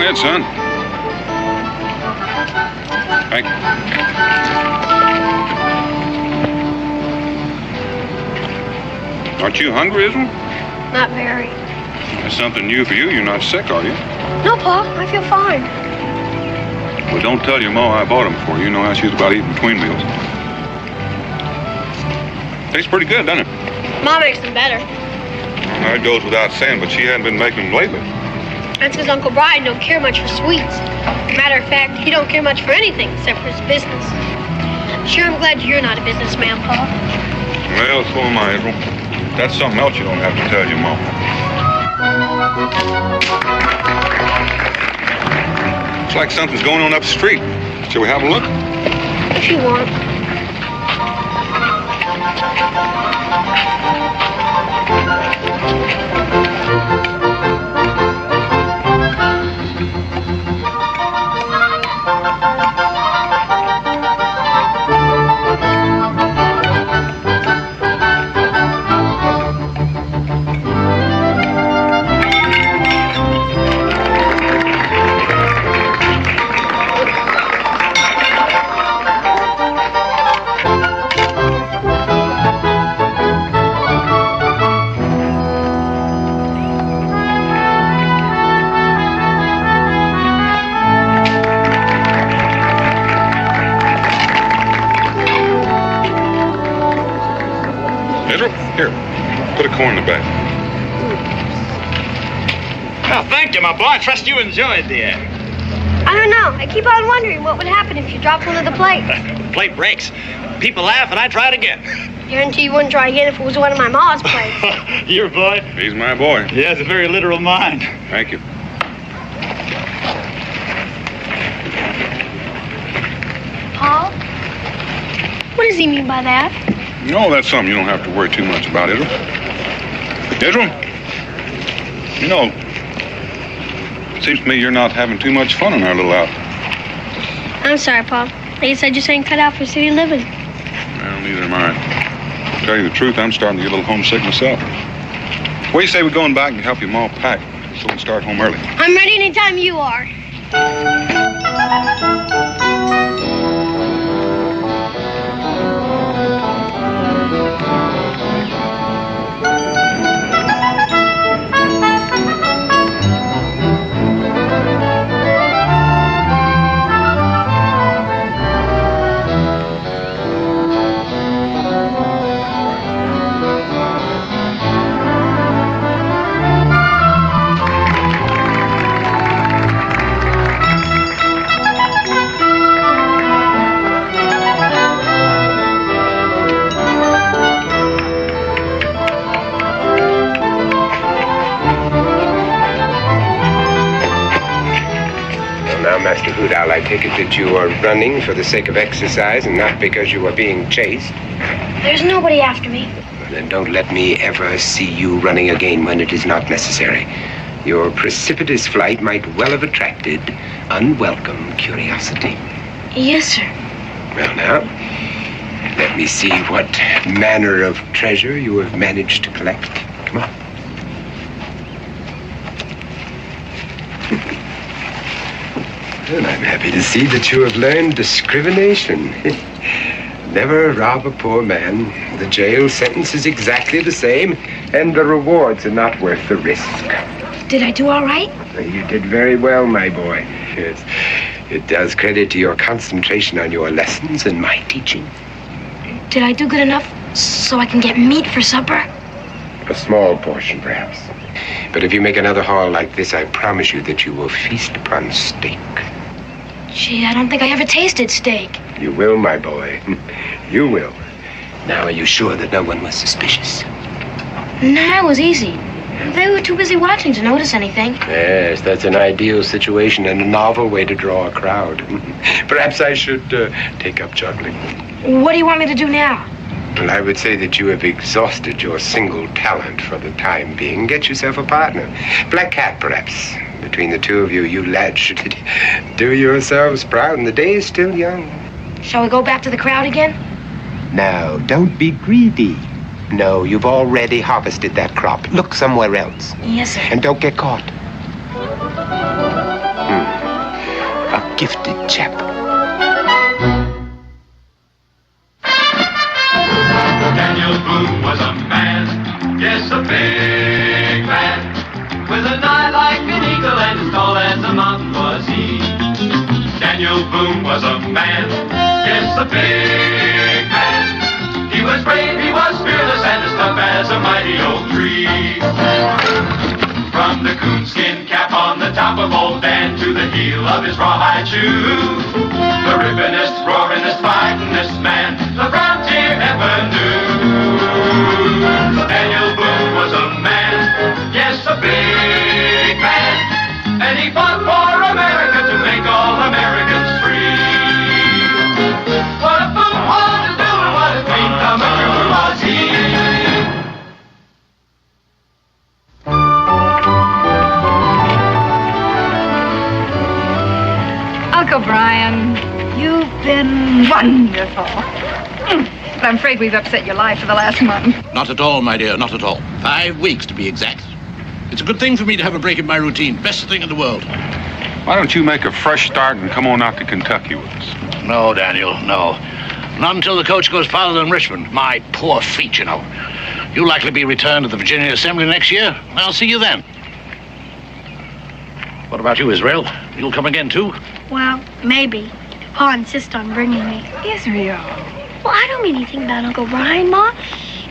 ahead, son. Thank you. Aren't you hungry, Izzy? Not very. That's something new for you. You're not sick, are you? No, Pa. I feel fine. Well, don't tell your ma I bought them for you. You know how she's about eating between meals. Tastes pretty good, doesn't it? Ma makes them better. That goes without saying, but she hadn't been making them lately. That's because Uncle Brian don't care much for sweets. Matter of fact, he don't care much for anything except for his business. Sure, I'm glad you're not a businessman, Pa. Well, so am I, Israel. That's something else you don't have to tell your mom. Looks like something's going on up the street. Shall we have a look? If you want. Here, put a corn in the bag. Well, thank you, my boy. I trust you enjoyed the act. I don't know. I keep on wondering what would happen if you dropped one of the plates. The plate breaks. People laugh, and I try it again. Guarantee you wouldn't try again if it was one of my ma's plates. Your boy? He's my boy. He has a very literal mind. Thank you. Paul? What does he mean by that? No, that's something you don't have to worry too much about, Israel. Israel, you know, it seems to me you're not having too much fun in our little outfit. I'm sorry, Paul. I guess I just ain't cut out for city living. Well, neither am I. To tell you the truth, I'm starting to get a little homesick myself. What do you say we go in back and help your mom pack so we can start home early? I'm ready anytime you are. Master Hoot-Owl, I take it that you are running for the sake of exercise and not because you are being chased. There's nobody after me. Then don't let me ever see you running again when it is not necessary. Your precipitous flight might well have attracted unwelcome curiosity. Yes, sir. Well, now, let me see what manner of treasure you have managed to collect. Come on. Well, I'm happy to see that you have learned discrimination. Never rob a poor man. The jail sentence is exactly the same, and the rewards are not worth the risk. Did I do all right? You did very well, my boy. Yes. It does credit to your concentration on your lessons and my teaching. Did I do good enough so I can get meat for supper? A small portion, perhaps. But if you make another haul like this, I promise you that you will feast upon steak. Gee, I don't think I ever tasted steak. You will, my boy. You will. Now, are you sure that no one was suspicious? Nah, it was easy. They were too busy watching to notice anything. Yes, that's an ideal situation and a novel way to draw a crowd. Perhaps I should take up juggling. What do you want me to do now? Well, I would say that you have exhausted your single talent for the time being. Get yourself a partner. Black cat, perhaps. Between the two of you, you lads should do yourselves proud, and the day is still young. Shall we go back to the crowd again? Now, don't be greedy. No, you've already harvested that crop. Look somewhere else. Yes, sir. And don't get caught. gifted chap. Daniel Boone was a man, yes, a big man, with an eye like an eagle and as tall as a mountain was he. Daniel Boone was a man, yes, a big man. He was brave, he was fearless, and as tough as a mighty oak tree. From the coonskin cap on the top of old Dan to the heel of his rawhide shoe, the rippinest, roaringest, fightingest man the frontier ever knew. Daniel Boone was a man, yes, a big man, and he fought for America to make all Americans free. What a Boone was to do and what a dream come true was he. Uncle Brian, you've been wonderful. But I'm afraid we've upset your life for the last month. Not at all, my dear, not at all. 5 weeks, to be exact. It's a good thing for me to have a break in my routine. Best thing in the world. Why don't you make a fresh start and come on out to Kentucky with us? No, Daniel, no. Not until the coach goes farther than Richmond. My poor feet, you know. You'll likely be returned to the Virginia Assembly next year. I'll see you then. What about you, Israel? You'll come again, too? Well, maybe. Pa insists on bringing me. Israel. Well, I don't mean anything about Uncle Brian, Ma.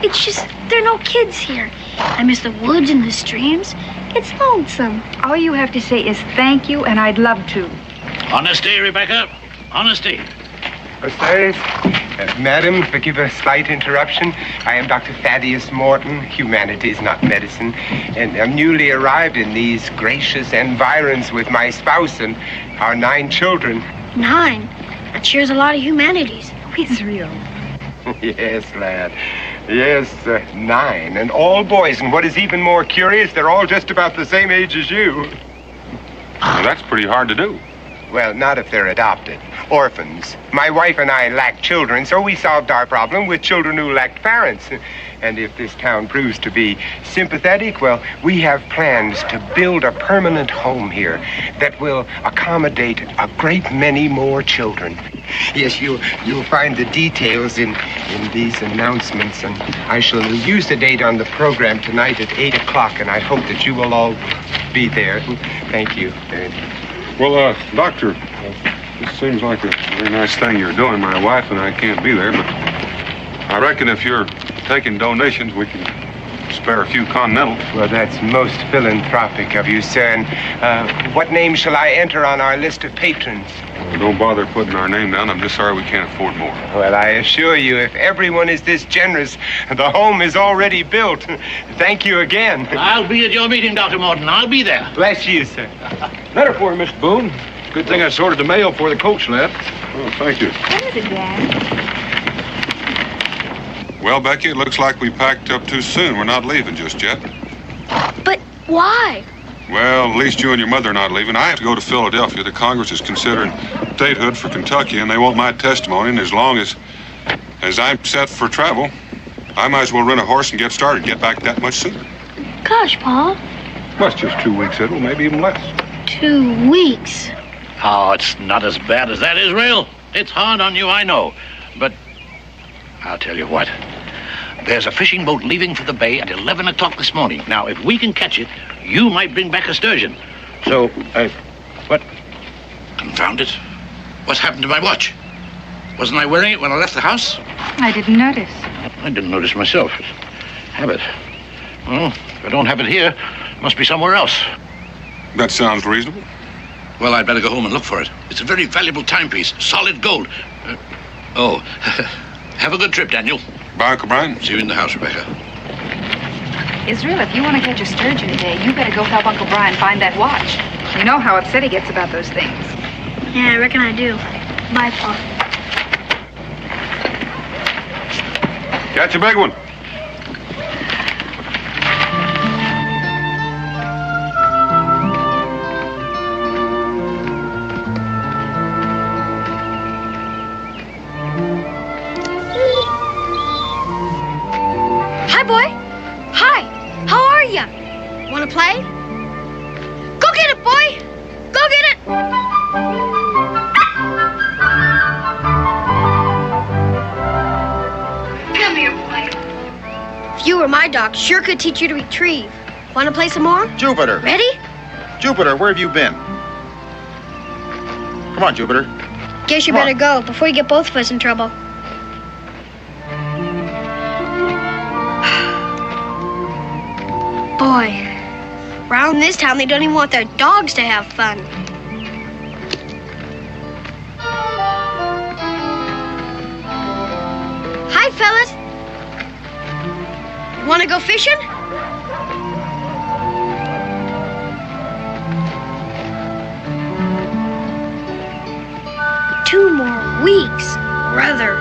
It's just there are no kids here. I miss the woods and the streams. It's lonesome. All you have to say is thank you, and I'd love to. Honesty, Rebecca. Honesty. Sirs, madam, forgive a slight interruption. I am Dr. Thaddeus Morton, humanities, not medicine, and I'm newly arrived in these gracious environs with my spouse and our 9 children. 9? That sure is a lot of humanities. Israel. Yes, lad. Yes, 9, and all boys, and what is even more curious, they're all just about the same age as you. Well, that's pretty hard to do. Well, not if they're adopted. Orphans. My wife and I lacked children, so we solved our problem with children who lacked parents. And if this town proves to be sympathetic, well, we have plans to build a permanent home here that will accommodate a great many more children. Yes, you'll find the details in these announcements, and I shall use the date on the program tonight at 8 o'clock, and I hope that you will all be there. Thank you. Well, Doctor, this seems like a very nice thing you're doing. My wife and I can't be there, but I reckon if you're taking donations, we can spare a few Continentals. Well, that's most philanthropic of you, sir. And what name shall I enter on our list of patrons? Well, don't bother putting our name down. I'm just sorry we can't afford more. Well, I assure you, if everyone is this generous, the home is already built. Thank you again. I'll be at your meeting, Dr. Morton. I'll be there. Bless you, sir. Letter for you, Mr. Boone. Good thing I sorted the mail for the coach left. Oh, thank you. What is it, Dad? Well, Becky, it looks like we packed up too soon. We're not leaving just yet. But why? Well, at least you and your mother are not leaving. I have to go to Philadelphia. The Congress is considering statehood for Kentucky, and they want my testimony. And as long as I'm set for travel, I might as well rent a horse and get started. Get back that much sooner. Gosh, Pa. Well, it's just 2 weeks, Edward, maybe even less. 2 weeks. Oh, it's not as bad as that, Israel. It's hard on you, I know. But I'll tell you what. There's a fishing boat leaving for the bay at 11 o'clock this morning. Now, if we can catch it, you might bring back a sturgeon. So, what? Confound it. What's happened to my watch? Wasn't I wearing it when I left the house? I didn't notice. I didn't notice myself. Habit. Well, if I don't have it here, it must be somewhere else. That sounds reasonable. Well, I'd better go home and look for it. It's a very valuable timepiece. Solid gold. Have a good trip, Daniel. Bye, Uncle Brian. See you in the house, Rebecca. Israel, if you want to catch a sturgeon today, you better go help Uncle Brian find that watch. You know how upset he gets about those things. Yeah, I reckon I do. Bye, Pa. Catch a big one. Hi, boy. Hi. How are ya? Want to play? Go get it, boy. Go get it. or my dog sure could teach you to retrieve. Want to play some more? Jupiter. Ready? Jupiter, where have you been? Come on, Jupiter. Guess you Come better go before you get both of us in trouble. Boy, around this town they don't even want their dogs to have fun. Hi, fellas. Want to go fishing? Two more weeks, brother.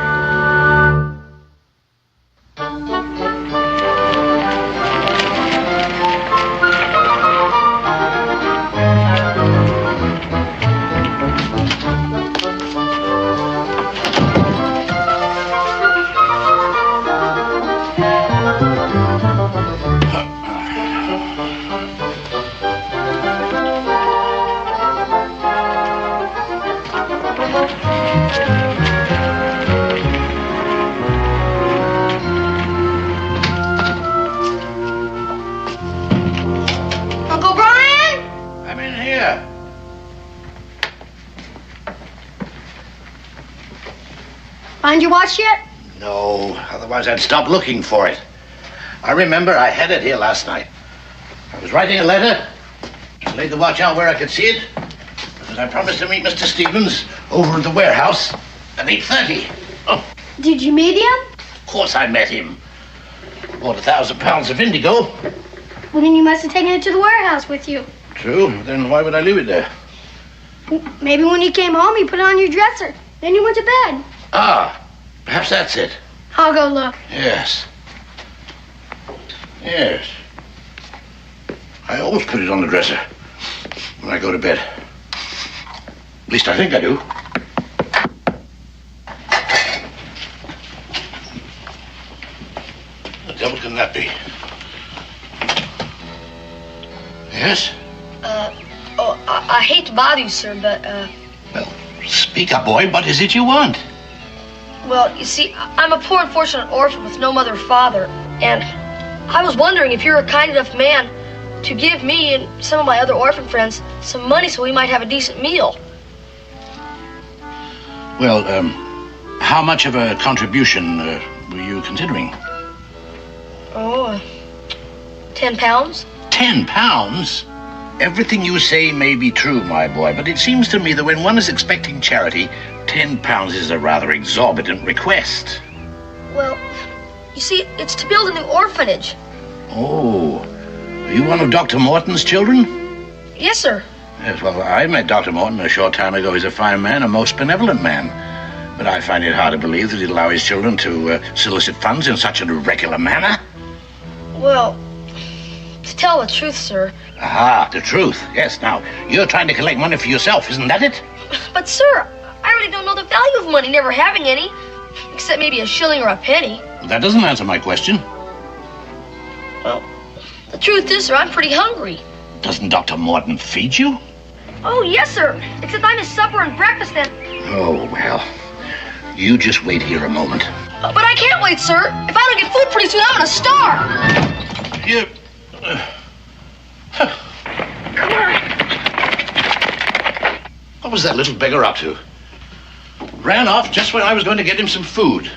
Find your watch yet? No, otherwise I'd stop looking for it. I remember I had it here last night. I was writing a letter. I laid the watch out where I could see it. Because I promised to meet Mr. Stevens over at the warehouse at 8:30. Oh, Did you meet him? of course I met him. Bought 1,000 pounds of indigo. Well, then you must have taken it to the warehouse with you. True, then why would I leave it there? Maybe when you came home, you put it on your dresser. Then you went to bed. Ah, perhaps that's it. I'll go look. Yes. Yes. I always put it on the dresser when I go to bed. At least I think I do. What the devil can that be? Yes? I hate to bother you, sir, but, Well, speak up, boy. What is it you want? well, you see, I'm a poor unfortunate orphan with no mother or father, and I was wondering if you're a kind enough man to give me and some of my other orphan friends some money so we might have a decent meal. Well, how much of a contribution were you considering? Oh, 10 pounds? 10 pounds? Everything you say may be true, my boy, but it seems to me that when one is expecting charity, 10 pounds is a rather exorbitant request. Well, you see, it's to build a new orphanage. Oh, are you one of Dr. Morton's children? Yes, sir. Yes, well, I met Dr. Morton a short time ago. He's a fine man, a most benevolent man. But I find it hard to believe that he'd allow his children to solicit funds in such an irregular manner. Well, to tell the truth, sir. Aha, the truth. Yes, now, you're trying to collect money for yourself, isn't that it? But, sir, I really don't know the value of money, never having any. Except maybe a shilling or a penny. That doesn't answer my question. Well, the truth is, sir, I'm pretty hungry. Doesn't Dr. Morton feed you? Oh, yes, sir. Except I'm his supper and breakfast and... Oh, well, you just wait here a moment. But I can't wait, sir. If I don't get food pretty soon, I'm gonna starve. You... Come on. What was that little beggar up to? Ran off just when I was going to get him some food.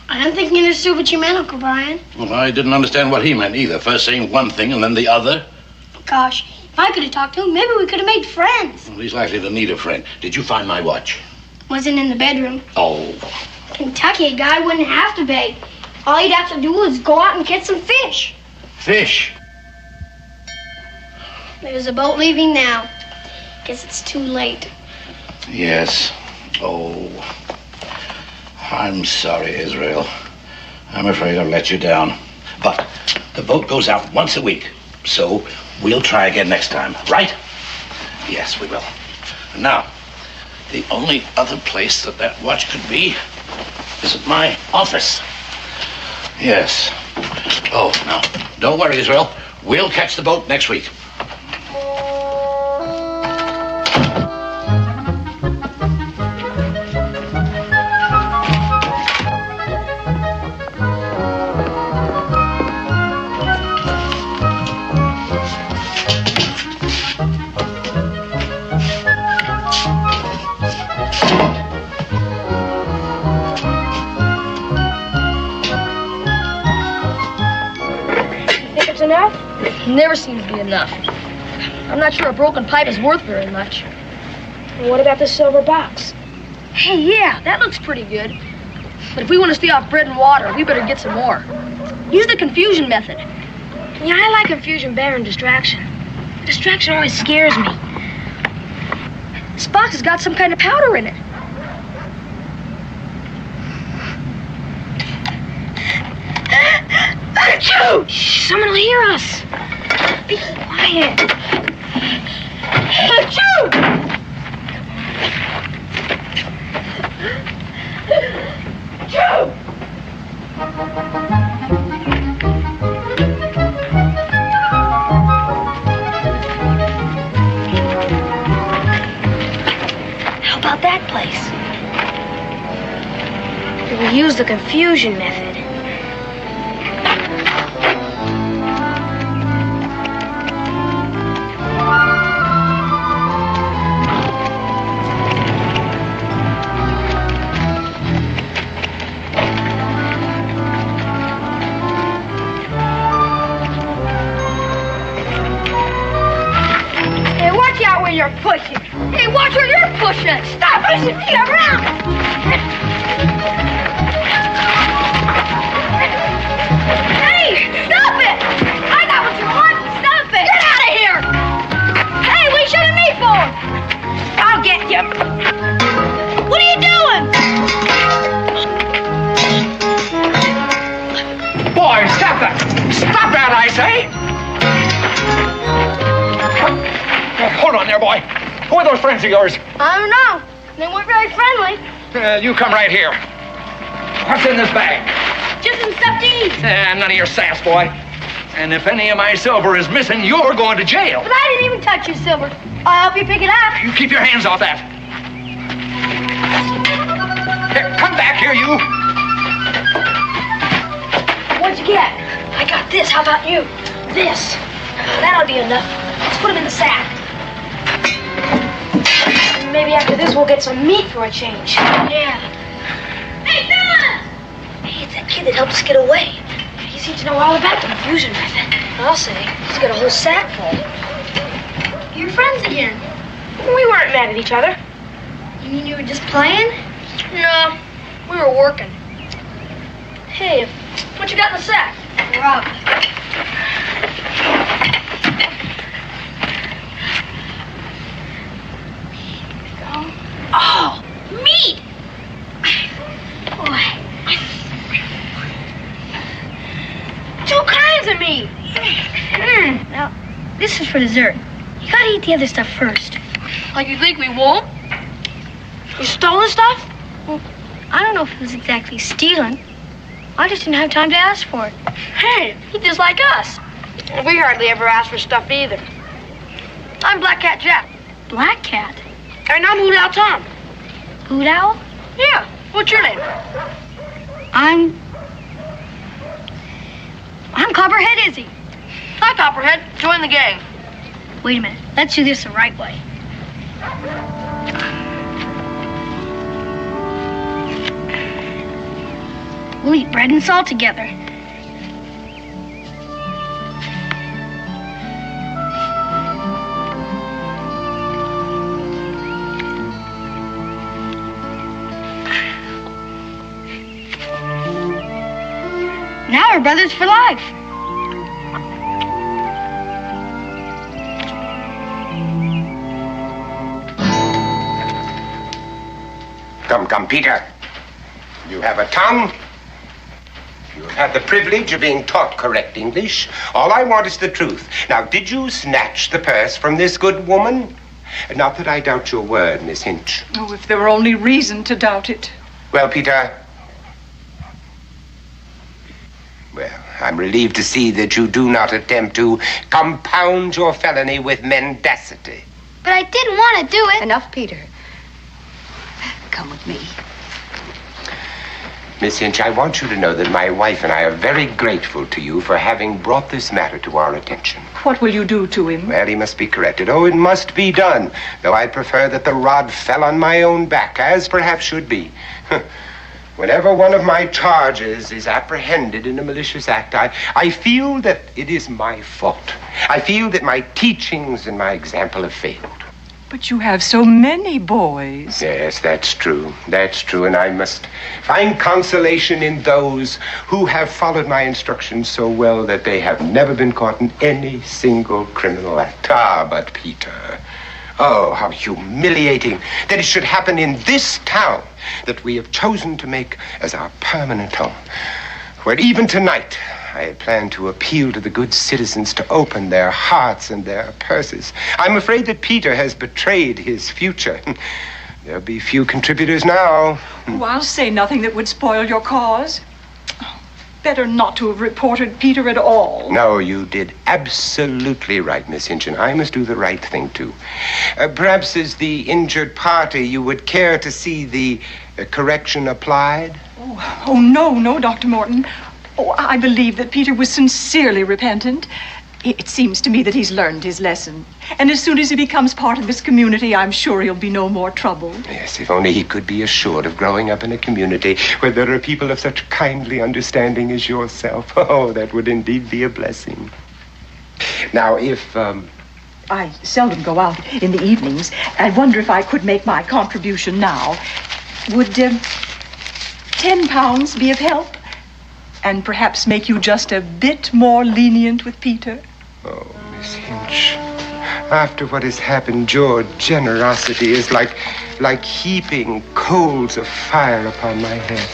I'm thinking you understood what you meant, Uncle Brian. Well, I didn't understand what he meant either. First saying one thing and then the other. Gosh, if I could have talked to him, maybe we could have made friends. Well, he's likely to need a friend. Did you find my watch? Wasn't in the bedroom. Oh. Kentucky, a guy wouldn't have to beg. All he'd have to do is go out and get some fish. Fish? There's a boat leaving now. Guess it's too late. Yes. Oh. I'm sorry, Israel. I'm afraid I've let you down. But the boat goes out once a week. So we'll try again next time, right? Yes, we will. And now, the only other place that watch could be is at my office. Yes. Oh, now, don't worry, Israel. We'll catch the boat next week. enough. I'm not sure a broken pipe is worth very much. And what about the silver box? Hey, yeah, that looks pretty good. But if we want to stay off bread and water, we better get some more. Use the confusion method. Yeah, I like confusion better than distraction. Distraction always scares me. This box has got some kind of powder in it. Achoo! Shh, someone will hear us. Be quiet. Achoo! Achoo! How about that place? We'll use the confusion method. You're pushing. Hey, watch where you're pushing. Stop pushing me around. Hey, stop it. I got what you want. Stop it. Get out of here. Hey, what are you shooting me for? I'll get you. What are you doing? Boy, stop that. Stop that, I say. Hold on there, boy. Who are those friends of yours? I don't know. They weren't very friendly. You come right here. What's in this bag? Just some stuff to eat. None of your sass, boy. And if any of my silver is missing, you're going to jail. But I didn't even touch your silver. I'll help you pick it up. You keep your hands off that. Here, come back here, you. What'd you get? I got this. How about you? This. That'll be enough. Let's put them in the sack. Maybe after this we'll get some meat for a change. Yeah. Hey, Phyllis! Hey, it's that kid that helped us get away. He seems to know all about the confusion method. I'll say. He's got a whole sack full. You're friends again. We weren't mad at each other. You mean you were just playing? No, we were working. Hey, what you got in the sack? Rob. Oh, meat! Boy. 2 kinds of meat. Now, this is for dessert. You gotta eat the other stuff first. Like you think we won't? You stole the stuff? Well, I don't know if it was exactly stealing. I just didn't have time to ask for it. Hey, he's just like us. We hardly ever ask for stuff either. I'm Black Cat Jack. Black Cat? And I'm Hoot Owl Tom. Hoot Owl? Yeah. What's your name? I'm Copperhead Izzy. Hi, Copperhead. Join the gang. Wait a minute. Let's do this the right way. We'll eat bread and salt together. Now we're brothers for life. Come, Peter. You have a tongue. You have had the privilege of being taught correct English. All I want is the truth. Now, did you snatch the purse from this good woman? Not that I doubt your word, Miss Hinch. Oh, if there were only reason to doubt it. Well, Peter. Well, I'm relieved to see that you do not attempt to compound your felony with mendacity. But I didn't want to do it. Enough, Peter. Come with me. Miss Hinch, I want you to know that my wife and I are very grateful to you for having brought this matter to our attention. What will you do to him? Well, he must be corrected. Oh, it must be done. Though I'd prefer that the rod fell on my own back, as perhaps should be. Whenever one of my charges is apprehended in a malicious act, I feel that it is my fault. I feel that my teachings and my example have failed. But you have so many boys. Yes, that's true. That's true, and I must find consolation in those who have followed my instructions so well that they have never been caught in any single criminal act. Ah, but Peter, oh, how humiliating that it should happen in this town that we have chosen to make as our permanent home, where even tonight I had planned to appeal to the good citizens to open their hearts and their purses. I'm afraid that Peter has betrayed his future. There'll be few contributors now. Oh, I'll say nothing that would spoil your cause. Better not to have reported Peter at all. No, you did absolutely right, Miss Hinchin. I must do the right thing, too. Perhaps as the injured party, you would care to see the correction applied? Oh, no, Dr. Morton. Oh, I believe that Peter was sincerely repentant. It seems to me that he's learned his lesson. And as soon as he becomes part of this community, I'm sure he'll be no more trouble. Yes, if only he could be assured of growing up in a community where there are people of such kindly understanding as yourself. Oh, that would indeed be a blessing. Now, if, I seldom go out in the evenings. I wonder if I could make my contribution now. Would, £10 be of help? And perhaps make you just a bit more lenient with Peter? Oh, Miss Hinch, after what has happened, your generosity is like heaping coals of fire upon my head.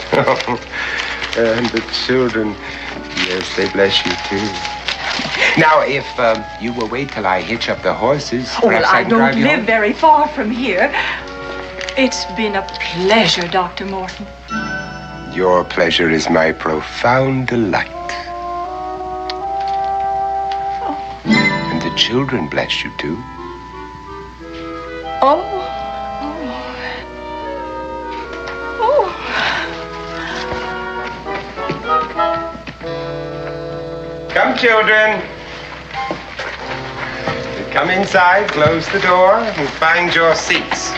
And the children, yes, they bless you too. Now, if you will wait till I hitch up the horses, perhaps I can drive you home. I don't live very far from here. It's been a pleasure, Dr. Morton. Your pleasure is my profound delight. Oh. And the children bless you, too. Oh. Come, children. Come inside, close the door, and find your seats.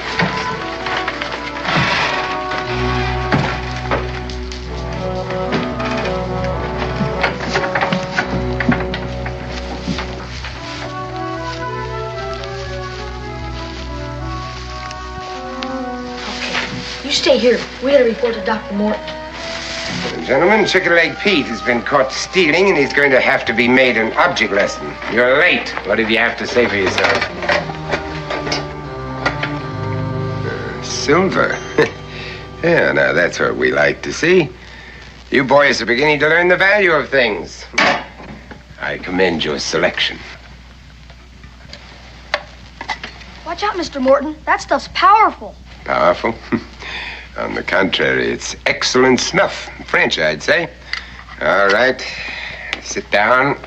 Stay here. We gotta report to Dr. Morton. Gentlemen, Chicken Leg Pete has been caught stealing, and he's going to have to be made an object lesson. You're late. What did you have to say for yourself? Silver. Yeah, now that's what we like to see. You boys are beginning to learn the value of things. I commend your selection. Watch out, Mr. Morton. That stuff's powerful. Powerful? On the contrary, it's excellent snuff. French, I'd say. All right. Sit down.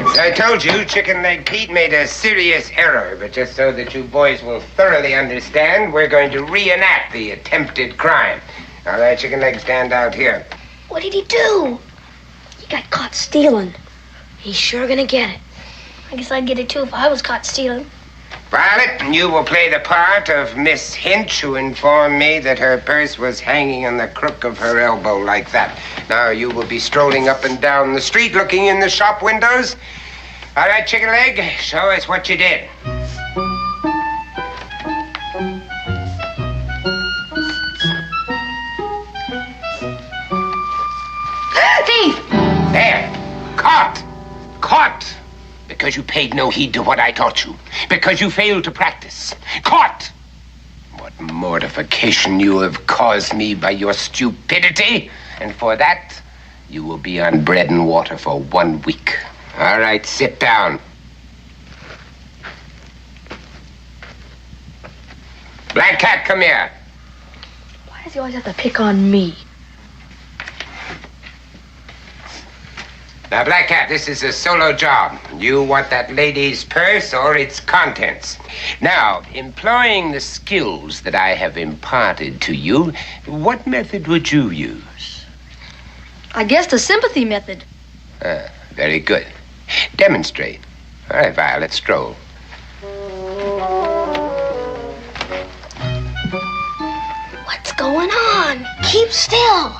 As I told you, Chicken Leg Pete made a serious error, but just so that you boys will thoroughly understand, we're going to reenact the attempted crime. All right, Chicken Leg, stand out here. What did he do? He got caught stealing. He's sure gonna get it. I guess I'd get it too if I was caught stealing. Violet, you will play the part of Miss Hinch, who informed me that her purse was hanging on the crook of her elbow like that. Now you will be strolling up and down the street looking in the shop windows. All right, Chicken Leg, show us what you did. Thief! There. Caught. Caught. Because you paid no heed to what I taught you. Because you failed to practice. Caught. What mortification you have caused me by your stupidity. And for that, you will be on bread and water for 1 week. All right, sit down. Black Cat, come here. Why does he always have to pick on me? Now, Black Cat, this is a solo job. You want that lady's purse or its contents. Now, employing the skills that I have imparted to you, what method would you use? I guess the sympathy method. Very good. Demonstrate. All right, Violet, stroll. What's going on? Keep still.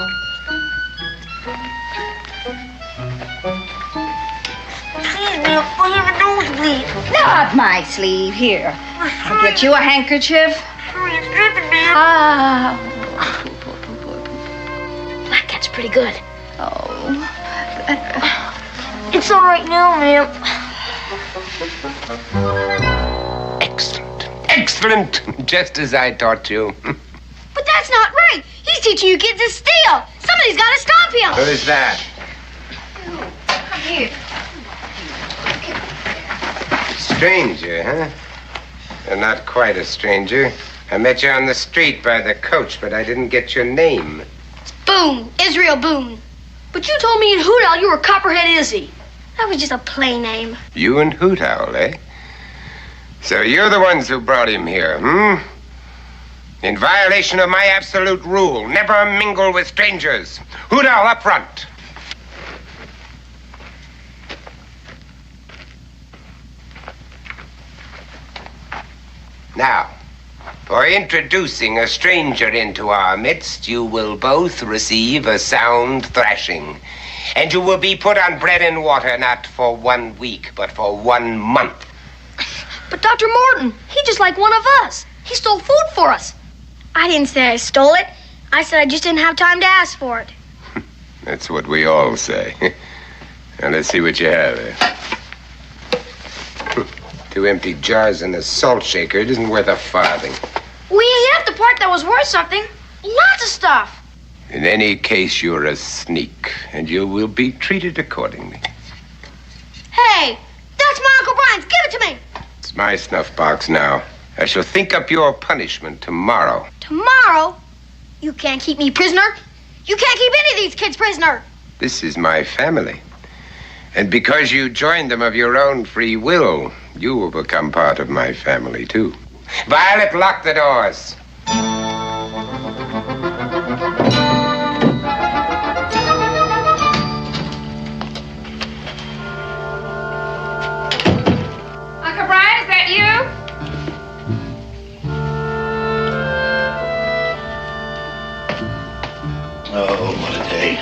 Not my sleeve. Here. I'll get you a handkerchief. Ah. Black cat's pretty good. Oh. It's all right now, ma'am. Excellent. Excellent. Just as I taught you. But that's not right. He's teaching you kids to steal. Somebody's got to stop him. Who is that? Come here. Stranger, huh? Well, not quite a stranger. I met you on the street by the coach, but I didn't get your name. Boone. Israel Boone. But you told me in Hoot Owl you were Copperhead Izzy. That was just a play name. You and Hoot Owl, eh? So you're the ones who brought him here, hmm? In violation of my absolute rule, never mingle with strangers. Hoot Owl, up front. Now, for introducing a stranger into our midst, you will both receive a sound thrashing. And you will be put on bread and water not for 1 week, but for 1 month. But Dr. Morton, he's just like one of us. He stole food for us. I didn't say I stole it. I said I just didn't have time to ask for it. That's what we all say. Now, let's see what you have there. 2 empty jars and a salt shaker. It isn't worth a farthing. We ate up the part that was worth something. Lots of stuff. In any case, you're a sneak, and you will be treated accordingly. Hey, that's my Uncle Brian's. Give it to me. It's my snuff box now. I shall think up your punishment tomorrow. Tomorrow? You can't keep me prisoner. You can't keep any of these kids prisoner. This is my family. And because you joined them of your own free will, you will become part of my family, too. Violet, lock the doors. Uncle Brian, is that you? Oh, what a day.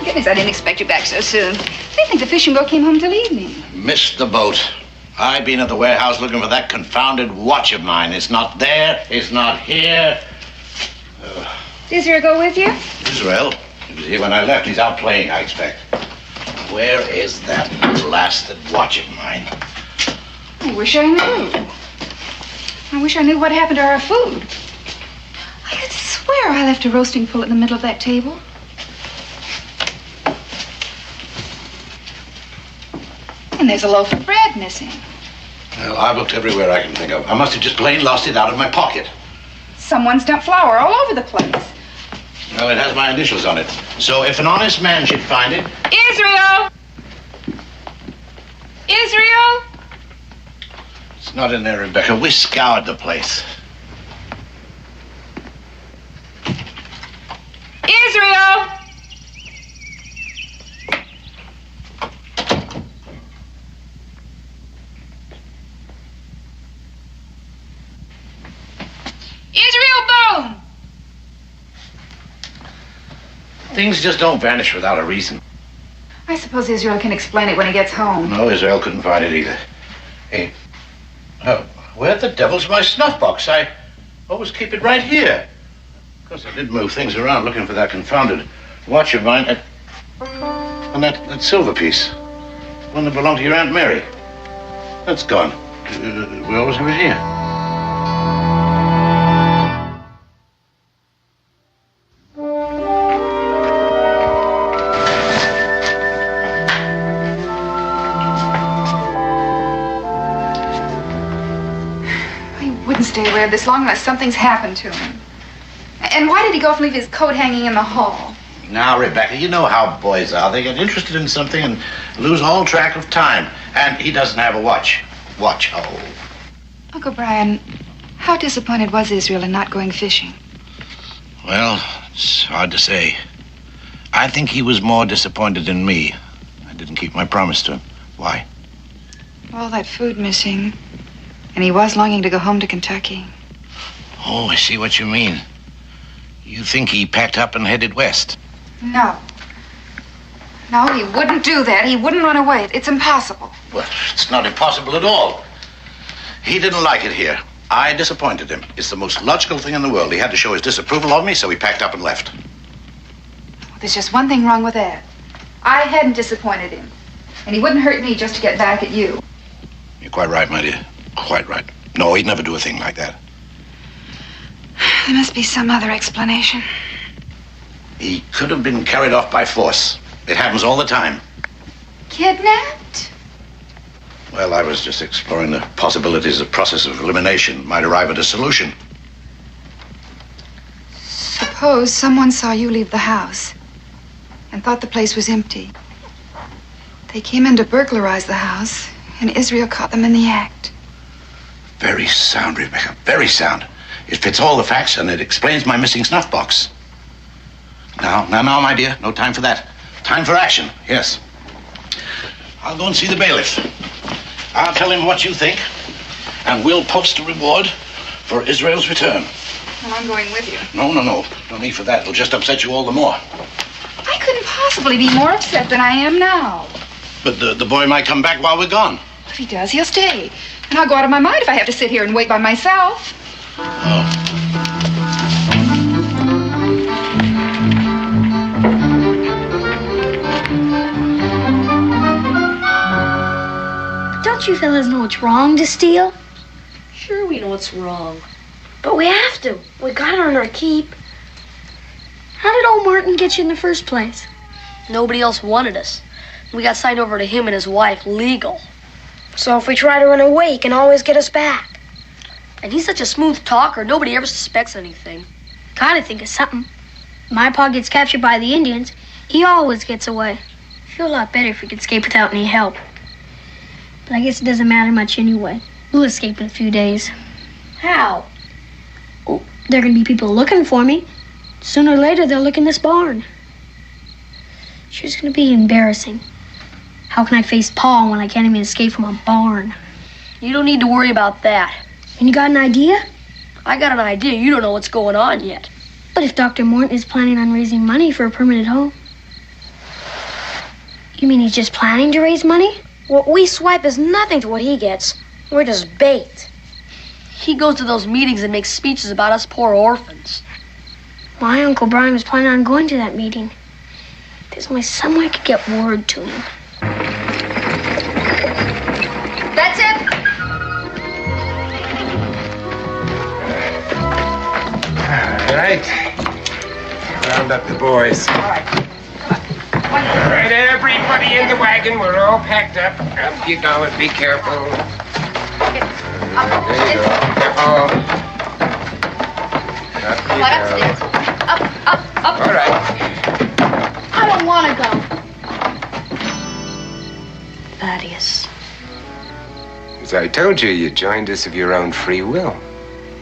Goodness, I didn't expect you back so soon. They think the fishing boat came home till evening. Missed the boat. I've been at the warehouse looking for that confounded watch of mine. It's not there. It's not here. Did Israel go with you? Israel? He was here when I left. He's out playing, I expect. Where is that blasted watch of mine? I wish I knew. I wish I knew what happened to our food. I could swear I left a roasting full in the middle of that table. And there's a loaf of bread missing. Well, I've looked everywhere I can think of. I must have just plain lost it out of my pocket. Someone's dumped flour all over the place. Well, it has my initials on it. So if an honest man should find it... Israel! Israel! It's not in there, Rebecca. We scoured the place. Israel! Israel Boone! Things just don't vanish without a reason. I suppose Israel can explain it when he gets home. No, Israel couldn't find it either. Hey, where the devil's my snuff box? I always keep it right here. Of course, I did move things around looking for that confounded watch of mine. And that silver piece. One that belonged to your Aunt Mary. That's gone. We always have it here. Stay away this long unless something's happened to him. And why did he go off and leave his coat hanging in the hall? Now, Rebecca, you know how boys are. They get interested in something and lose all track of time. And he doesn't have a watch. Watch, oh. Uncle Brian, how disappointed was Israel in not going fishing? Well, it's hard to say. I think he was more disappointed in me. I didn't keep my promise to him. Why? All that food missing. And he was longing to go home to Kentucky. Oh, I see what you mean. You think he packed up and headed west? No. No, he wouldn't do that. He wouldn't run away. It's impossible. Well, it's not impossible at all. He didn't like it here. I disappointed him. It's the most logical thing in the world. He had to show his disapproval of me, so he packed up and left. There's just one thing wrong with that. I hadn't disappointed him. And he wouldn't hurt me just to get back at you. You're quite right, my dear. Quite right. No, he'd never do a thing like that. There must be some other explanation. He could have been carried off by force. It happens all the time. Kidnapped? Well, I was just exploring the possibilities of process of elimination might arrive at a solution. Suppose someone saw you leave the house and thought the place was empty. They came in to burglarize the house, and Israel caught them in the act. Very sound, Rebecca. Very sound. It fits all the facts, and it explains my missing snuff box. Now, my dear. No time for that. Time for action. Yes. I'll go and see the bailiff. I'll tell him what you think, and we'll post a reward for Israel's return. Well, I'm going with you. No. No need for that. It'll just upset you all the more. I couldn't possibly be more upset than I am now. But the boy might come back while we're gone. If he does, he'll stay. And I'll go out of my mind if I have to sit here and wait by myself. Oh. Don't you fellas know it's wrong to steal? Sure, we know it's wrong. But we have to. We got to earn our keep. How did old Martin get you in the first place? Nobody else wanted us. We got signed over to him and his wife, legal. So if we try to run away, he can always get us back. And he's such a smooth talker, nobody ever suspects anything. Gotta think of something. My pa gets captured by the Indians. He always gets away. Feel a lot better if we could escape without any help. But I guess it doesn't matter much anyway. We'll escape in a few days. How? Oh, there are gonna be people looking for me. Sooner or later, they'll look in this barn. Sure, it's gonna be embarrassing. How can I face Pa when I can't even escape from a barn? You don't need to worry about that. And you got an idea? I got an idea. You don't know what's going on yet. But if Dr. Morton is planning on raising money for a permanent home? You mean he's just planning to raise money? What we swipe is nothing to what he gets. We're just bait. He goes to those meetings and makes speeches about us poor orphans. My Uncle Brian was planning on going to that meeting. There's only some way I could get word to him. That's it. All right. Round up the boys. All right. All right, everybody in the wagon. We're all packed up. Up you go and be careful. There you go. Careful. Up you go. Upstairs. Up. All right. I don't want to go. Thaddeus. As I told you, you joined us of your own free will.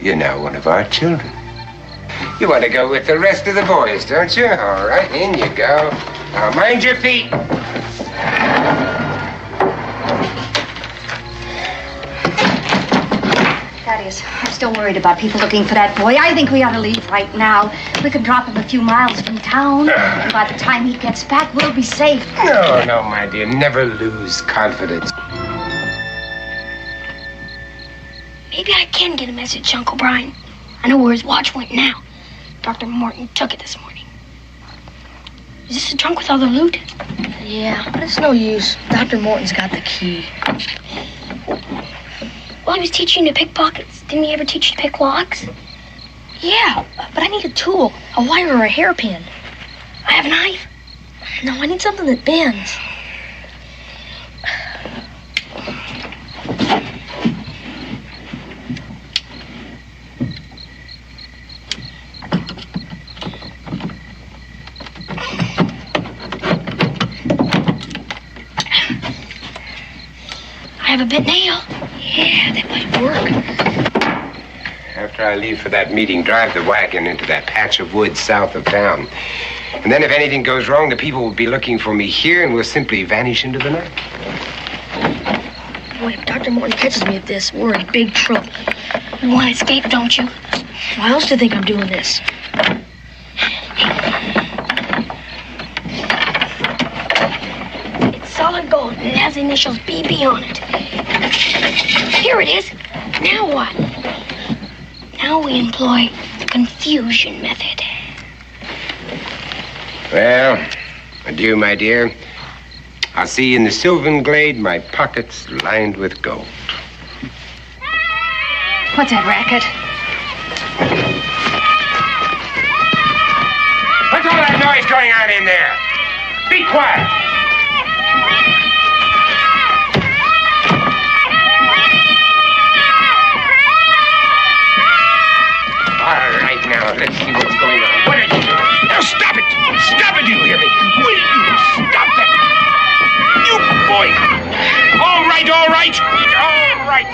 You're now one of our children. You want to go with the rest of the boys, don't you? All right, in you go. Now mind your feet. Thaddeus, I'm still worried about people looking for that boy. I think we ought to leave right now. We could drop him a few miles from town, and by the time he gets back, we'll be safe. No, my dear. Never lose confidence. Maybe I can get a message to Uncle Brian. I know where his watch went now. Dr. Morton took it this morning. Is this the trunk with all the loot? Yeah, but it's no use. Dr. Morton's got the key. Well, he was teaching you to pick pockets. Didn't he ever teach you to pick locks? Yeah, but I need a tool, a wire or a hairpin. I have a knife. No, I need something that bends. I have a bent nail. Yeah, that might work. After I leave for that meeting, drive the wagon into that patch of woods south of town. And then if anything goes wrong, the people will be looking for me here and will simply vanish into the night. Boy, if Dr. Morton catches me at this, we're in big trouble. You want to escape, don't you? Why else do you think I'm doing this? It's solid gold, and it has the initials BB on it. Here it is. Now what? Now we employ the confusion method. Well, adieu, my dear. I'll see you in the Sylvan Glade, my pockets lined with gold. What's that racket? What's all that noise going on in there? Be quiet. All right, now, let's see what's going on. What are you doing? Now, stop it! Stop it, you hear me? Will you stop that? You boy! All right, all right! All right!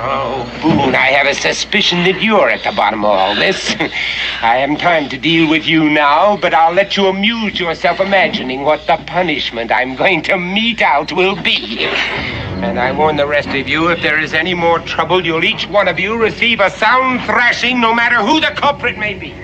Oh, Boone, I have a suspicion that you're at the bottom of all this. I haven't time to deal with you now, but I'll let you amuse yourself imagining what the punishment I'm going to mete out will be. And I warn the rest of you, if there is any more trouble, you'll each one of you receive a sound thrashing, no matter who the culprit may be.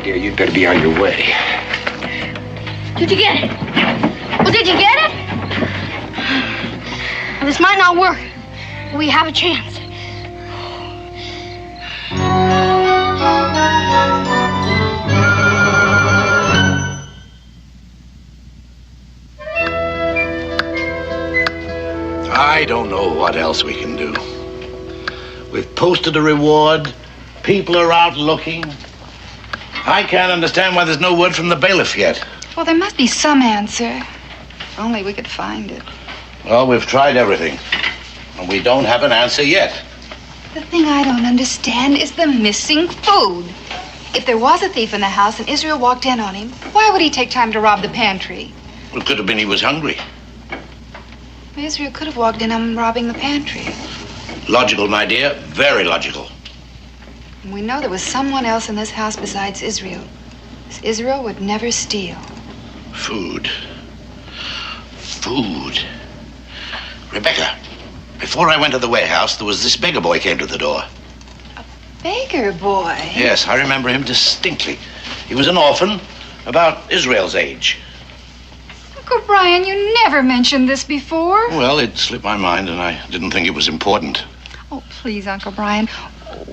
Dear, you'd better be on your way. Did you get it? Well, did you get it? Well, this might not work. We have a chance. I don't know what else we can do. We've posted a reward. People are out looking. I can't understand why there's no word from the bailiff yet. Well, there must be some answer. If only we could find it. Well, we've tried everything, and we don't have an answer yet. The thing I don't understand is the missing food. If there was a thief in the house and Israel walked in on him, why would he take time to rob the pantry? Well, it could have been he was hungry. Israel could have walked in on him robbing the pantry. Logical, my dear. Very logical. And we know there was someone else in this house besides Israel. Israel would never steal. Food. Food. Rebecca, before I went to the warehouse, there was this beggar boy came to the door. Beggar boy? Yes, I remember him distinctly. He was an orphan, about Israel's age. Uncle Brian, you never mentioned this before. Well, it slipped my mind, and I didn't think it was important. Oh, please, Uncle Brian.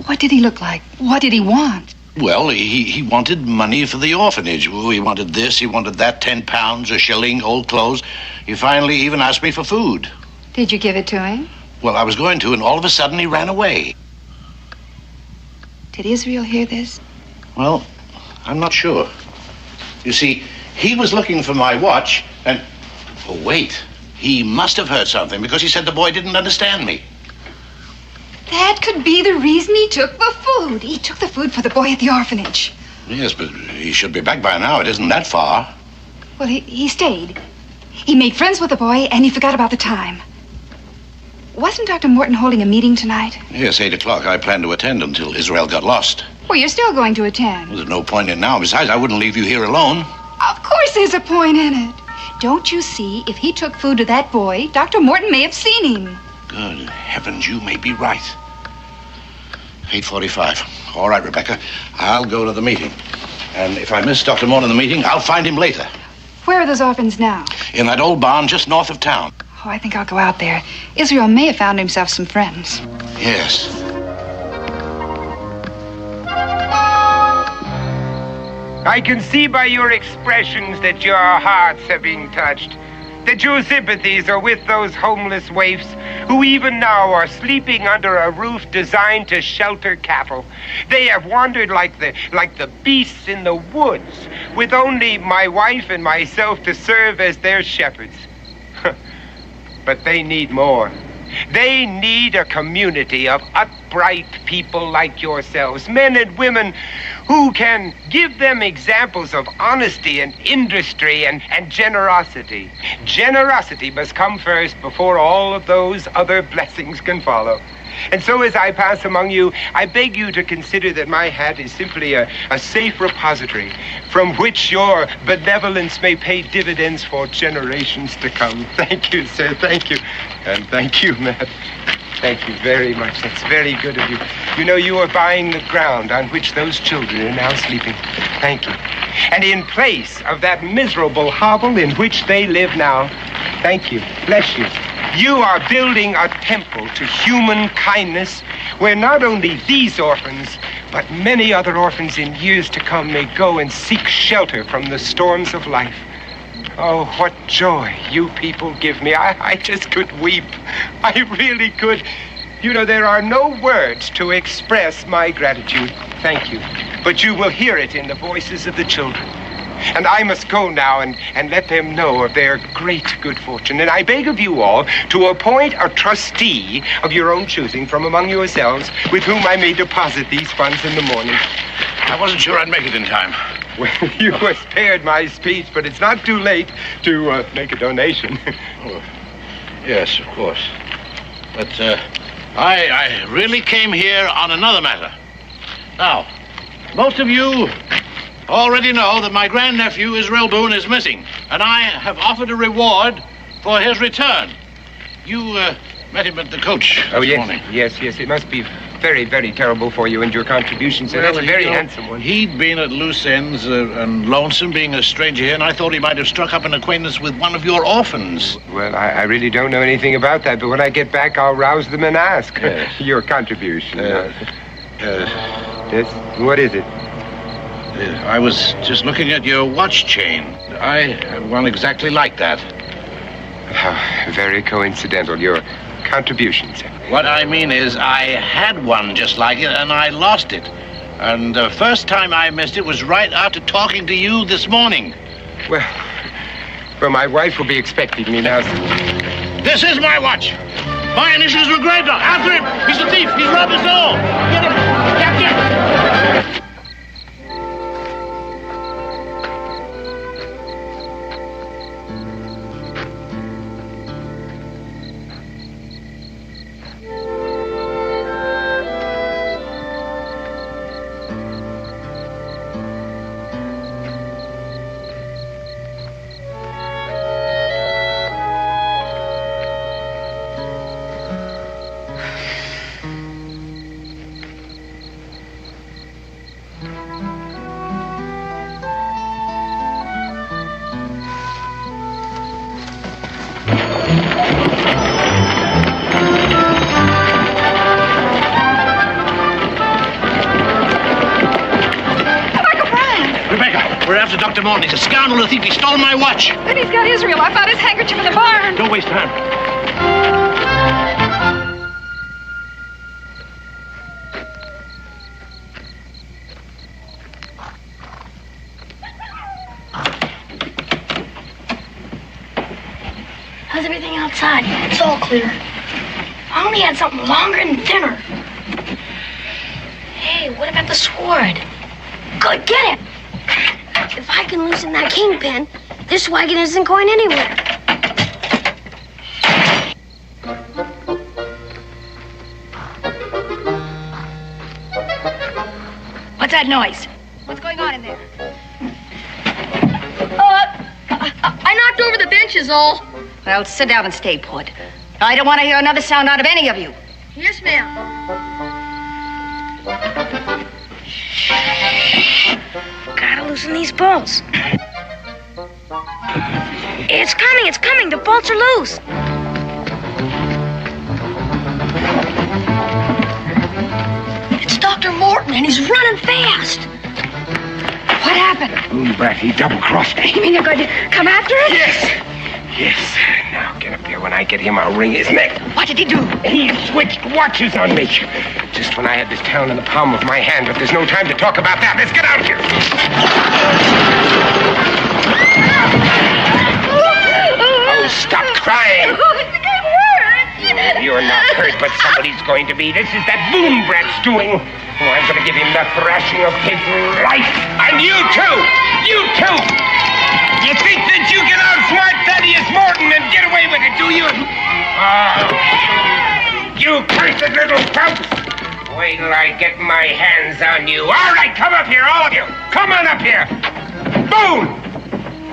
What did he look like? What did he want? Well, he wanted money for the orphanage. He wanted this, he wanted that, 10 pounds, a shilling, old clothes. He finally even asked me for food. Did you give it to him? Well, I was going to, and all of a sudden he ran away. Did Israel hear this? Well, I'm not sure. You see, he was looking for my watch, and... Oh, wait. He must have heard something, because he said the boy didn't understand me. That could be the reason he took the food. He took the food for the boy at the orphanage. Yes, but he should be back by now. It isn't that far. Well, he stayed. He made friends with the boy, and he forgot about the time. Wasn't Dr. Morton holding a meeting tonight? Yes, 8 o'clock. I planned to attend until Israel got lost. Well, you're still going to attend. Well, there's no point in now. Besides, I wouldn't leave you here alone. Of course there's a point in it. Don't you see, if he took food to that boy, Dr. Morton may have seen him. Good heavens, you may be right. 8:45. All right, Rebecca. I'll go to the meeting. And if I miss Dr. Morton in the meeting, I'll find him later. Where are those orphans now? In that old barn just north of town. Oh, I think I'll go out there. Israel may have found himself some friends. Yes. I can see by your expressions that your hearts are being touched, that your sympathies are with those homeless waifs who even now are sleeping under a roof designed to shelter cattle. They have wandered like the beasts in the woods, with only my wife and myself to serve as their shepherds. But they need more. They need a community of upright people like yourselves, men and women who can give them examples of honesty and industry and generosity. Generosity must come first before all of those other blessings can follow. And so as I pass among you, I beg you to consider that my hat is simply a safe repository from which your benevolence may pay dividends for generations to come. Thank you, sir. Thank you. And thank you, Matt. Thank you very much. That's very good of you. You know, you are buying the ground on which those children are now sleeping. Thank you. And in place of that miserable hovel in which they live now, thank you. Bless you. You are building a temple to human kindness where not only these orphans, but many other orphans in years to come may go and seek shelter from the storms of life. Oh, what joy you people give me. I just could weep. I really could. You know, there are no words to express my gratitude. Thank you. But you will hear it in the voices of the children. And I must go now and let them know of their great good fortune. And I beg of you all to appoint a trustee of your own choosing from among yourselves with whom I may deposit these funds in the morning. I wasn't sure I'd make it in time. Well, you were spared my speech, but it's not too late to make a donation. Oh, yes, of course. But I really came here on another matter. Now, most of you already know that my grandnephew, Israel Boone, is missing, and I have offered a reward for his return. You met him at the coach this morning. Yes. It must be very, very terrible for you and your contribution, sir. Well, that's a very handsome one. He'd been at loose ends and lonesome being a stranger here, and I thought he might have struck up an acquaintance with one of your orphans. Well, I really don't know anything about that, but when I get back, I'll rouse them and ask. Yes. Your contribution. Yes? What is it? I was just looking at your watch chain. I have one exactly like that. How very coincidental. Your contribution, sir. What I mean is I had one just like it, and I lost it. And the first time I missed it was right after talking to you this morning. Well, my wife will be expecting me now. This is my watch. My initials were engraved on. After him. He's a thief. He's robbed us all. Get him. Captain. Dr. Morton, he's a scoundrel who thinks he stole my watch. Then he's got Israel. I found his handkerchief in the barn. Don't waste time. How's everything outside? It's all clear. I only had something longer than dinner. Hey, what about the sword? Good, get it. If I can loosen that kingpin, this wagon isn't going anywhere. What's that noise? What's going on in there? I knocked over the benches, all. Well, sit down and stay put. I don't want to hear another sound out of any of you. Yes, ma'am. Gotta loosen these bolts. It's coming. The bolts are loose. It's Dr. Morton, and he's running fast. What happened? Boone brat, he double-crossed me. You mean you're going to come after us? Yes. Now, get up there. When I get him, I'll wring his neck. What did he do? He switched watches on me. Just when I had this town in the palm of my hand, but there's no time to talk about that. Let's get out of here. Oh, stop crying. You're not hurt, but somebody's going to be. This is that Boone brat's doing. Oh, I'm going to give him the thrashing of his life. And you, too. You, too. You think that you can outsmart Thaddeus Morton and get away with it, do you? You cursed stupid little pumps! Wait till I get my hands on you. All right, come up here, all of you. Come on up here. Boone!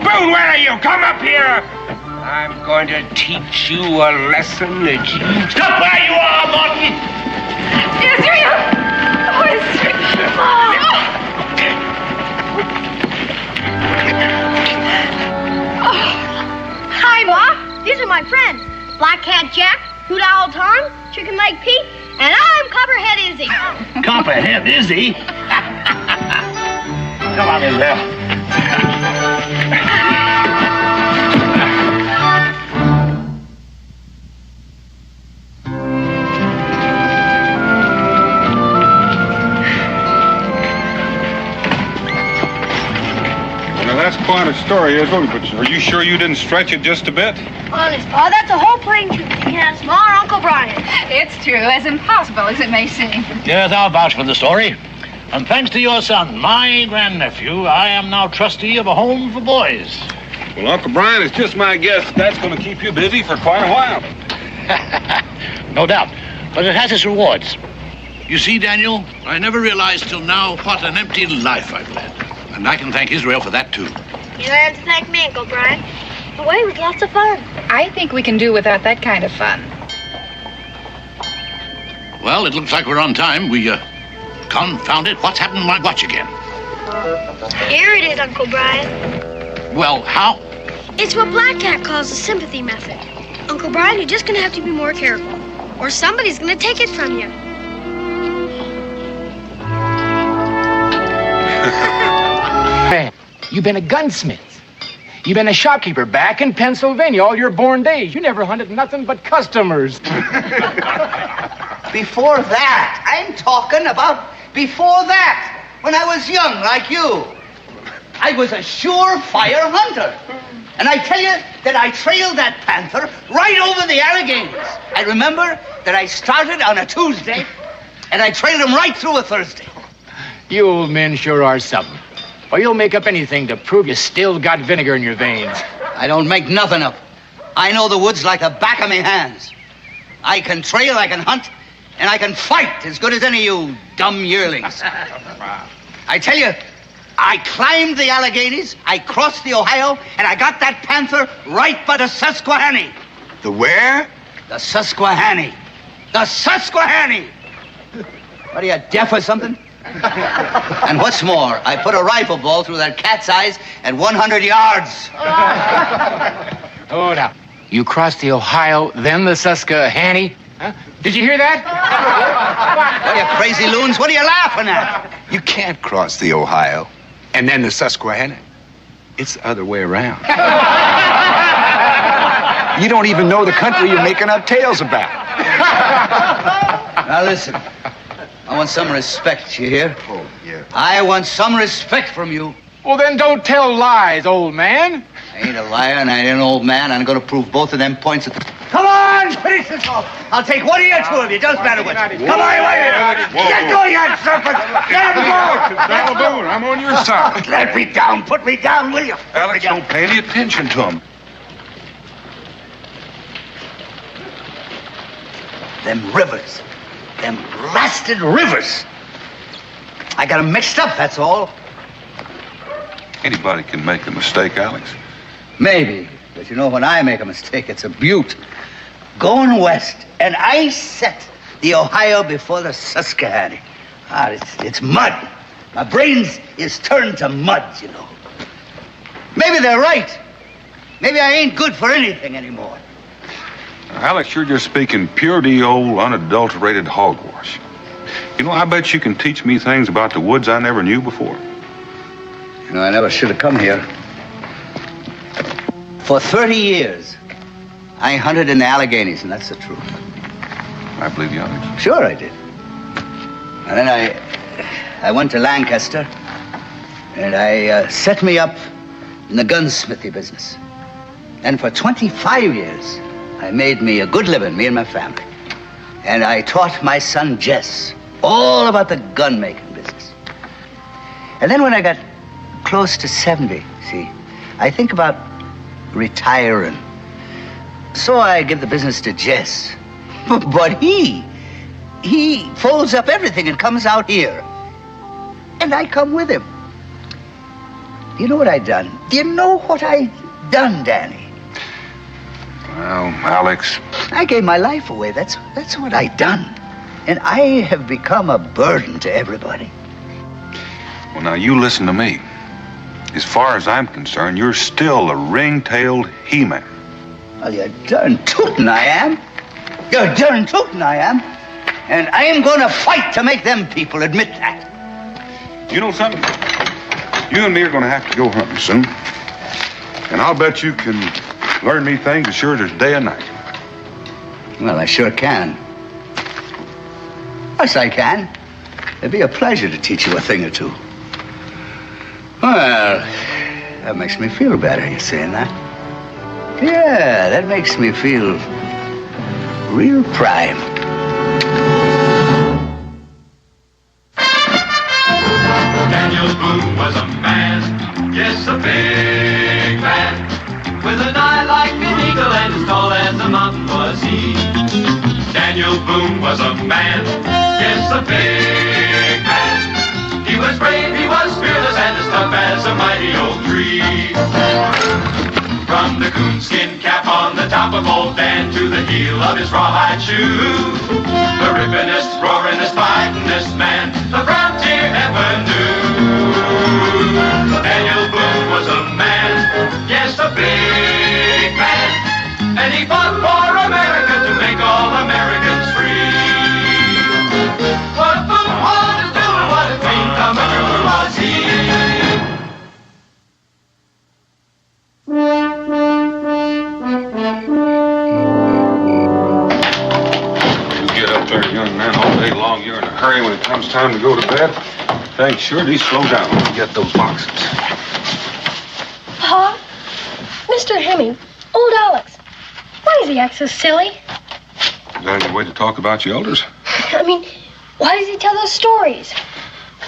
Boone, where are you? Come up here. I'm going to teach you a lesson that you... Stop where you are, Martin! Israel! Oh, Israel! Hi, Ma. These are my friends. Black Cat Jack, Hoot Owl Tom, Chicken Leg Pete, and I'm Copperhead Izzy. Copperhead Izzy? Come on in there. That's quite a story, Israel, but are you sure you didn't stretch it just a bit? Honest, Pa, that's a whole plain truth. You can ask Ma or Uncle Brian. It's true, as impossible as it may seem. Yes, I'll vouch for the story. And thanks to your son, my grandnephew, I am now trustee of a home for boys. Well, Uncle Brian, it's just my guess that's going to keep you busy for quite a while. No doubt. But it has its rewards. You see, Daniel, I never realized till now what an empty life I've led. And I can thank Israel for that, too. You don't have to thank me, Uncle Brian. The way was lots of fun. I think we can do without that kind of fun. Well, it looks like we're on time. Confound it, what's happened to my watch again? Here it is, Uncle Brian. Well, how? It's what Black Cat calls the sympathy method. Uncle Brian, you're just going to have to be more careful, or somebody's going to take it from you. You've been a gunsmith. You've been a shopkeeper back in Pennsylvania all your born days. You never hunted nothing but customers. Before that, I'm talking about before that, when I was young like you. I was a surefire hunter. And I tell you that I trailed that panther right over the Alleghenies. I remember that I started on a Tuesday, and I trailed him right through a Thursday. You old men sure are something. Or you'll make up anything to prove you still got vinegar in your veins. I don't make nothing up. I know the woods like the back of my hands. I can trail, I can hunt, and I can fight as good as any of you dumb yearlings. I tell you, I climbed the Alleghenies, I crossed the Ohio, and I got that panther right by the Susquehanna. The where? The Susquehanna. The Susquehanna! What are you, deaf or something? And what's more, I put a rifle ball through that cat's eyes at 100 yards. Oh, now. You crossed the Ohio, then the Susquehanna? Huh? Did you hear that? What are you, crazy loons? What are you laughing at? You can't cross the Ohio and then the Susquehanna. It's the other way around. You don't even know the country you're making up tales about. Now listen. I want some respect, you hear? Oh, yeah. I want some respect from you. Well, then don't tell lies, old man. I ain't a liar and I ain't an old man. I'm going to prove both of them points. Come on, finish this off. I'll take one of you, two of you. Doesn't matter which. Come on, wait. Get going, you serpent. Let him go. Daniel Boone, I'm on your side. Let me down. Put me down, will you? Alex, don't pay any attention to him. Them rivers. Them blasted rivers. I got them mixed up, that's all. Anybody can make a mistake, Alex. Maybe. But you know, when I make a mistake, it's a beaut. Going west, and I set the Ohio before the Susquehanna. It's mud. My brains is turned to mud, you know. Maybe they're right. Maybe I ain't good for anything anymore. Alex, you're just speaking pure old, unadulterated hogwash. You know, I bet you can teach me things about the woods I never knew before. You know, I never should have come here. For 30 years, I hunted in the Alleghenies, and that's the truth. I believe you, Alex. Sure I did. And then I went to Lancaster, and I set me up in the gunsmithy business. And for 25 years, I made me a good living, me and my family. And I taught my son, Jess, all about the gun-making business. And then when I got close to 70, see, I think about retiring. So I give the business to Jess. But he he folds up everything and comes out here. And I come with him. Do you know what I done? Do you know what I done, Danny? Well, Alex. I gave my life away. That's what I done. And I have become a burden to everybody. Well, now, you listen to me. As far as I'm concerned, you're still a ring-tailed he-man. Well, you're darn tootin' I am. You're darn tootin' I am. And I am going to fight to make them people admit that. You know something? You and me are going to have to go hunting soon. And I'll bet you can learn me things as sure as there's day and night. Well, I sure can. Yes, I can. It'd be a pleasure to teach you a thing or two. Well, that makes me feel better, you saying that? Yeah, that makes me feel real prime. Daniel Boone was a man, yes, a big man, with an eye like an eagle and as tall as a mountain was he. Daniel Boone was a man, yes, a big man. He was brave, he was fearless, and as tough as a mighty oak tree. From the coonskin cap on the top of old Dan to the heel of his rawhide shoe, the rippinest, roaringest, fightingest man the frontier ever knew. Daniel Boone was a man, yes, a big man, and he fought for America to make all Americans free. What Boone wanted to do and what a dream come true was he. Get up there, young man, all day long. You're in a hurry when it comes time to go to bed. Thanks, sure, these slow down when you get those boxes. Pa? Mr. Hemming, old Alex, why does he act so silly? Is that any way to talk about your elders? I mean, why does he tell those stories?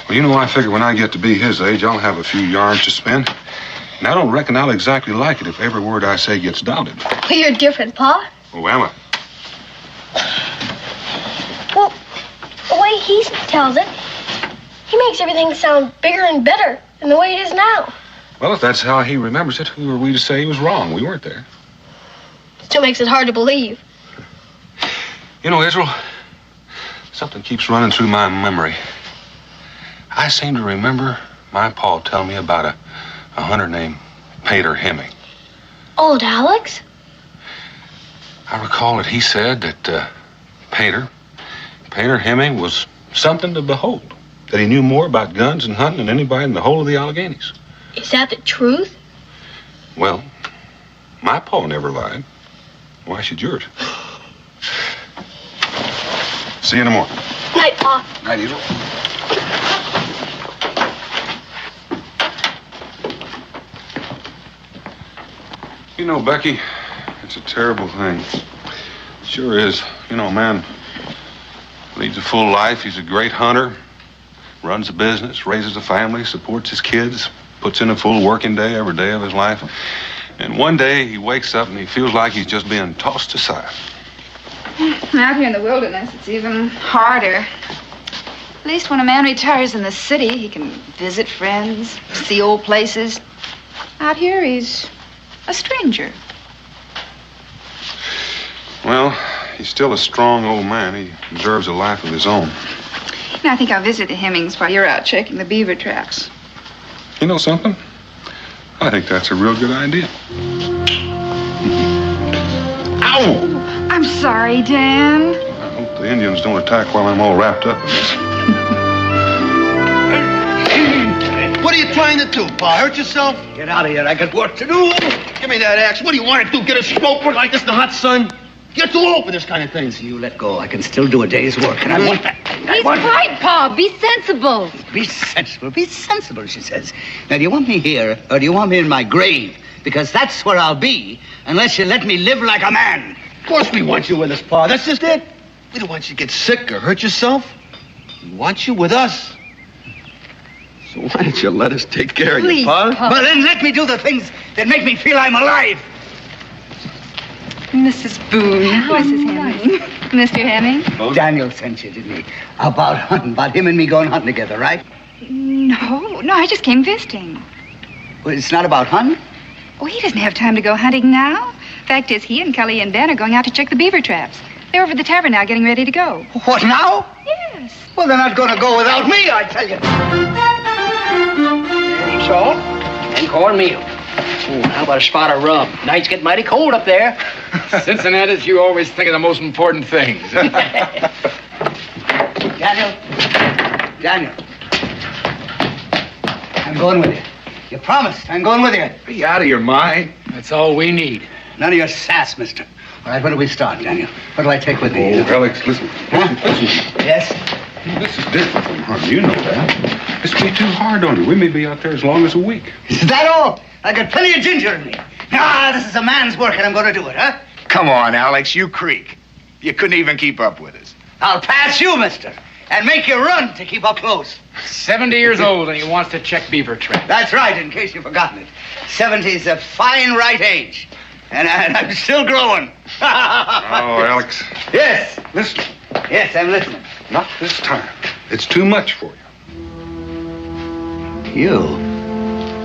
Well, you know, I figure when I get to be his age, I'll have a few yarns to spin. And I don't reckon I'll exactly like it if every word I say gets doubted. Well, you're different, Pa. Oh, am I? Well, the way he tells it, he makes everything sound bigger and better than the way it is now. Well, if that's how he remembers it, who are we to say he was wrong? We weren't there. Still makes it hard to believe. You know, Israel, something keeps running through my memory. I seem to remember my pa telling me about a hunter named Pater Hemming. Old Alex? I recall that he said that Pater Hemming was something to behold, that he knew more about guns and hunting than anybody in the whole of the Alleghenies. Is that the truth? Well, my pa never lied. Why should yours? See you in the morning. Night, Pa. Night, Israel. You know, Becky, it's a terrible thing. Sure is. You know, man leads a full life. He's a great hunter, runs a business, raises a family, supports his kids, puts in a full working day every day of his life. And one day he wakes up and he feels like he's just being tossed aside. Out here in the wilderness, it's even harder. At least when a man retires in the city, he can visit friends, see old places. Out here, he's a stranger. Well, he's still a strong old man. He deserves a life of his own. I think I'll visit the Hemmings while you're out checking the beaver traps. You know something? I think that's a real good idea. Ow! I'm sorry, Dan. I hope the Indians don't attack while I'm all wrapped up in this. What are you trying to do, Pa? Hurt yourself? Get out of here. I got work to do. Give me that axe. What do you want to do? Get a smoke work like this in the hot sun? You're too old for this kind of thing. You let go. I can still do a day's work, and I want that. He's right, Pa. Be sensible. Be sensible. Be sensible, she says. Now, do you want me here, or do you want me in my grave? Because that's where I'll be, unless you let me live like a man. Of course we want you with us, Pa. That's just it. We don't want you to get sick or hurt yourself. We want you with us. So why don't you let us take care of you, Pa? Well, then let me do the things that make me feel I'm alive. Mrs. Boone. Mrs. Hemming. Mr. Hemming? Daniel sent you, didn't he? About hunting, about him and me going hunting together, right? No, I just came visiting. Well, it's not about hunting? Oh, he doesn't have time to go hunting now. Fact is, he and Kelly and Ben are going out to check the beaver traps. They're over at the tavern now getting ready to go. What, now? Yes. Well, they're not going to go without me, I tell you. Salt and cornmeal. Oh, how about a spot of rum? Nights get mighty cold up there. Cincinnatus, you always think of the most important things. Daniel. I'm going with you. You promised. I'm going with you. Are you out of your mind? That's all we need. None of your sass, mister. All right, when do we start, Daniel? What do I take with me? Oh, Alex, listen. Huh? Listen. Yes? This is different from hunting. You know that. This will be too hard on you. We may be out there as long as a week. Is that all? I got plenty of ginger in me. Ah, this is a man's work, and I'm going to do it, huh? Come on, Alex, you creak. You couldn't even keep up with us. I'll pass you, mister, and make you run to keep up close. 70 years old, and he wants to check beaver traps. That's right, in case you've forgotten it. 70's a fine right age, and I'm still growing. Oh, Alex. Yes. Listen. Yes, I'm listening. Not this time. It's too much for you. You?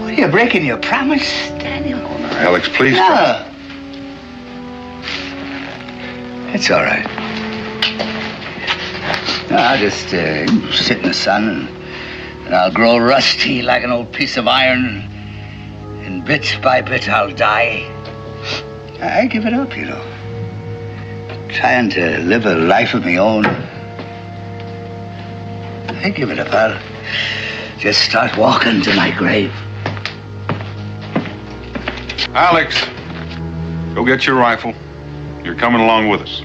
What, are you breaking your promise, Daniel? Oh, now, Alex, please. No. It's all right. No, I'll just sit in the sun, and I'll grow rusty like an old piece of iron, and bit by bit I'll die. I give it up, you know. Trying to live a life of my own. I give it up. I'll just start walking to my grave. Alex, go get your rifle. You're coming along with us.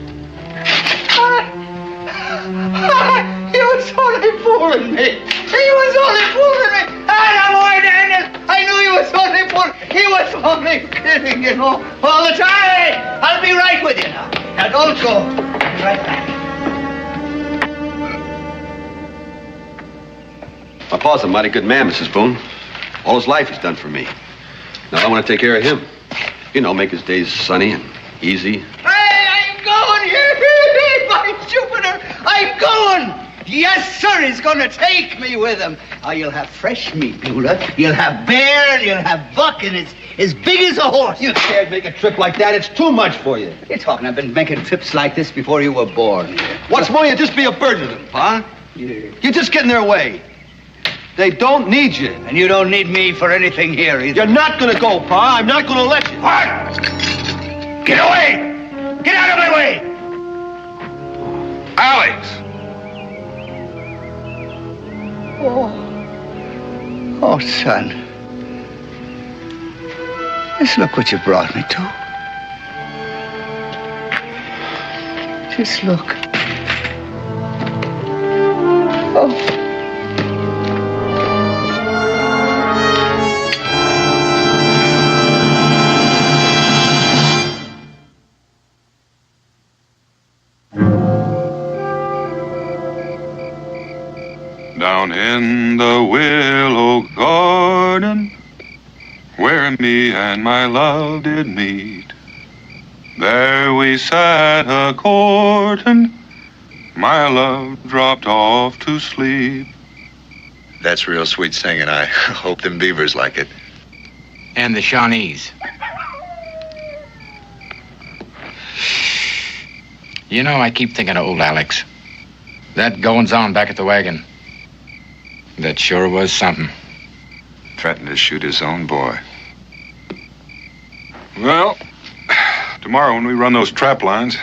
He was only fooling me. He was only fooling me. Ah, boy, Daniel. I knew he was only fooling. He was only kidding, you know, all the time. I'll be right with you now. Now, don't go. I'll be right back. My pa's a mighty good man, Mrs. Boone. All his life he's done for me. Now I want to take care of him. You know, make his days sunny and easy. Hey, I'm going here. By Jupiter, I'm going. Yes, sir, he's going to take me with him. Oh, you'll have fresh meat, Beulah. You'll have bear, you'll have buck, and it's as big as a horse. You can't make a trip like that. It's too much for you. You're talking. I've been making trips like this before you were born. What's more, you just be a burden to them, Pa. You just get in their way. They don't need you. And you don't need me for anything here either. You're not going to go, Pa. I'm not going to let you. What? Get away! Get out of my way! Alex! Oh, son. Just look what you brought me to. Just look. Oh. Down in the willow garden, where me and my love did meet, there we sat a-courtin', my love dropped off to sleep. That's real sweet singing. I hope them beavers like it. And the Shawnees. You know, I keep thinking of old Alex. That goings-on back at the wagon. That sure was something. Threatened to shoot his own boy. Well, tomorrow when we run those trap lines,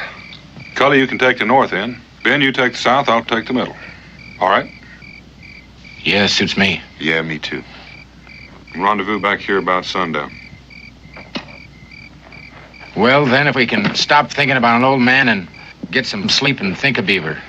Cully, you can take the north end. Ben, you take the south, I'll take the middle. All right? Yeah, suits me. Yeah, me too. Rendezvous back here about sundown. Well, then, if we can stop thinking about an old man and get some sleep and think of beaver.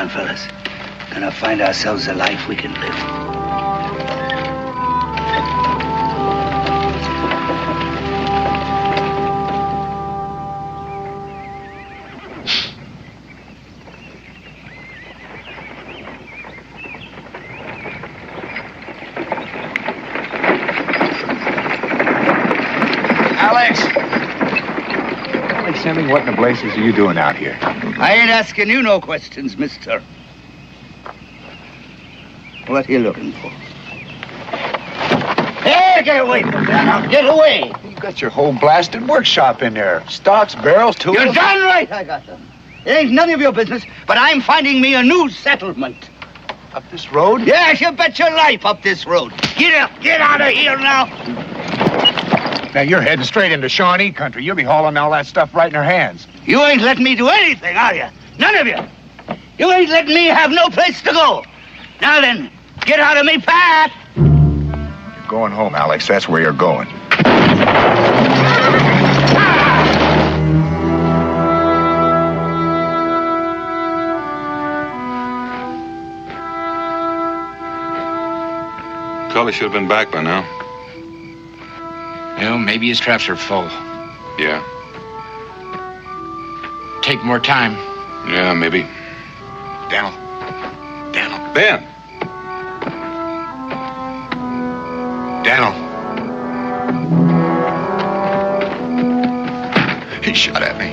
on, fellas. Gonna find ourselves a life we can live. Alex! Sammy, what in the blazes are you doing out here? I ain't asking you no questions, mister. What are you looking for? Hey, get away from there now. Get away. You got your whole blasted workshop in there. Stocks, barrels, tools. You're darn right I got them. It ain't none of your business, but I'm finding me a new settlement. Up this road? Yes, you bet your life up this road. Get out of here now. Now, you're heading straight into Shawnee country. You'll be hauling all that stuff right in her hands. You ain't letting me do anything, are you? None of you. You ain't letting me have no place to go. Now then, get out of me path. You're going home, Alex. That's where you're going. Cully should have been back by now. Well, maybe his traps are full. Yeah. Take more time. Yeah, maybe. Daniel. Ben! Daniel. He shot at me.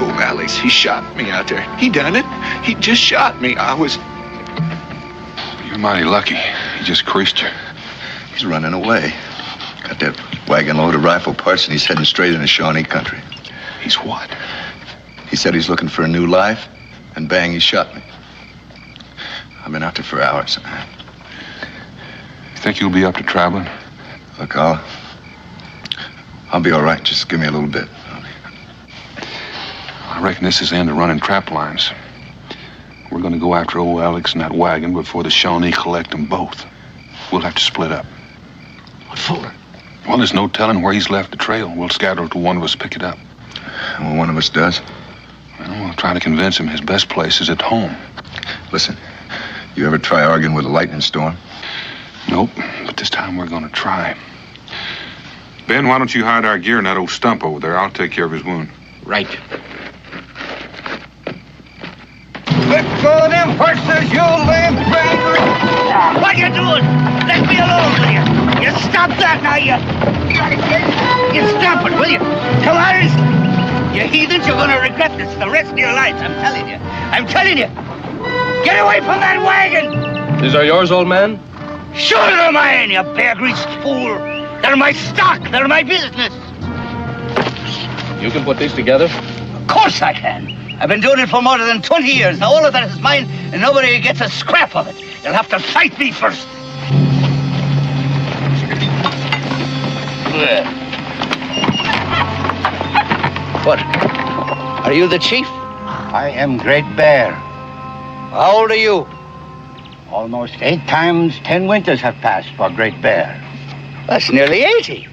Oh, Alex, he shot me out there. He done it. He just shot me. You're mighty lucky. He just creased you. He's running away. Got that wagon load of rifle parts and he's heading straight into Shawnee country. He's what? He said he's looking for a new life, and bang, he shot me. I've been out there for hours. You think you'll be up to traveling? Look, I'll be all right. Just give me a little bit. I reckon this is the end of running trap lines. We're gonna go after old Alex and that wagon before the Shawnee collect them both. We'll have to split up. What for? Well, there's no telling where he's left the trail. We'll scatter till one of us pick it up. And when one of us does? Well, we'll try to convince him his best place is at home. Listen, you ever try arguing with a lightning storm? Nope, but this time we're gonna try. Ben, why don't you hide our gear in that old stump over there? I'll take care of his wound. Right. Let go of them horses, you lame bastard! What you doing? Let me alone, will you? You stop that now, you stop it, will you? Come on, you heathens, you're gonna regret this the rest of your lives, I'm telling you. I'm telling you. Get away from that wagon! These are yours, old man? Sure they're mine, you bear-greased fool. They're my stock, they're my business. You can put these together? Of course I can. I've been doing it for more than 20 years. Now all of that is mine, and nobody gets a scrap of it. You'll have to fight me first. What? Are you the chief? I am Great Bear. How old are you? Almost 8 times 10 winters have passed for Great Bear. That's nearly 80.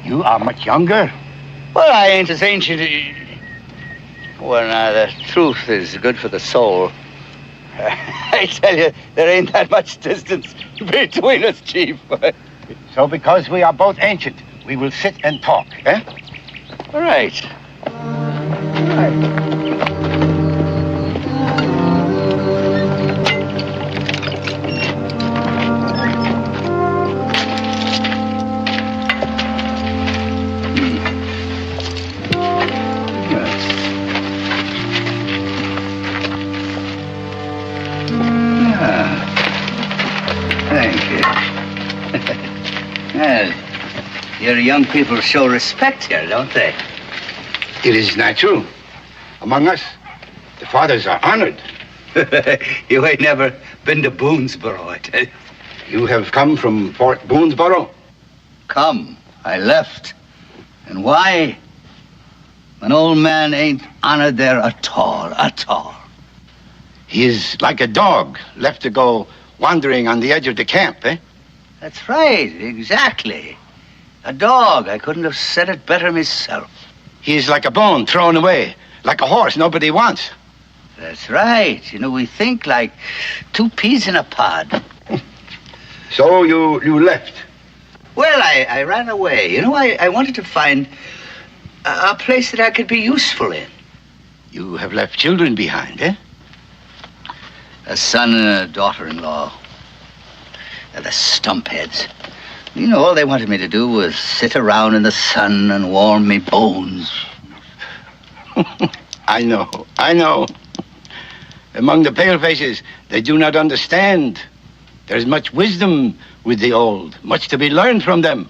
You are much younger. Well, I ain't as ancient as... Well, now, the truth is good for the soul. I tell you, there ain't that much distance between us, Chief. So because we are both ancient, we will sit and talk, eh? All right. Well, your young people show respect here, don't they? It is natural. Among us, the fathers are honored. You ain't never been to Boonesboro, I tell you. You have come from Fort Boonesboro? Come. I left. And why? An old man ain't honored there at all, at all. He is like a dog left to go wandering on the edge of the camp, eh? That's right, exactly. A dog. I couldn't have said it better myself. He is like a bone thrown away, like a horse nobody wants. That's right. You know, we think like two peas in a pod. So you left? Well, I ran away. You know, I wanted to find a place that I could be useful in. You have left children behind, eh? A son and a daughter-in-law. They're the stumpheads. You know, all they wanted me to do was sit around in the sun and warm me bones. I know. Among the palefaces, they do not understand. There's much wisdom with the old, much to be learned from them.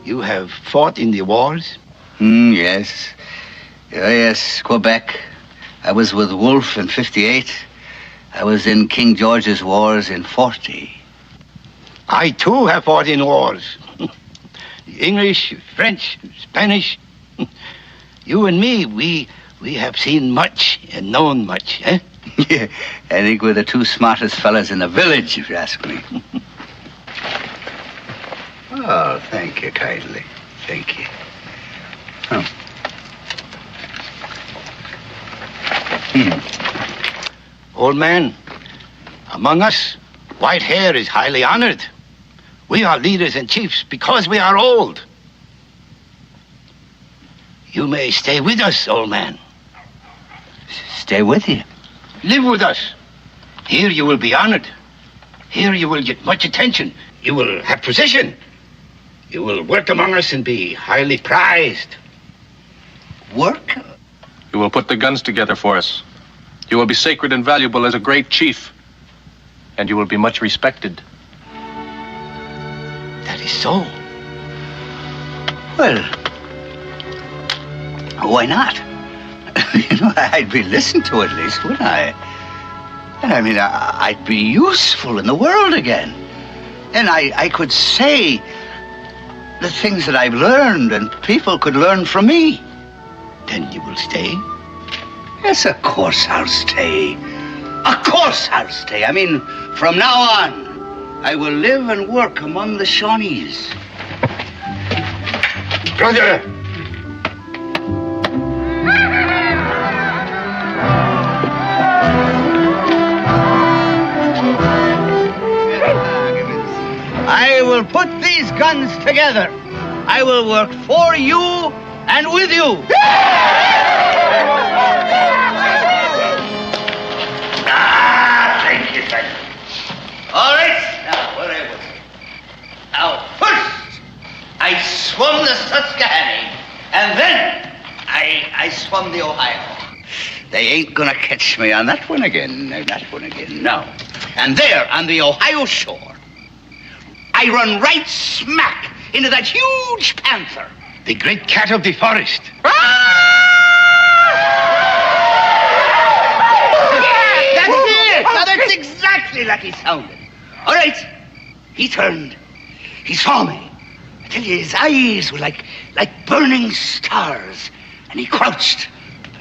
You have fought in the wars? Yes. Yes, Quebec. I was with Wolfe in 58. I was in King George's wars in 40. I, too, have fought in wars. English, French, Spanish. You and me, we have seen much and known much, eh? Yeah, I think we're the two smartest fellas in the village, if you ask me. Oh, thank you kindly. Thank you. Oh. Old man, among us, white hair is highly honored. We are leaders and chiefs because we are old. You may stay with us, old man. Stay with you? Live with us. Here you will be honored. Here you will get much attention. You will have position. You will work among us and be highly prized. Work? You will put the guns together for us. You will be sacred and valuable as a great chief. And you will be much respected. That is so. Well, why not? You know, I'd be listened to at least, wouldn't I? And I mean, I'd be useful in the world again. And I could say the things that I've learned and people could learn from me. Then you will stay? Yes, of course I'll stay. Of course I'll stay. I mean, from now on, I will live and work among the Shawnees. Brother! I will put these guns together. I will work for you and with you. Thank you, thank you. All right, now, where I was. Now, first, I swum the Susquehanna, and then I swum the Ohio. They ain't gonna catch me on that one again, no. And there, on the Ohio shore, I run right smack into that huge panther. The great cat of the forest. Now, that's exactly like he sounded. All right. He turned. He saw me. I tell you, his eyes were like burning stars. And he crouched.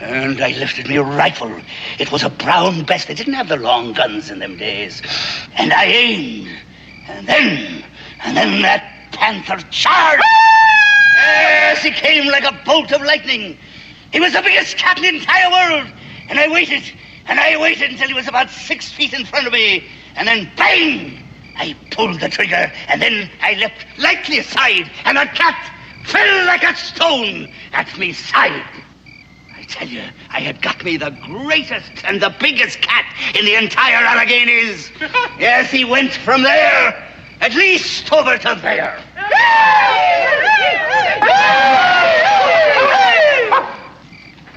And I lifted my rifle. It was a brown best. They didn't have the long guns in them days. And I aimed. And then that panther charged. Yes, he came like a bolt of lightning. He was the biggest cat in the entire world. And I waited until he was about 6 feet in front of me. And then, bang! I pulled the trigger, and then I leapt lightly aside, and the cat fell like a stone at me side. I tell you, I had got me the greatest and the biggest cat in the entire Alleghenies. Yes, he went from there, at least over to there.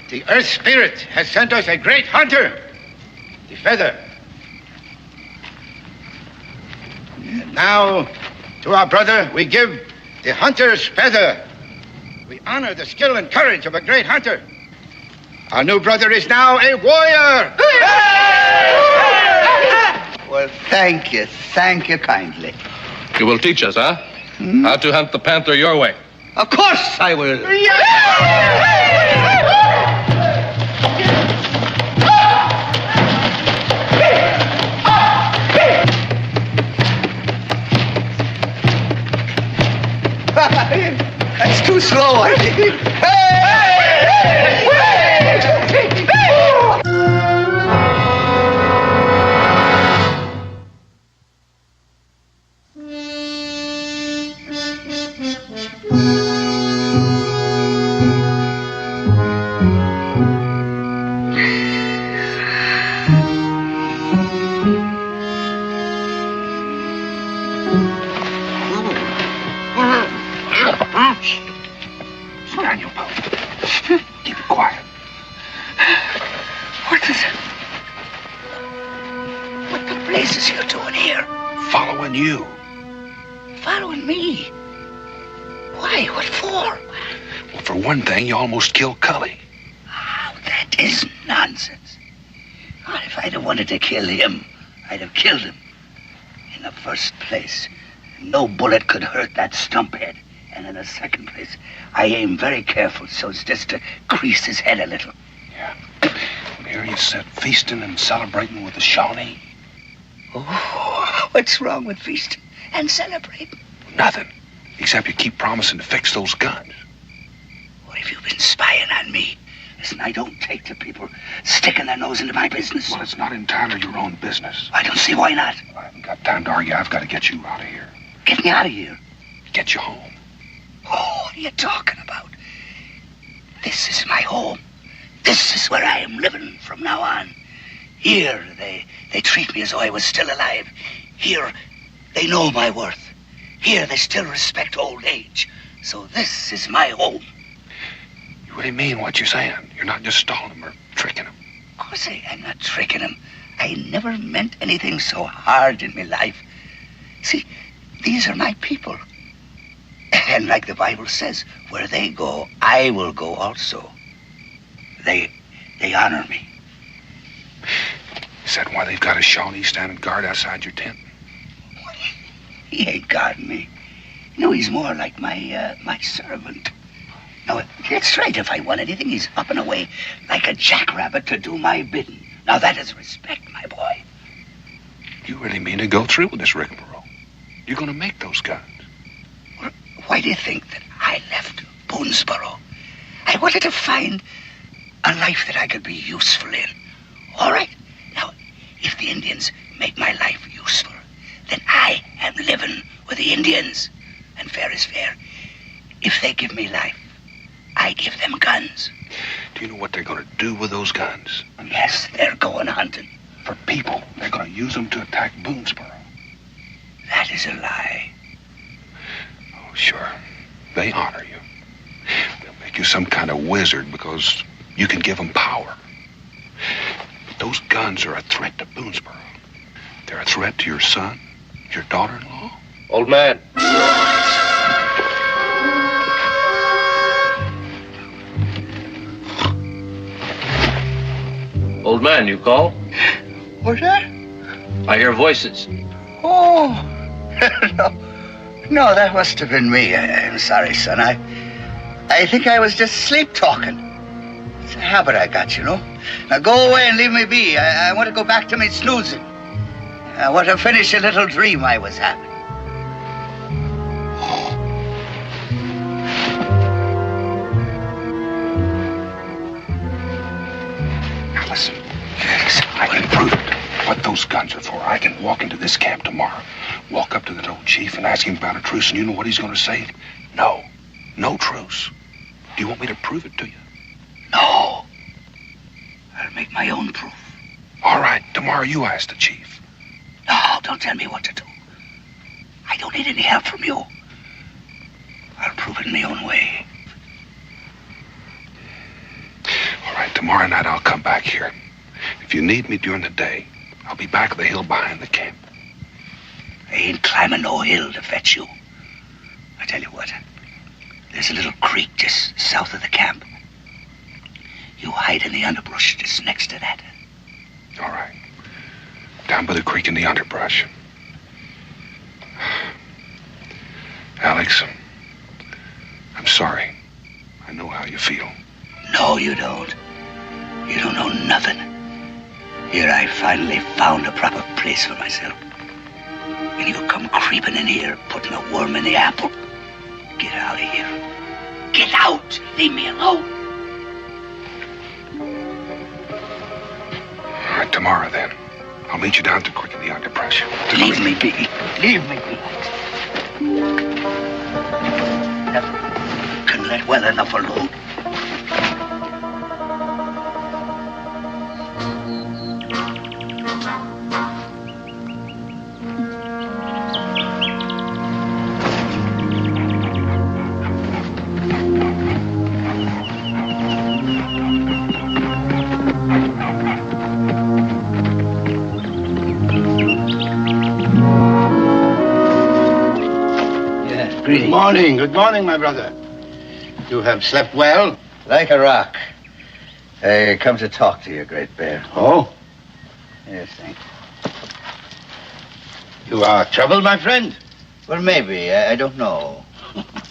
The Earth Spirit has sent us a great hunter, the feather. And now, to our brother, we give the hunter's feather. We honor the skill and courage of a great hunter. Our new brother is now a warrior. Well, thank you kindly. You will teach us, huh? How to hunt the panther your way. Of course I will. slow. Daniel Boone. Keep it quiet. What the blazes you doing here? Following you. Following me? Why? What for? Well, for one thing, you almost killed Cully. That is nonsense. Well, if I'd have wanted to kill him, I'd have killed him. In the first place, no bullet could hurt that stumphead. And in the second place, I aim very careful so as just to crease his head a little. Yeah. And here you sit feasting and celebrating with the Shawnee. Oh, what's wrong with feasting and celebrating? Nothing. Except you keep promising to fix those guns. What have you been spying on me? Listen, I don't take to people sticking their nose into my business. Well, it's not entirely your own business. I don't see why not. I haven't got time to argue. I've got to get you out of here. Get me out of here. Get you home. Oh, what are you talking about? This is my home. This is where I am living from now on. Here, they treat me as though I was still alive. Here, they know my worth. Here, they still respect old age. So this is my home. You really mean what you're saying? You're not just stalling him or tricking him. Of course I'm not tricking him. I never meant anything so hard in my life. See, these are my people. And like the Bible says, where they go, I will go also. They honor me. Is that why they've got a Shawnee standing guard outside your tent? He ain't guarding me. No, he's more like my servant. Now, it's right. If I want anything, he's up and away like a jackrabbit to do my bidding. Now, that is respect, my boy. You really mean to go through with this rigmarole? You're going to make those guns? Why do you think that I left Boonesboro? I wanted to find a life that I could be useful in. All right. Now, if the Indians make my life useful, then I am living with the Indians. And fair is fair. If they give me life, I give them guns. Do you know what they're going to do with those guns? Yes, they're going hunting. For people. They're going to use them to attack Boonesboro. That is a lie. Oh, sure. They honor you. They'll make you some kind of wizard because you can give them power. But those guns are a threat to Boonesboro. They're a threat to your son, your daughter-in-law. Old man. Old man, you call? What's that? I hear voices. Oh, no, that must have been me. I'm sorry, son. I think I was just sleep-talking. It's a habit I got, you know. Now go away and leave me be. I want to go back to me snoozing. I want to finish a little dream I was having. Now listen, I can prove it. What those guns are for. I can walk into this camp tomorrow, walk up to the old chief and ask him about a truce, and you know what he's going to say? No. No truce. Do you want me to prove it to you? No. I'll make my own proof. All right, tomorrow you ask the chief. No, don't tell me what to do. I don't need any help from you. I'll prove it in my own way. All right, tomorrow night I'll come back here. If you need me during the day, I'll be back at the hill behind the camp. I ain't climbing no hill to fetch you. I tell you what, there's a little creek just south of the camp. You hide in the underbrush just next to that. All right. Down by the creek in the underbrush. Alex, I'm sorry. I know how you feel. No, you don't. You don't know nothing. Here I finally found a proper place for myself. And you come creeping in here, putting a worm in the apple. Get out of here. Get out! Leave me alone! All right, tomorrow then. I'll meet you down at the creek in the under pressure. Leave me be. Leave me be. Never can let well enough alone. Good morning, my brother. You have slept well? Like a rock. I come to talk to you, Great Bear. Oh? Yes, thank you. You are troubled, my friend? Well, maybe. I don't know.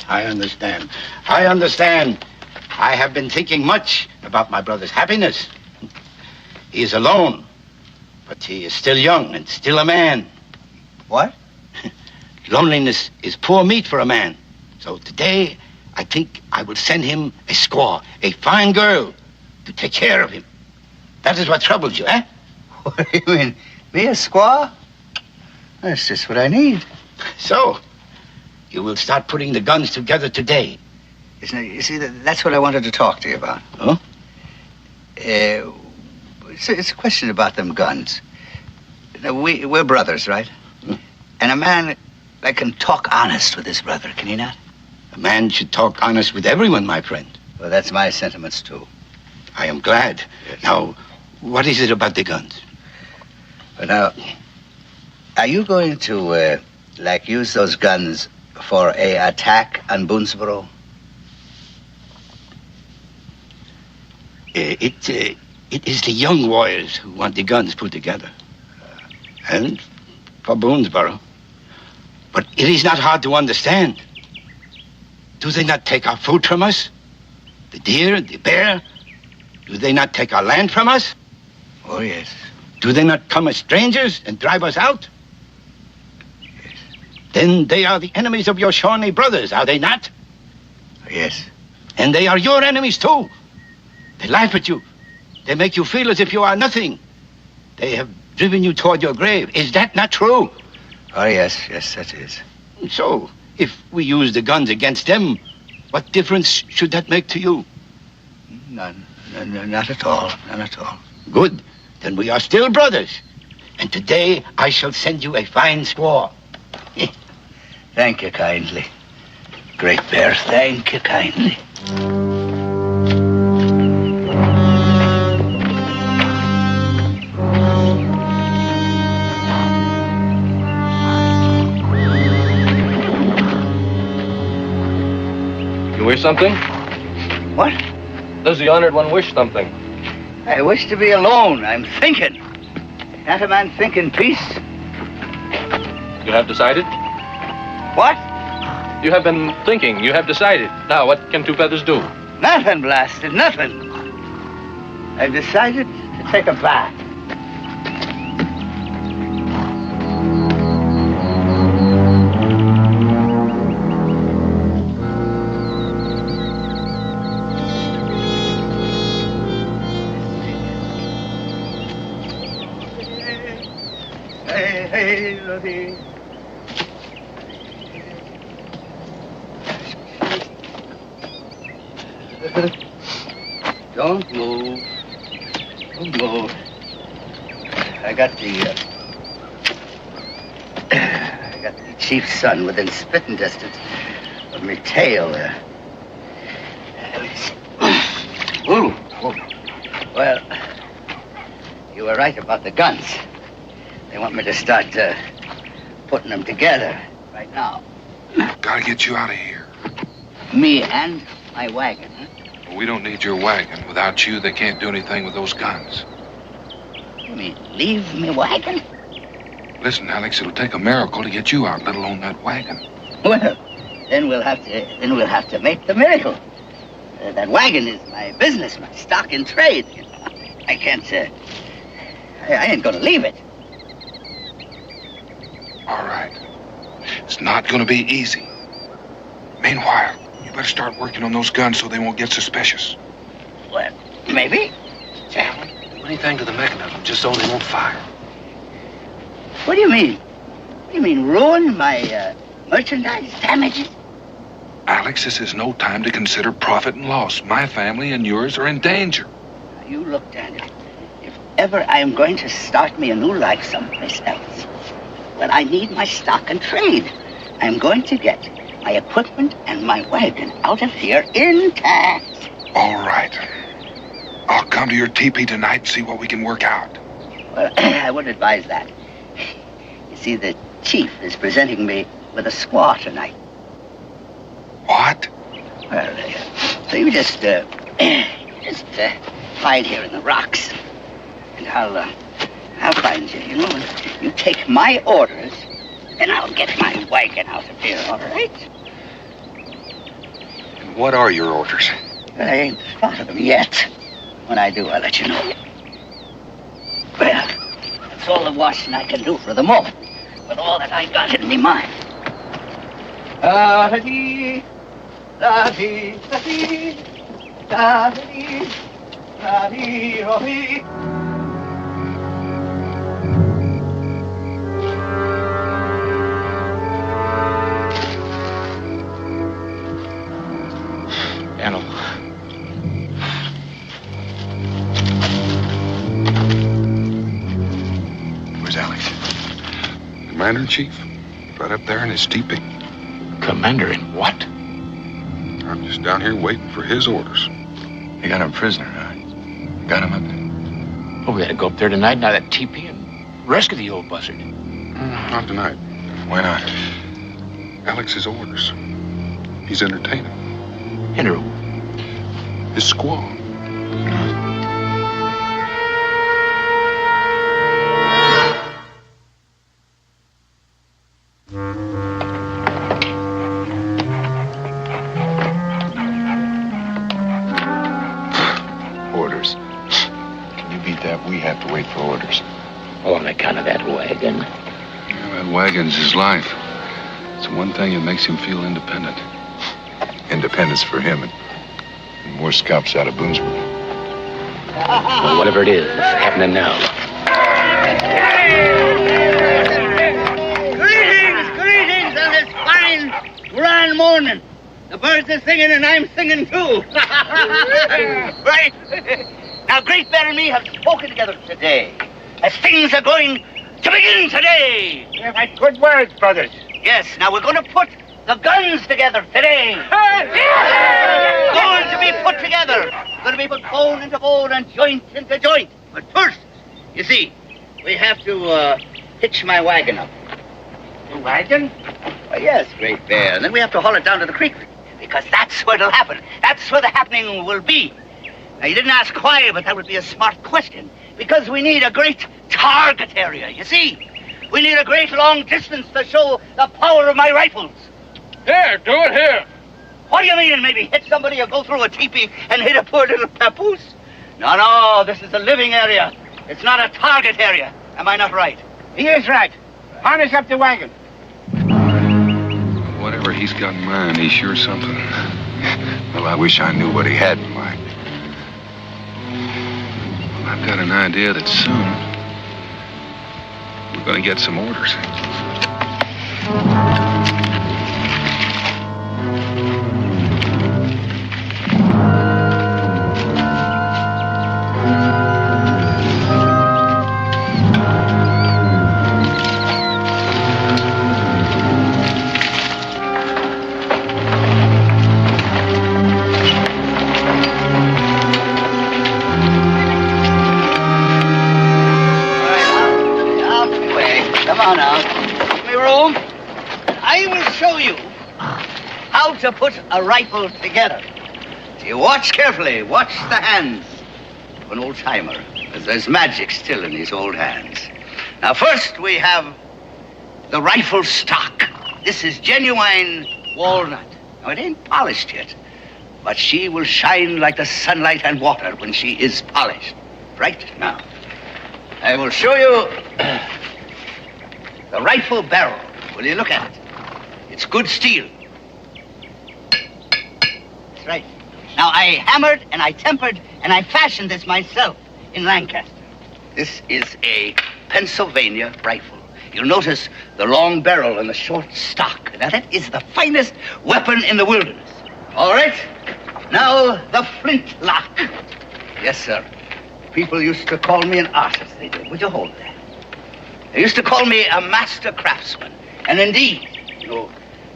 I understand. I understand. I have been thinking much about my brother's happiness. He is alone, but he is still young and still a man. What? Loneliness is poor meat for a man. So today, I think I will send him a squaw, a fine girl, to take care of him. That is what troubles you, eh? What do you mean? Me a squaw? That's just what I need. So, you will start putting the guns together today. You see, that's what I wanted to talk to you about. Huh? It's a question about them guns. We're brothers, right? Hmm? And a man that can talk honest with his brother, can he not? A man should talk honest with everyone, my friend. Well, that's my sentiments, too. I am glad. Yes. Now, what is it about the guns? Well, now, are you going to, use those guns for a attack on Boonesboro? It is the young warriors who want the guns put together. And for Boonesboro. But it is not hard to understand. Do they not take our food from us? The deer, the bear? Do they not take our land from us? Oh, yes. Do they not come as strangers and drive us out? Yes. Then they are the enemies of your Shawnee brothers, are they not? Yes. And they are your enemies, too. They laugh at you. They make you feel as if you are nothing. They have driven you toward your grave. Is that not true? Oh, yes, that is. So, if we use the guns against them, what difference should that make to you? None. Not at all. None at all. Good. Then we are still brothers. And today I shall send you a fine squaw. Thank you kindly. Great Bear, thank you kindly. You wish something? What? Does the honored one wish something? I wish to be alone. I'm thinking. Can't a man think in peace? You have decided? What? You have been thinking. You have decided. Now, what can two feathers do? Nothing, blasted, nothing. I've decided to take a bath. Hey, Rosey. Don't move. Don't move. I got the chief's son within spitting distance of me tail there. Ooh. Well, you were right about the guns. They want me to start putting them together right now. Gotta get you out of here. Me and my wagon, huh? Well, we don't need your wagon. Without you, they can't do anything with those guns. You mean leave me wagon? Listen, Alex, it'll take a miracle to get you out, let alone that wagon. Well, then we'll have to make the miracle. That wagon is my business, my stock in trade. I can't. I ain't gonna leave it. All right. It's not gonna be easy. Meanwhile, you better start working on those guns so they won't get suspicious. Well, maybe. Do anything to the mechanism just so they won't fire. What do you mean? What do you mean, ruin my merchandise? Damage it? Alex, this is no time to consider profit and loss. My family and yours are in danger. You look, Daniel. If ever I am going to start me a new life someplace else, well, I need my stock and trade. I'm going to get my equipment and my wagon out of here intact. All right. I'll come to your teepee tonight and see what we can work out. Well, I would advise that. You see, the chief is presenting me with a squaw tonight. What? Well, so you just hide here in the rocks, and I'll find you, you know, and you take my orders, and I'll get my wagon out of here, all right? And what are your orders? Well, I ain't thought of them yet. When I do, I'll let you know. Well, that's all the washing I can do for the moment, with all that I got in me mind. Da-da-dee, da-dee, da-dee, da-dee, da-dee, da-dee. Daniel. Where's Alex? Commander-in-Chief. Right up there in his teepee. Commander in what? I'm just down here waiting for his orders. You got him prisoner, huh? Got him up there? Oh, we had to go up there tonight and out of that teepee and rescue the old buzzard. Not tonight. Why not? Alex's orders. He's entertaining. Enter. His squaw. Orders. Can you beat that? We have to wait for orders. On account of that wagon. Yeah, that wagon's his life. It's the one thing that makes him feel independent. Independence for him and more scalps out of Boonesboro. Well, whatever it is, it's happening now. Greetings on this fine, grand morning. The birds are singing and I'm singing too. Right? Now, Great Bear and me have spoken together today, as things are going to begin today. Yeah, right. Good words, brothers. Yes, now we're going to put the guns together today. Going to be put together. Going to be put bone into bone and joint into joint. But first, you see, we have to hitch my wagon up. The wagon? Well, yes, Great Bear. And then we have to haul it down to the creek, because that's where it'll happen. That's where the happening will be. Now, you didn't ask why, but that would be a smart question. Because we need a great target area, you see. We need a great long distance to show the power of my rifles. Here, do it here. What do you mean, maybe hit somebody or go through a teepee and hit a poor little papoose? No, this is a living area. It's not a target area. Am I not right? He is right. Harness up the wagon. Whatever he's got in mind, he's sure something. Well, I wish I knew what he had in mind. Well, I've got an idea that soon we're going to get some orders. To put a rifle together. So you watch carefully, watch the hands of an old timer, because there's magic still in these old hands. Now, first we have the rifle stock. This is genuine walnut. Now, it ain't polished yet, but she will shine like the sunlight and water when she is polished. Right now, I will show you the rifle barrel. Will you look at it? It's good steel. That's right. Now, I hammered and I tempered and I fashioned this myself in Lancaster. This is a Pennsylvania rifle. You'll notice the long barrel and the short stock. Now, that is the finest weapon in the wilderness. All right? Now, the flintlock. Yes, sir. People used to call me an artist, they did. Would you hold that? They used to call me a master craftsman. And indeed, you know,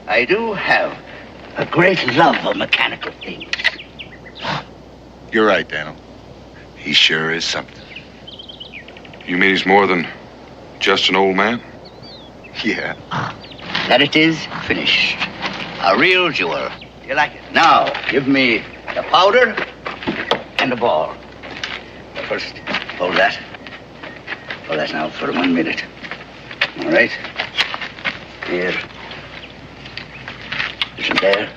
I do have a great love of mechanical things. You're right, Daniel. He sure is something. You mean he's more than just an old man? Yeah. That it is finished. A real jewel. You like it? Now, give me the powder and the ball. But first, hold that. Hold that now for 1 minute. All right? Here. Listen there.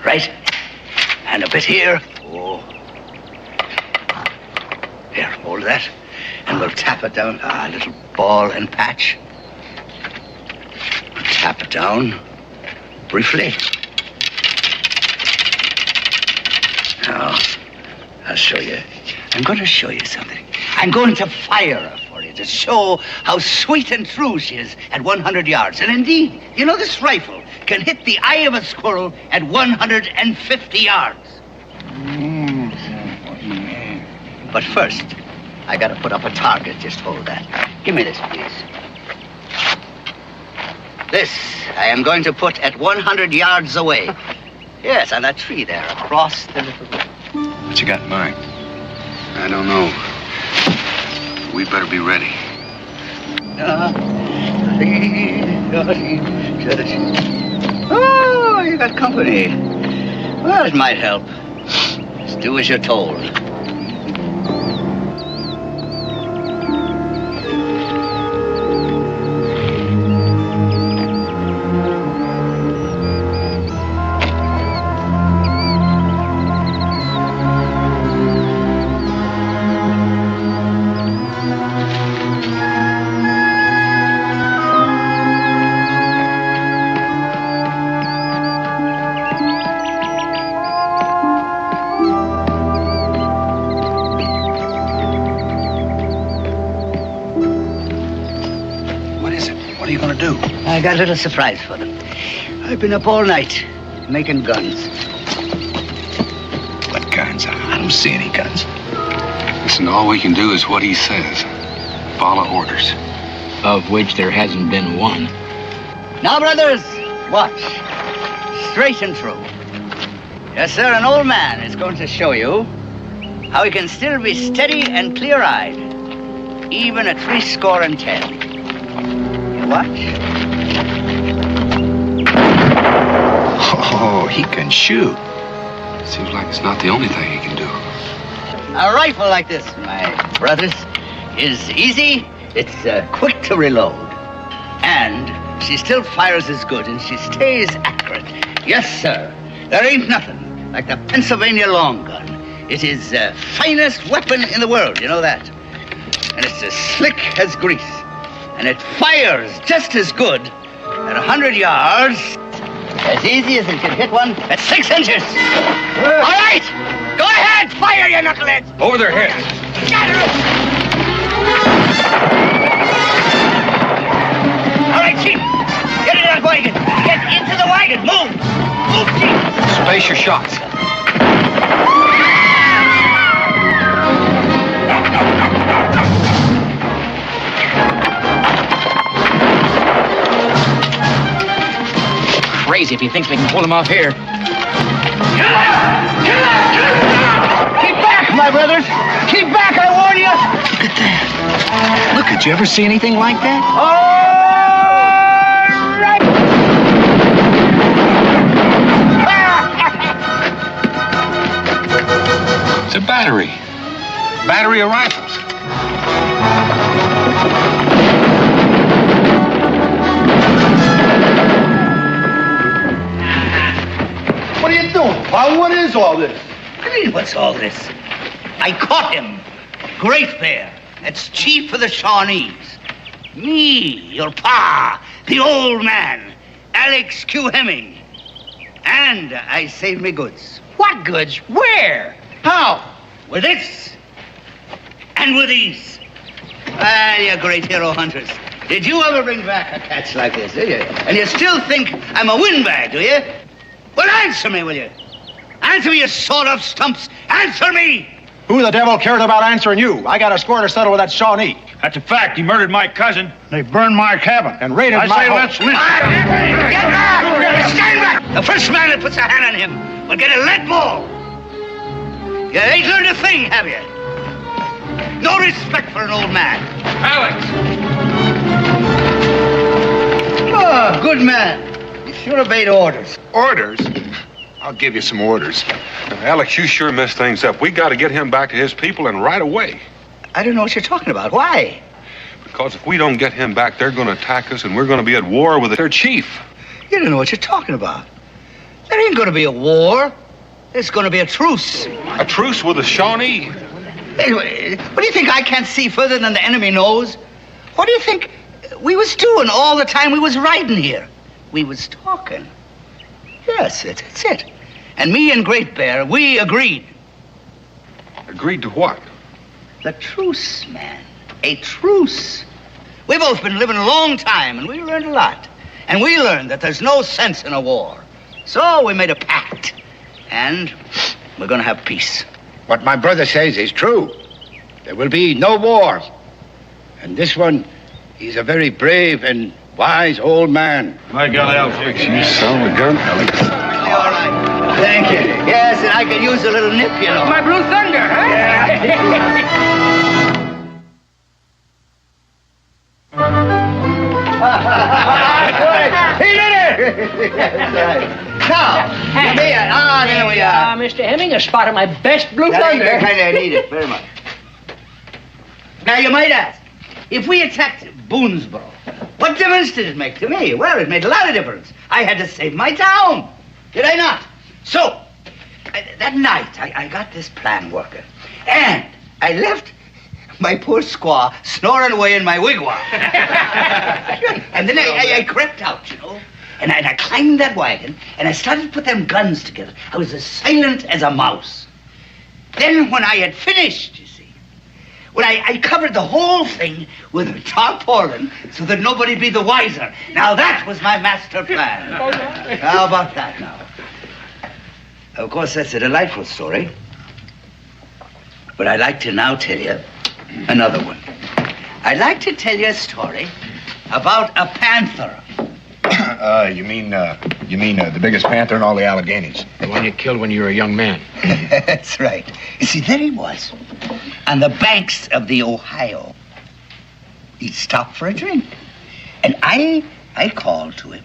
Right. And a bit here. Oh. Here, hold that. And we'll tap it down. A little ball and patch. We'll tap it down briefly. Now, I'll show you. I'm going to show you something. I'm going to fire her for you to show how sweet and true she is at 100 yards. And indeed, you know, this rifle can hit the eye of a squirrel at 150 yards. But first, I got to put up a target. Just hold that. Give me this, please. This I am going to put at 100 yards away. Yes, on that tree there, across the little road. What you got in mind? I don't know. We better be ready. Oh, you got company. Well, it might help. Just do as you're told. I got a little surprise for them. I've been up all night making guns. What guns? I don't see any guns. Listen, all we can do is what he says. Follow orders. Of which there hasn't been one. Now, brothers, watch. Straight and true. Yes, sir, an old man is going to show you how he can still be steady and clear-eyed, even at 70. You watch. Oh, he can shoot. Seems like it's not the only thing he can do. A rifle like this, my brothers, is easy, it's quick to reload. And she still fires as good and she stays accurate. Yes, sir. There ain't nothing like the Pennsylvania long gun. It is the finest weapon in the world, you know that. And it's as slick as grease. And it fires just as good at 100 yards. As easy as it can hit one at 6 inches. All right! Go ahead! Fire, you knuckleheads! Over their heads. All right, Chief. Get in that wagon. Get into the wagon. Move. Move, Chief. Space your shots. Crazy if he thinks we can pull him off here. Keep back, my brothers! Keep back, I warn you! Look at that. Look, did you ever see anything like that? All right! It's a battery. Battery of rifles. What are you doing, pal? What is all this? I mean, what's all this? I caught him. Great Bear. That's chief of the Shawnees. Me, your pa, the old man, Alex Q. Hemming. And I saved me goods. What goods? Where? How? With this. And with these. Well, you great hero hunters. Did you ever bring back a catch like this, did you? And you still think I'm a windbag, do you? Well, answer me, will you? Answer me, you sawed-off stumps. Answer me! Who the devil cares about answering you? I got a score to settle with that Shawnee. That's a fact. He murdered my cousin. They burned my cabin. And raided my say home. let's listen. Get back! Stand back! The first man that puts a hand on him will get a lead ball. You ain't learned a thing, have you? No respect for an old man. Alex! Oh, good man. You sure obeyed orders. Orders? I'll give you some orders. Alex, you sure messed things up. We got to get him back to his people and right away. I don't know what you're talking about. Why? Because if we don't get him back, they're going to attack us and we're going to be at war with their chief. You don't know what you're talking about. There ain't going to be a war. There's going to be a truce. A truce with the Shawnee? Anyway, what do you think I can't see further than the enemy knows? What do you think we was doing all the time we was riding here? We was talking. Yes, that's it. And me and Great Bear, we agreed. Agreed to what? The truce, man. A truce. We've both been living a long time, and we learned a lot. And we learned that there's no sense in a war. So we made a pact. And we're going to have peace. What my brother says is true. There will be no war. And this one, he's a very brave and wise old man. My God, Alex. You son of a gun, Alex. All right. Thank you. Yes, and I could use a little nip, you know. My Blue Thunder, huh? He did it! Now, there we are. Mr. Hemming, a spot of my best Blue Thunder. I need it very much. Now, you might ask, if we attacked Boonesboro, what difference did it make to me? Well, it made a lot of difference. I had to save my town. Did I not? So, that night, I got this plan working. And I left my poor squaw snoring away in my wigwam. And then I crept out, you know. And I climbed that wagon, and I started to put them guns together. I was as silent as a mouse. Then when I had finished, you see, when I covered the whole thing with a tarpaulin so that nobody'd be the wiser. Now that was my master plan. How about that now? Of course, that's a delightful story. But I'd like to now tell you another one. I'd like to tell you a story about a panther. You mean the biggest panther in all the Alleghenies? The one you killed when you were a young man. That's right. You see, there he was, on the banks of the Ohio. He'd stop for a drink. And I called to him.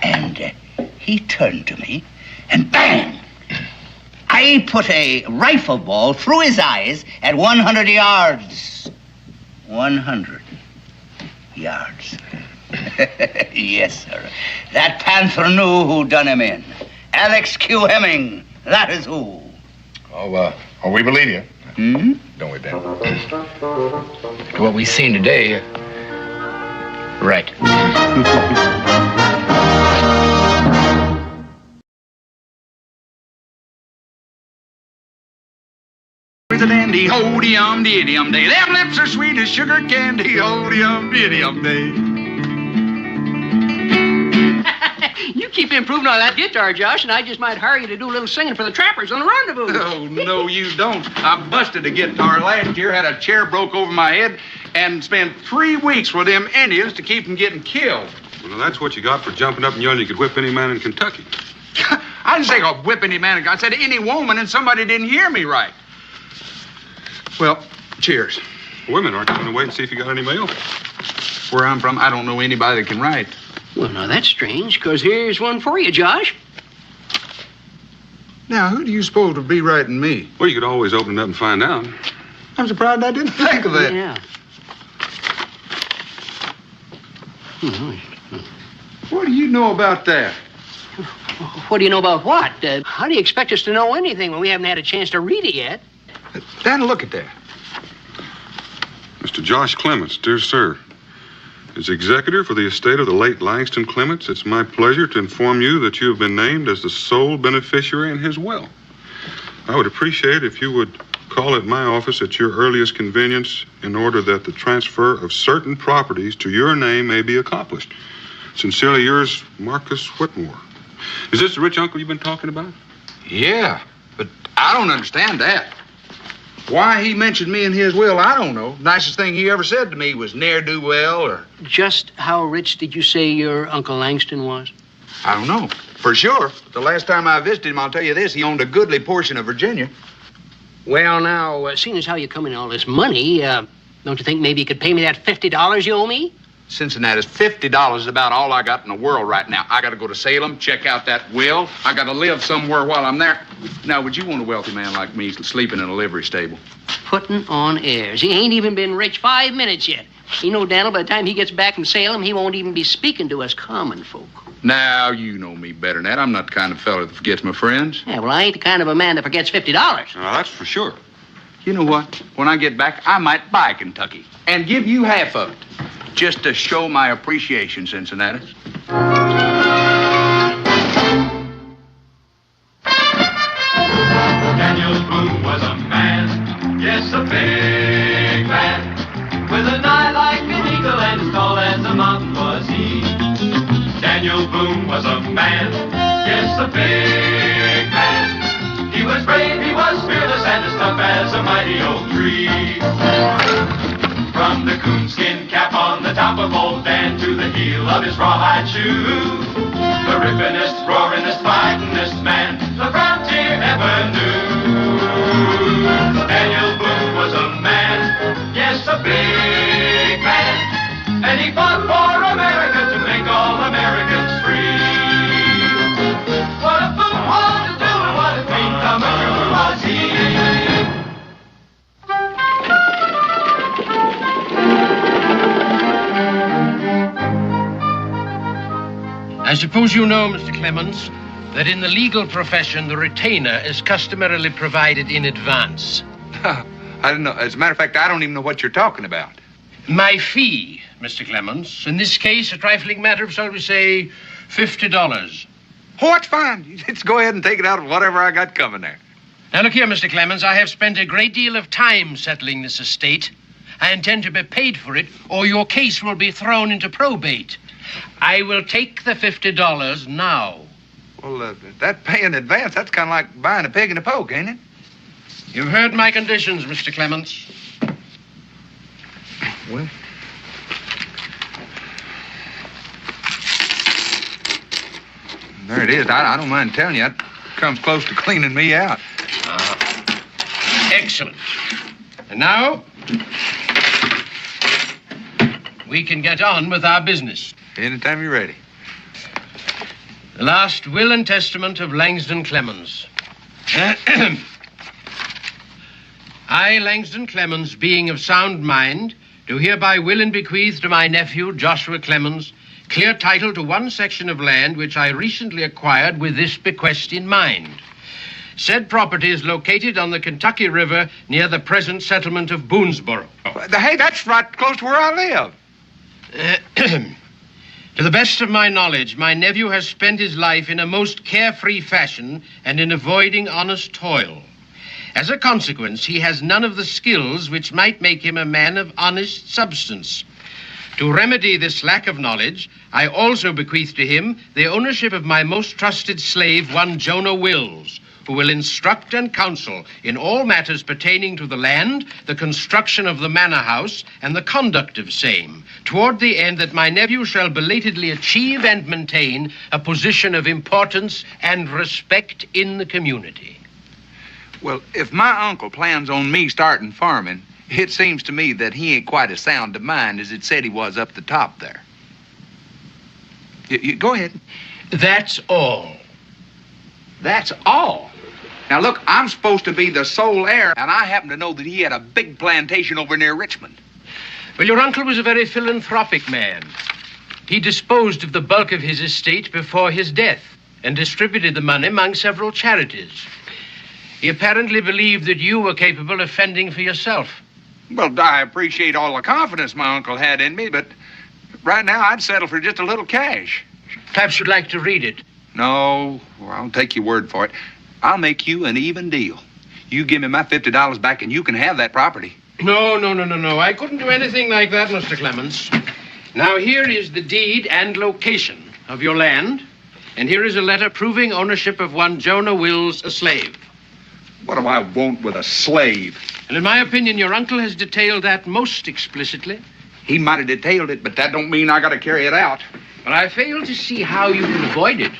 And he turned to me, and bang! I put a rifle ball through his eyes at 100 yards. 100 yards. Yes, sir. That panther knew who done him in. Alex Q. Hemming. That is who. Oh, we believe you. Hmm? Don't we, Ben? What we seen today, right. With a dandy, ho-de-yum, diddy-yum day. Them lips are sweet as sugar candy, ho-de-yum, diddy-yum day. You keep improving on that guitar, Josh, and I just might hire you to do a little singing for the trappers on the rendezvous. Oh, no, you don't. I busted a guitar last year, had a chair broke over my head, and spent 3 weeks with them Indians to keep them getting killed. Well, that's what you got for jumping up and yelling you could whip any man in Kentucky. I didn't say I'll whip any man. I said any woman, and somebody didn't hear me right. Well, cheers. Women aren't going to wait and see if you got any mail. Where I'm from, I don't know anybody that can write. Well, now, that's strange, because here's one for you, Josh. Now, who do you suppose would be writing me? Well, you could always open it up and find out. I'm surprised I didn't think of that. Yeah. What do you know about that? What do you know about what? How do you expect us to know anything when we haven't had a chance to read it yet? Dan, look at that. Mr. Josh Clements, dear sir. As executor for the estate of the late Langston Clements, it's my pleasure to inform you that you have been named as the sole beneficiary in his will. I would appreciate it if you would call at my office at your earliest convenience in order that the transfer of certain properties to your name may be accomplished. Sincerely yours, Marcus Whitmore. Is this the rich uncle you've been talking about? Yeah, but I don't understand that. Why he mentioned me in his will, I don't know. Nicest thing he ever said to me was ne'er-do-well or... Just how rich did you say your Uncle Langston was? I don't know. For sure. The last time I visited him, I'll tell you this, he owned a goodly portion of Virginia. Well, now, seeing as how you come in all this money, don't you think maybe you could pay me that $50 you owe me? Cincinnati's $50 is about all I got in the world right now. I got to go to Salem, check out that will. I got to live somewhere while I'm there. Now, would you want a wealthy man like me sleeping in a livery stable? Putting on airs. He ain't even been rich 5 minutes yet. You know, Daniel, by the time he gets back from Salem, he won't even be speaking to us common folk. Now, you know me better than that. I'm not the kind of fellow that forgets my friends. Yeah, well, I ain't the kind of a man that forgets $50. Now, that's for sure. You know what? When I get back, I might buy Kentucky and give you half of it. Just to show my appreciation, Cincinnati. Daniel Boone was a man, yes, a big man, with an eye like an eagle and as tall as a mountain was he. Daniel Boone was a man, yes, a big man. He was brave, he was fearless, and as tough as a mighty oak tree. From the coonskin cap on the top of old Dan to the heel of his rawhide shoe, the rippinest, roaringest, fightingest man the frontier ever knew. Daniel Boone was a man, yes, a big man, and he fought for America to make all Americans free. What a Boone wanted to do and what a great commander was he. I suppose you know, Mr. Clements, that in the legal profession, the retainer is customarily provided in advance. I don't know. As a matter of fact, I don't even know what you're talking about. My fee, Mr. Clements, in this case, a trifling matter of, shall we say, $50. Oh, it's fine. Just go ahead and take it out of whatever I got coming there. Now, look here, Mr. Clements, I have spent a great deal of time settling this estate. I intend to be paid for it, or your case will be thrown into probate. I will take the $50 now. Well, that pay in advance, that's kind of like buying a pig in a poke, ain't it? You've heard my conditions, Mr. Clements. Well, there it is. I don't mind telling you, that comes close to cleaning me out. Excellent. And now, we can get on with our business. Anytime you're ready. The last will and testament of Langston Clements. I, Langston Clements, being of sound mind, do hereby will and bequeath to my nephew, Joshua Clements, clear title to one section of land which I recently acquired with this bequest in mind. Said property is located on the Kentucky River near the present settlement of Boonesboro. Hey, that's right close to where I live. To the best of my knowledge, my nephew has spent his life in a most carefree fashion and in avoiding honest toil. As a consequence, he has none of the skills which might make him a man of honest substance. To remedy this lack of knowledge, I also bequeath to him the ownership of my most trusted slave, one Jonah Wills, who will instruct and counsel in all matters pertaining to the land, the construction of the manor house, and the conduct of same, toward the end that my nephew shall belatedly achieve and maintain a position of importance and respect in the community. Well, if my uncle plans on me starting farming, it seems to me that he ain't quite as sound of mind as it said he was up the top there. Go ahead. That's all. That's all? Now, look, I'm supposed to be the sole heir, and I happen to know that he had a big plantation over near Richmond. Well, your uncle was a very philanthropic man. He disposed of the bulk of his estate before his death and distributed the money among several charities. He apparently believed that you were capable of fending for yourself. Well, I appreciate all the confidence my uncle had in me, but Right now, I'd settle for just a little cash. Perhaps you'd like to read it. No, well, I'll take your word for it. I'll make you an even deal. You give me my $50 back and you can have that property. No. I couldn't do anything like that, Mr. Clements. Now, here is the deed and location of your land, and here is a letter proving ownership of one Jonah Wills, a slave. What do I want with a slave? And in my opinion, your uncle has detailed that most explicitly. He might have detailed it, but that don't mean I got to carry it out. But I fail to see how you can avoid it.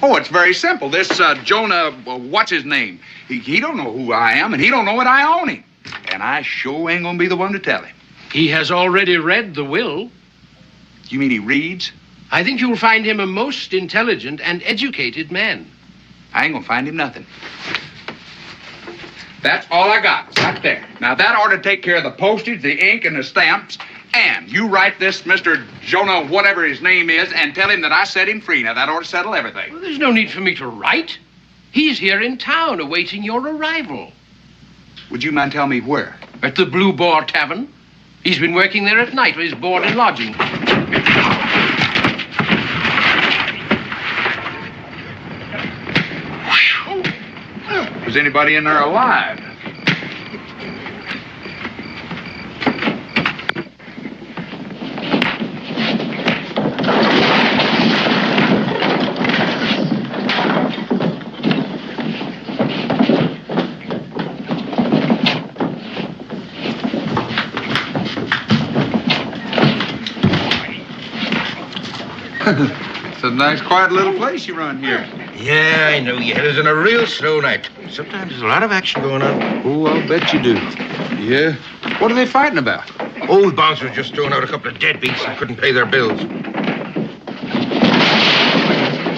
Oh, it's very simple. This Jonah, what's his name? He don't know who I am, and he don't know that I own him. And I sure ain't gonna be the one to tell him. He has already read the will. You mean he reads? I think you'll find him a most intelligent and educated man. I ain't gonna find him nothing. That's all I got, right there. Now, that ought to take care of the postage, the ink, and the stamps. And you write this Mr. Jonah, whatever his name is, and tell him that I set him free. Now, that ought to settle everything. Well, there's no need for me to write. He's here in town awaiting your arrival. Would you mind telling me where? At the Blue Boar Tavern. He's been working there at night with his board and lodging. Is anybody in there alive? It's a nice, quiet little place you run here. Yeah, I know. Yeah, it's in a real slow night. Sometimes there's a lot of action going on. Oh, I'll bet you do. Yeah? What are they fighting about? Old bouncers just throwing out a couple of deadbeats that couldn't pay their bills.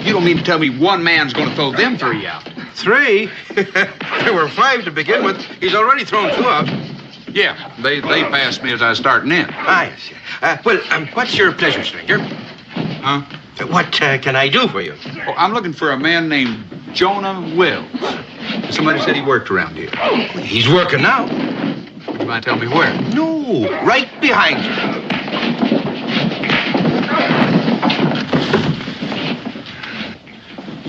You don't mean to tell me one man's going to throw them three out? 3? There were 5 to begin with. He's already thrown 2 out. Yeah, they passed me as I was starting in. Ah, yes. Well, what's your pleasure, stranger? Huh? What can I do for you? Oh, I'm looking for a man named Jonah Wills. Somebody said he worked around here. He's working now. Would you mind telling me where? No, right behind you.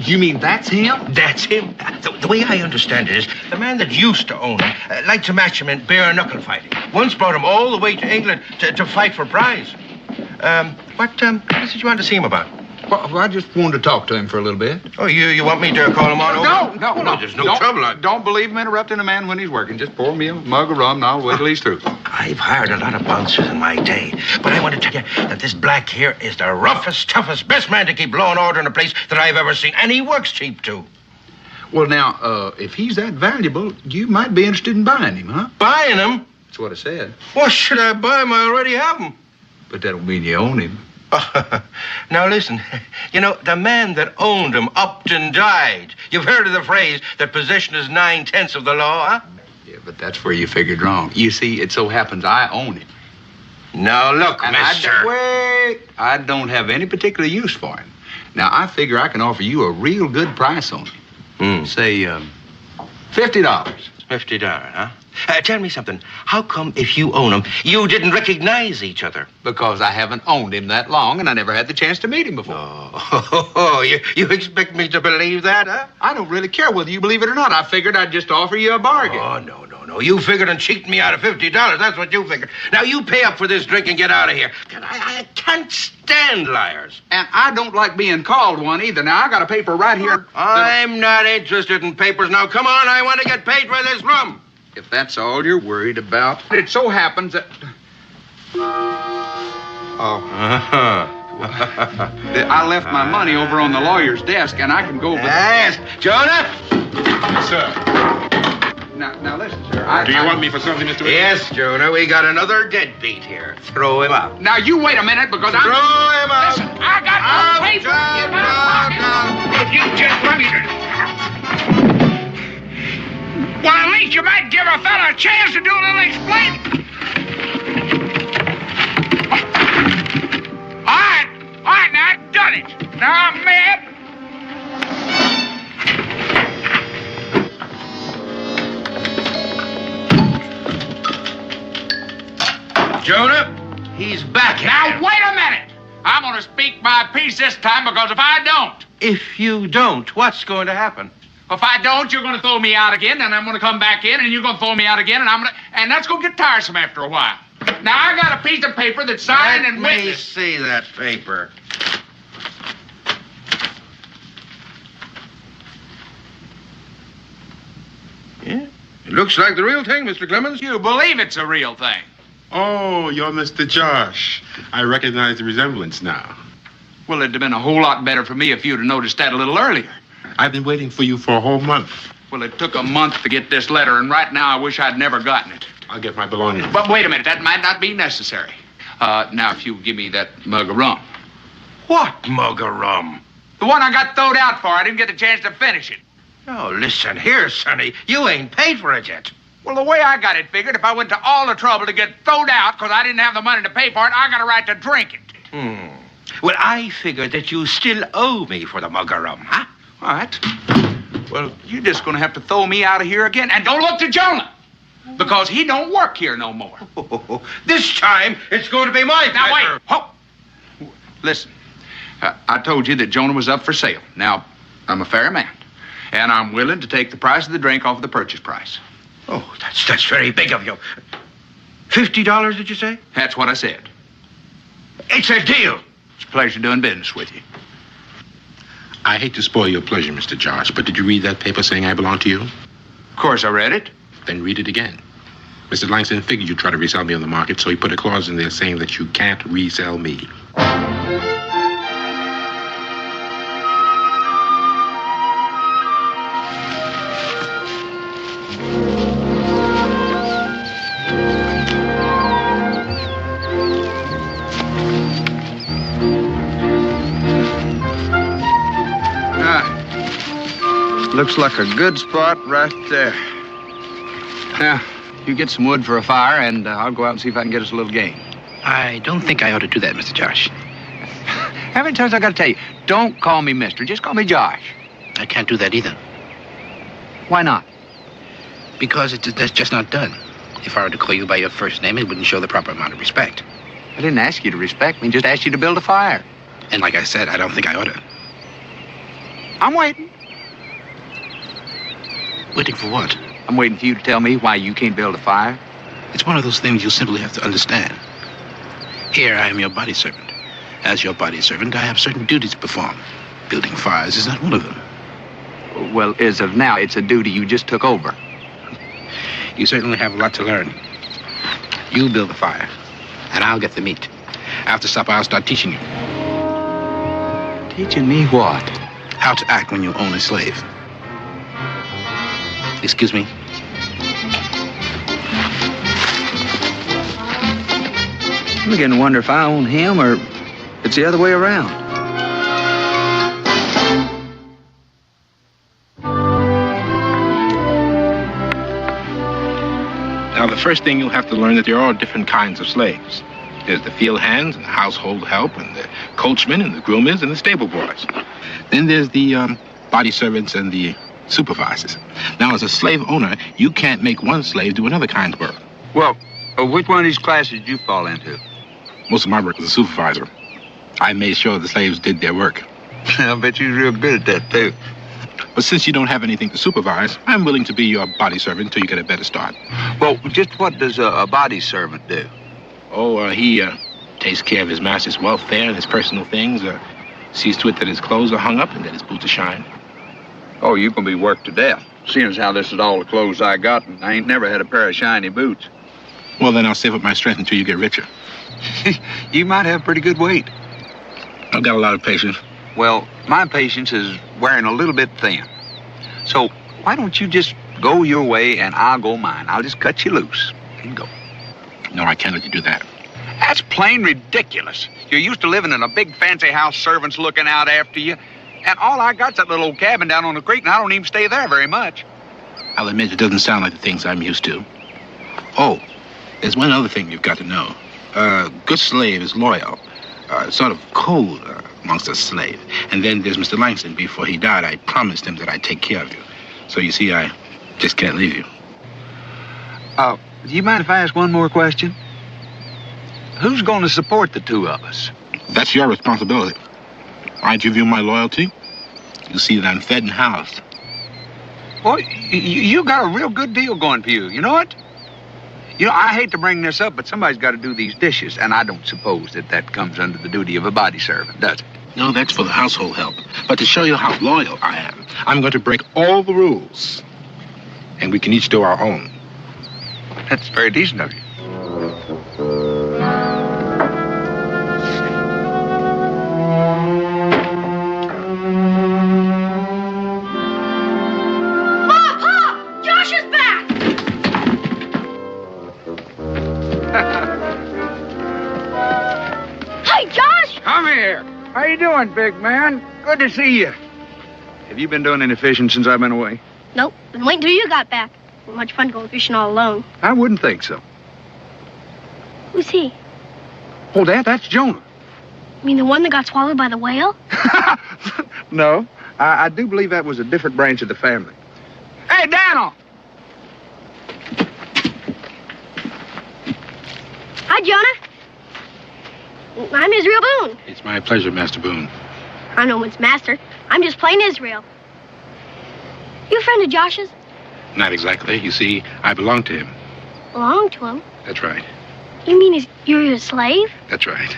You mean that's him? That's him. The way I understand it is, the man that used to own him liked to match him in bare knuckle fighting. Once brought him all the way to England to fight for prize. What did you want to see him about? Well, I just wanted to talk to him for a little bit. Oh, you want me to call him on over? No. There's no trouble. Don't believe him interrupting a man when he's working. Just pour me a mug of rum and I'll wait till he's through. I've hired a lot of bouncers in my day, but I want to tell you that this black here is the roughest, toughest, best man to keep law and order in a place that I've ever seen, and he works cheap, too. Well, now, if he's that valuable, you might be interested in buying him, huh? Buying him? That's what I said. What should I buy him? I already have him. But that don't mean you own him. Now, listen. You know, the man that owned him upped and died. You've heard of the phrase that possession is 9/10 of the law, huh? Yeah, but that's where you figured wrong. You see, it so happens I own him. Now, look, and mister. I don't have any particular use for him. Now, I figure I can offer you a real good price on him. Say, $50. $50, huh? Tell me something. How come if you own him, you didn't recognize each other? Because I haven't owned him that long, and I never had the chance to meet him before. Oh, you expect me to believe that, huh? I don't really care whether you believe it or not. I figured I'd just offer you a bargain. Oh, no. You figured on cheating me out of $50. That's what you figured. Now, you pay up for this drink and get out of here. I can't stand liars. And I don't like being called one either. Now, I got a paper right here. I'm not interested in papers. Now, come on. I want to get paid for this rum. If that's all you're worried about. It so happens that... I left my money over on the lawyer's desk, and I can go over... Yes, Jonah? Yes, sir. Now listen, sir. Do you want me for something, Mr. Williams? Yes, Jonah. We got another deadbeat here. Throw him out. Now, you wait a minute, because Throw him out. Listen, I got no paper in my pocket. If you just let me... Well, at least you might give a fella a chance to do a little explaining. All right, now I've done it. Now I'm mad. Jonah, He's back here. Now, wait a minute! I'm going to speak my piece this time, because if I don't... If you don't, what's going to happen? If I don't, you're going to throw me out again, and I'm going to come back in, and you're going to throw me out again, and that's going to get tiresome after a while. Now, I got a piece of paper that's signed and Let me witnessed. see that paper. Yeah? It looks like the real thing, Mr. Clements. You believe it's a real thing. Oh, you're Mr. Josh. I recognize the resemblance now. Well, it'd have been a whole lot better for me if you'd have noticed that a little earlier. I've been waiting for you for a whole month. Well, it took a month to get this letter, and right now I wish I'd never gotten it. I'll get my belongings. But wait a minute, that might not be necessary. Now, if you give me that mug of rum. What mug of rum? The one I got throwed out for. I didn't get the chance to finish it. Oh, listen here, Sonny. You ain't paid for it yet. Well, the way I got it figured, if I went to all the trouble to get thrown out because I didn't have the money to pay for it, I got a right to drink it. Well, I figured that you still owe me for the mug of rum, huh? All right. Well, you're just going to have to throw me out of here again. And don't look to Jonah, because he don't work here no more. This time, it's going to be my Now, pleasure. wait. Oh. Listen, I told you that Jonah was up for sale. Now, I'm a fair man, and I'm willing to take the price of the drink off of the purchase price. Oh, that's very big of you. $50, did you say? That's what I said. It's a deal. It's a pleasure doing business with you. I hate to spoil your pleasure, Mr. Josh, but did you read that paper saying I belong to you? Of course I read it. Then read it again. Mr. Langston figured you'd try to resell me on the market, so he put a clause in there saying that you can't resell me. Looks like a good spot right there. Now, you get some wood for a fire, and I'll go out and see if I can get us a little game. I don't think I ought to do that, Mr. Josh. How many times I got to tell you? Don't call me mister. Just call me Josh. I can't do that either. Why not? Because that's just not done. If I were to call you by your first name, it wouldn't show the proper amount of respect. I didn't ask you to respect me, just asked you to build a fire. And like I said, I don't think I ought to. I'm waiting. Waiting for what? I'm waiting for you to tell me why you can't build a fire. It's one of those things you simply have to understand. Here, I am your body servant. As your body servant, I have certain duties to perform. Building fires is not one of them. Well, as of now, it's a duty you just took over. You certainly have a lot to learn. You build the fire, and I'll get the meat. After supper, I'll start teaching you. Teaching me what? How to act when you own a slave. Excuse me. I'm beginning to wonder if I own him or it's the other way around. Now, the first thing you'll have to learn that there are all different kinds of slaves. There's the field hands and the household help and the coachmen and the groomers and the stable boys. Then there's the body servants and the supervisors. Now, as a slave owner, you can't make one slave do another kind of work. Well, which one of these classes did you fall into? Most of my work was a supervisor. I made sure the slaves did their work. I bet you're real good at that, too. But since you don't have anything to supervise, I'm willing to be your body servant until you get a better start. Well, just what does a body servant do? Oh, he takes care of his master's welfare and his personal things, sees to it that his clothes are hung up and that his boots are shined. Oh, you're going to be worked to death. Seeing as how this is all the clothes I got, and I ain't never had a pair of shiny boots. Well, then I'll save up my strength until you get richer. You might have pretty good weight. I've got a lot of patience. Well, my patience is wearing a little bit thin. So why don't you just go your way and I'll go mine? I'll just cut you loose and go. No, I can't let you do that. That's plain ridiculous. You're used to living in a big fancy house, servants looking out after you. And all I got's that little old cabin down on the creek, and I don't even stay there very much. I'll admit it doesn't sound like the things I'm used to. Oh, there's one other thing you've got to know. A good slave is loyal, sort of cold amongst a slave. And then there's Mr. Langston. Before he died, I promised him that I'd take care of you. So you see, I just can't leave you. Do you mind if I ask one more question? Who's going to support the two of us? That's your responsibility. I give you my loyalty. You see that I'm fed and housed. Boy, you got a real good deal going for you. You know what? You know, I hate to bring this up, but somebody's got to do these dishes, and I don't suppose that comes under the duty of a body servant, does it? No, that's for the household help. But to show you how loyal I am, I'm going to break all the rules. And we can each do our own. That's very decent of you. How you doing, big man? Good to see you. Have you been doing any fishing since I've been away? Nope. Been waiting till you got back. Not much fun going fishing all alone. I wouldn't think so. Who's he? Oh, that's Jonah. You mean the one that got swallowed by the whale? No, I do believe that was a different branch of the family. Hey, Daniel! Hi, Jonah. I'm Israel Boone. It's my pleasure, Master Boone. I'm no one's master. I'm just plain Israel. You a friend of Josh's? Not exactly. You see, I belong to him. Belong to him? That's right. You mean you're his slave? That's right.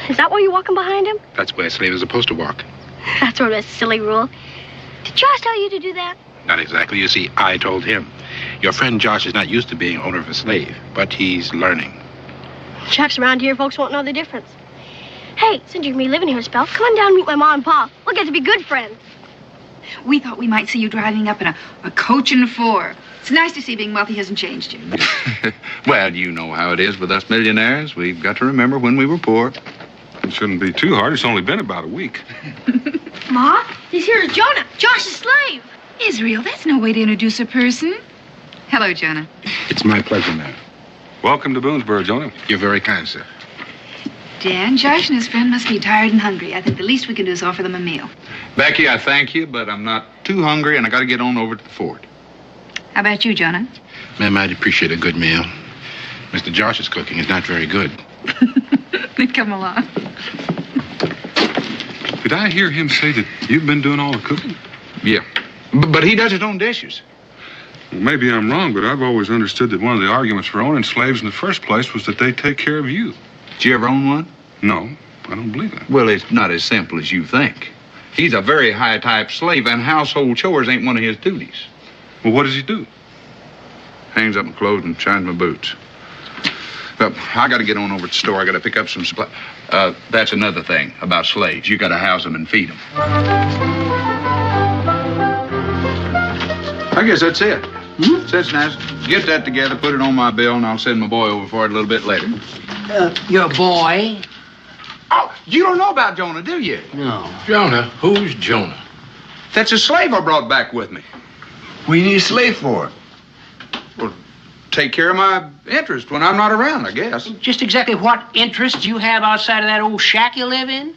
Is that why you're walking behind him? That's where a slave is supposed to walk. That's sort of a silly rule. Did Josh tell you to do that? Not exactly. You see, I told him. Your friend Josh is not used to being owner of a slave, but he's learning. Chuck's around here, folks won't know the difference. Hey, since you're going to be living here a spell, come on down and meet my mom and pa. We'll get to be good friends. We thought we might see you driving up in a coach and four. It's nice to see being wealthy hasn't changed you. Well, you know how it is with us millionaires. We've got to remember when we were poor. It shouldn't be too hard. It's only been about a week. Ma, this here's Jonah, Josh's slave. Israel, that's no way to introduce a person. Hello, Jonah. It's my pleasure, ma'am. Welcome to Boonesboro, Jonah. You're very kind, sir. Dan, Josh and his friend must be tired and hungry. I think the least we can do is offer them a meal. Becky, I thank you, but I'm not too hungry, and I got to get on over to the fort. How about you, Jonah? Ma'am, I'd appreciate a good meal. Mr. Josh's cooking is not very good. Then come along. Did I hear him say that you've been doing all the cooking? Yeah, but he does his own dishes. Well, maybe I'm wrong, but I've always understood that one of the arguments for owning slaves in the first place was that they take care of you. Did you ever own one? No, I don't believe that. Well, it's not as simple as you think. He's a very high-type slave, and household chores ain't one of his duties. Well, what does he do? Hangs up my clothes and shines my boots. But I got to get on over to the store. I got to pick up some supplies. That's another thing about slaves. You got to house them and feed them. I guess that's it. That's nice. Get that together, put it on my bill, and I'll send my boy over for it a little bit later. Your boy? Oh, you don't know about Jonah, do you? No. Jonah? Who's Jonah? That's a slave I brought back with me. What do you need a slave for? Well, take care of my interest when I'm not around, I guess. Just exactly what interest you have outside of that old shack you live in?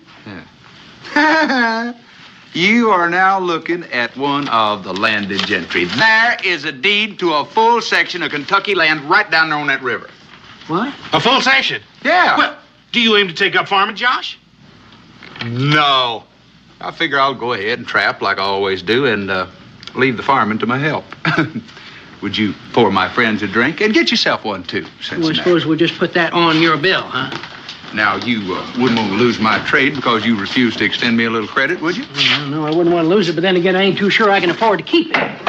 You are now looking at one of the landed gentry. There is a deed to a full section of Kentucky land right down there on that river. What? A full section? Yeah. Well, do you aim to take up farming, Josh? No. I figure I'll go ahead and trap like I always do and leave the farming to my help. Would you pour my friends a drink and get yourself one, too, Cincinnati? Well, I suppose we'll just put that on your bill, huh? Now, you wouldn't want to lose my trade because you refuse to extend me a little credit, would you? No, I wouldn't want to lose it, but then again, I ain't too sure I can afford to keep it.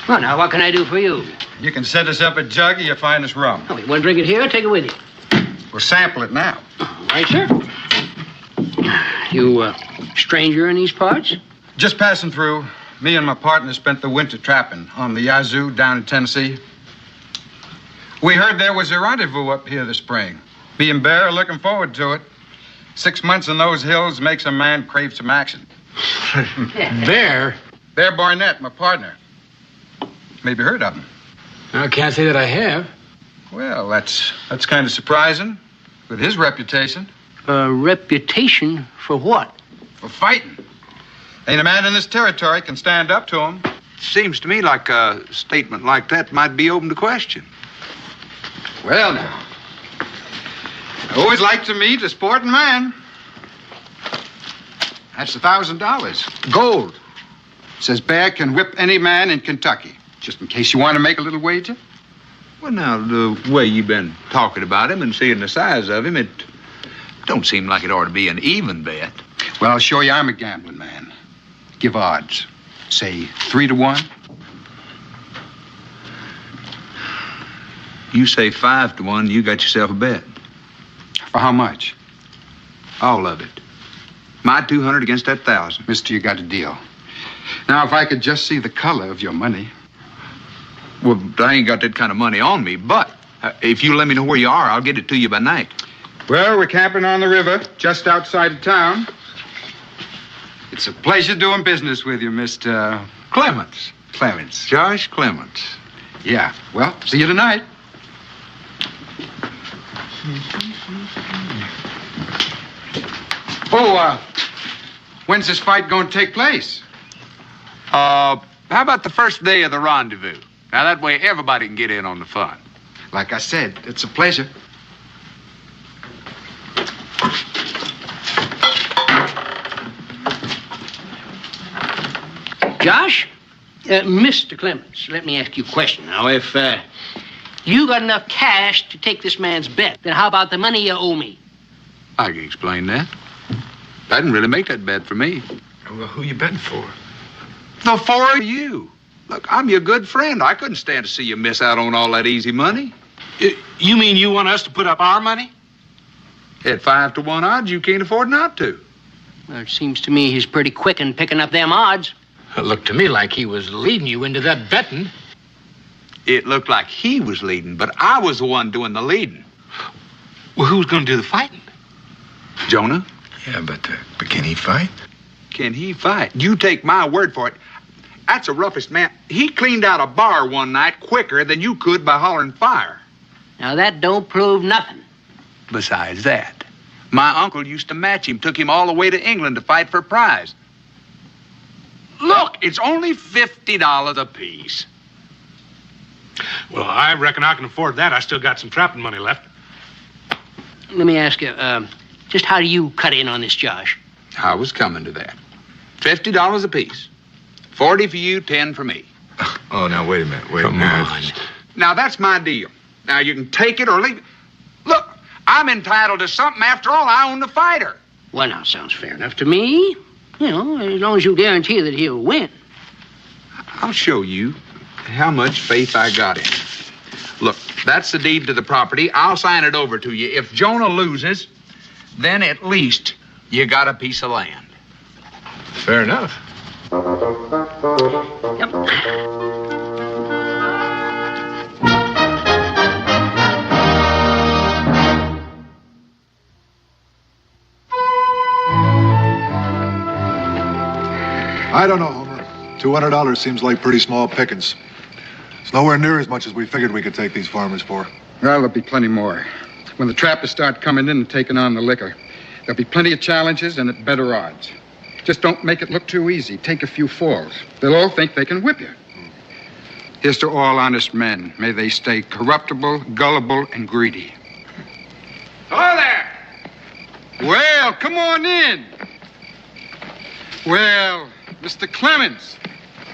Well, now, what can I do for you? You can set us up a jug of your finest rum. Oh, you want to drink it here or take it with you? We'll sample it now. All right, sir. You, stranger in these parts? Just passing through. Me and my partner spent the winter trapping on the Yazoo down in Tennessee. We heard there was a rendezvous up here this spring. Me and Bear are looking forward to it. 6 months in those hills makes a man crave some action. Bear? Bear Barnett, my partner. Maybe heard of him. I can't say that I have. Well, that's kind of surprising with his reputation. Reputation for what? For fighting. Ain't a man in this territory can stand up to him. seems to me like a statement like that might be open to question. Well, now. I always like to meet a sporting man. That's $1,000. Gold. Says Bear can whip any man in Kentucky. Just in case you want to make a little wager. Well, now, the way you've been talking about him and seeing the size of him, it don't seem like it ought to be an even bet. Well, I'll show you I'm a gambling man. Give odds. Say 3-1. You say 5-1, you got yourself a bet. For how much? All of it. My 200 against that 1,000. Mister, you got a deal. Now, if I could just see the color of your money. Well, I ain't got that kind of money on me, but if you let me know where you are, I'll get it to you by night. Well, we're camping on the river, just outside of town. It's a pleasure doing business with you, Mr. Clements. Clements. Josh Clements. Yeah. Well, see you tonight. Oh, when's this fight going to take place? How about the first day of the rendezvous? Now, that way everybody can get in on the fun. Like I said, it's a pleasure. Josh, Mr. Clements, let me ask you a question. Now, if you got enough cash to take this man's bet, then how about the money you owe me? I can explain that. I didn't really make that bet for me. Well, who you betting for? The four of you. Look, I'm your good friend. I couldn't stand to see you miss out on all that easy money. You mean you want us to put up our money? At 5-1 odds, you can't afford not to. Well, it seems to me he's pretty quick in picking up them odds. It looked to me like he was leading you into that betting. It looked like he was leading, but I was the one doing the leading. Well, who's going to do the fighting? Jonah? Yeah, but can he fight? Can he fight? You take my word for it. That's the roughest man. He cleaned out a bar one night quicker than you could by hollering fire. Now, that don't prove nothing. Besides that, my uncle used to match him, took him all the way to England to fight for a prize. Look, it's only $50 apiece. Well, I reckon I can afford that. I still got some trapping money left. Let me ask you, just how do you cut in on this, Josh? I was coming to that. $50 apiece. 40 for you, 10 for me. Oh, now, wait a minute. Come on. Now, that's my deal. Now, you can take it or leave it. Look, I'm entitled to something. After all, I own the fighter. Well, now, sounds fair enough to me. You know, as long as you guarantee that he'll win. I'll show you how much faith I got in him. Look, that's the deed to the property. I'll sign it over to you. If Jonah loses, then at least you got a piece of land. Fair enough. I don't know, Homer. $200 seems like pretty small pickings. It's nowhere near as much as we figured we could take these farmers for. Well, there'll be plenty more. When the trappers start coming in and taking on the liquor, there'll be plenty of challenges and at better odds. Just don't make it look too easy. Take a few falls. They'll all think they can whip you. Here's to all honest men. May they stay corruptible, gullible, and greedy. Hello there. Well, come on in. Well, Mr. Clements,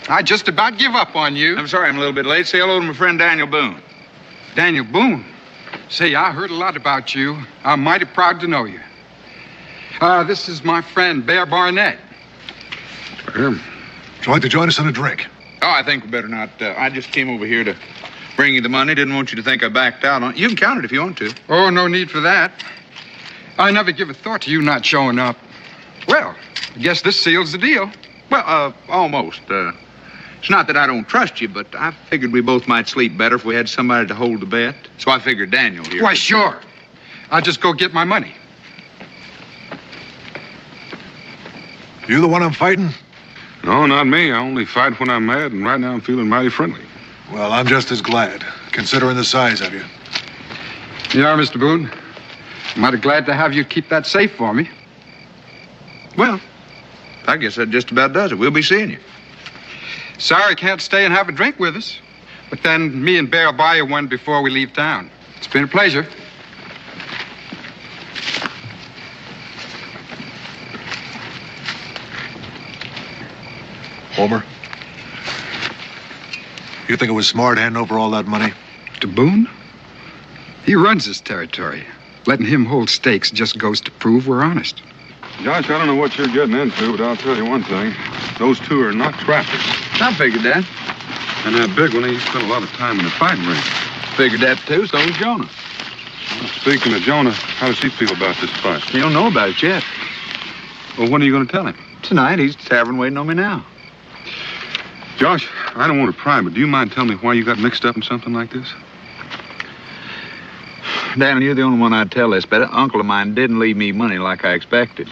I just about give up on you. I'm sorry I'm a little bit late. Say hello to my friend Daniel Boone. Daniel Boone? Say, I heard a lot about you. I'm mighty proud to know you. This is my friend, Bear Barnett. Would you like to join us in a drink? Oh, I think we better not. I just came over here to bring you the money. Didn't want you to think I backed out on it. You can count it if you want to. Oh, no need for that. I never give a thought to you not showing up. Well, I guess this seals the deal. Well, almost. It's not that I don't trust you, but I figured we both might sleep better if we had somebody to hold the bet. So I figured Daniel here. Why, sure. I'll just go get my money. You the one I'm fighting? No, not me. I only fight when I'm mad, and right now I'm feeling mighty friendly. Well, I'm just as glad, considering the size of you. You are, Mr. Boone. I'm mighty glad to have you keep that safe for me. Well, I guess that just about does it. We'll be seeing you. Sorry, can't stay and have a drink with us. But then me and Bear will buy you one before we leave town. It's been a pleasure. Homer, you think it was smart handing over all that money? To Boone? He runs this territory. Letting him hold stakes just goes to prove we're honest. Josh, I don't know what you're getting into, but I'll tell you one thing. Those two are not trappers. I figured that. And that big one, he spent a lot of time in the fighting ring. Figured that too, so was Jonah. Speaking of Jonah, how does he feel about this fight? He don't know about it yet. Well, when are you going to tell him? Tonight, he's at the tavern waiting on me now. Josh, I don't want to pry, but do you mind telling me why you got mixed up in something like this? Daniel, you're the only one I'd tell this, but an uncle of mine didn't leave me money like I expected.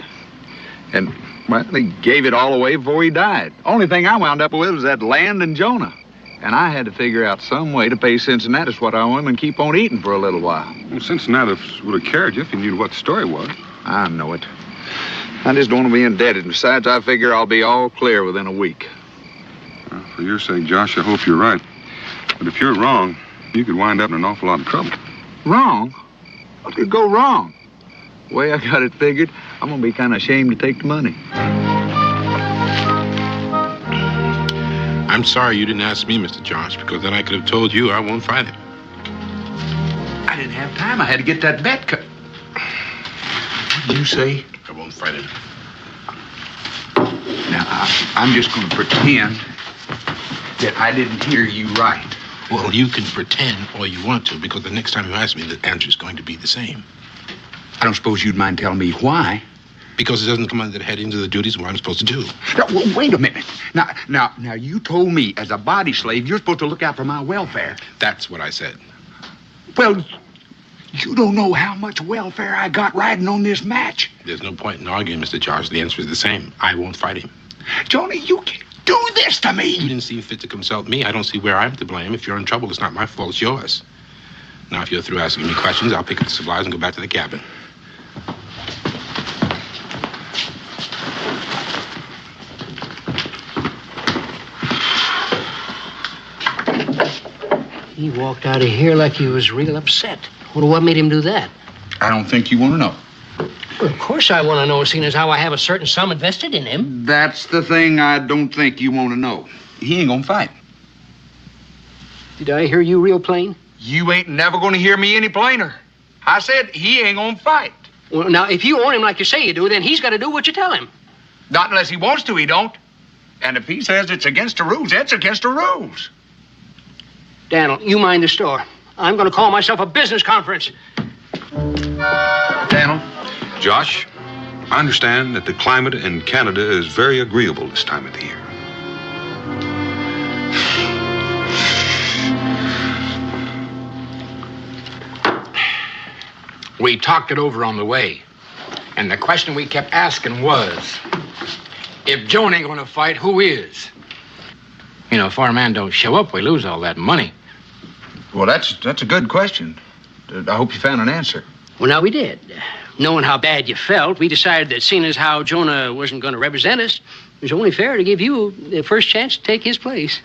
And, well, he gave it all away before he died. Only thing I wound up with was that land and Jonah. And I had to figure out some way to pay Cincinnatus what I owe him and keep on eating for a little while. Well, Cincinnatus would have carried you if he knew what the story was. I know it. I just don't want to be indebted. And besides, I figure I'll be all clear within a week. Well, for your sake, Josh, I hope you're right. But if you're wrong, you could wind up in an awful lot of trouble. Wrong? What could go wrong? The way I got it figured, I'm going to be kind of ashamed to take the money. I'm sorry you didn't ask me, Mr. Josh, because then I could have told you I won't fight him. I didn't have time. I had to get that bet cut. What did you say? I won't fight him. Now, I'm just going to pretend that I didn't hear you right. Well, you can pretend all you want to, because the next time you ask me, the answer is going to be the same. I don't suppose you'd mind telling me why. Because it doesn't come under the headings of the duties of what I'm supposed to do. Now, wait a minute. Now, you told me as a body slave, you're supposed to look out for my welfare. That's what I said. Well, you don't know how much welfare I got riding on this match. There's no point in arguing, Mr. Josh. The answer is the same. I won't fight him. Johnny, you can't do this to me. You didn't see fit to consult me. I don't see where I'm to blame. If you're in trouble, it's not my fault. It's yours. Now, if you're through asking me questions, I'll pick up the supplies and go back to the cabin. He walked out of here like he was real upset. Well, what made him do that? I don't think you want to know. Well, of course I want to know, seeing as how I have a certain sum invested in him. That's the thing I don't think you want to know. He ain't gonna fight. Did I hear you real plain? You ain't never gonna hear me any plainer. I said he ain't gonna fight. Well, now, if you own him like you say you do, then he's got to do what you tell him. Not unless he wants to, he don't. And if he says it's against the rules, it's against the rules. Daniel, you mind the store. I'm going to call myself a business conference. Daniel? Josh, I understand that the climate in Canada is very agreeable this time of the year. We talked it over on the way. And the question we kept asking was, if Joan ain't gonna fight, who is? You know, if our man don't show up, we lose all that money. Well, that's a good question. I hope you found an answer. Well, now we did. Knowing how bad you felt, we decided that seeing as how Jonah wasn't going to represent us, it was only fair to give you the first chance to take his place.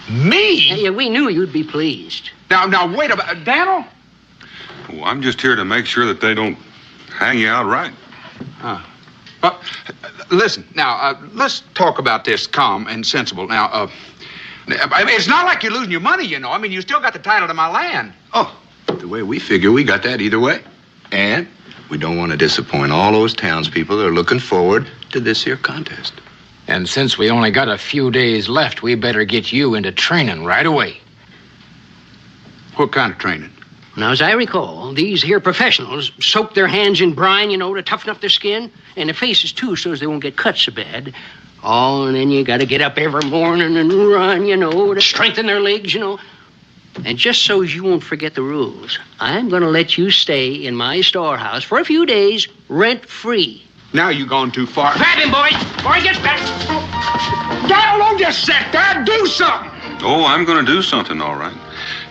Me? Yeah, we knew you'd be pleased. Now, wait a minute. Daniel? Well, I'm just here to make sure that they don't hang you out right. Listen, now, let's talk about this calm and sensible. Now, I mean, it's not like you're losing your money, you know. I mean, you still got the title to my land. Oh, the way we figure, we got that either way. And we don't want to disappoint all those townspeople that are looking forward to this here contest. And since we only got a few days left, we better get you into training right away. What kind of training? Now, as I recall, these here professionals soak their hands in brine, you know, to toughen up their skin, and their faces, too, so as they won't get cut so bad. Oh, and then you got to get up every morning and run, you know, to strengthen their legs, you know. And just so you won't forget the rules, I'm going to let you stay in my storehouse for a few days, rent-free. Now you've gone too far. Grab him, boys, before he gets back. Daniel, don't just sit there. Do something. Oh, I'm going to do something, all right.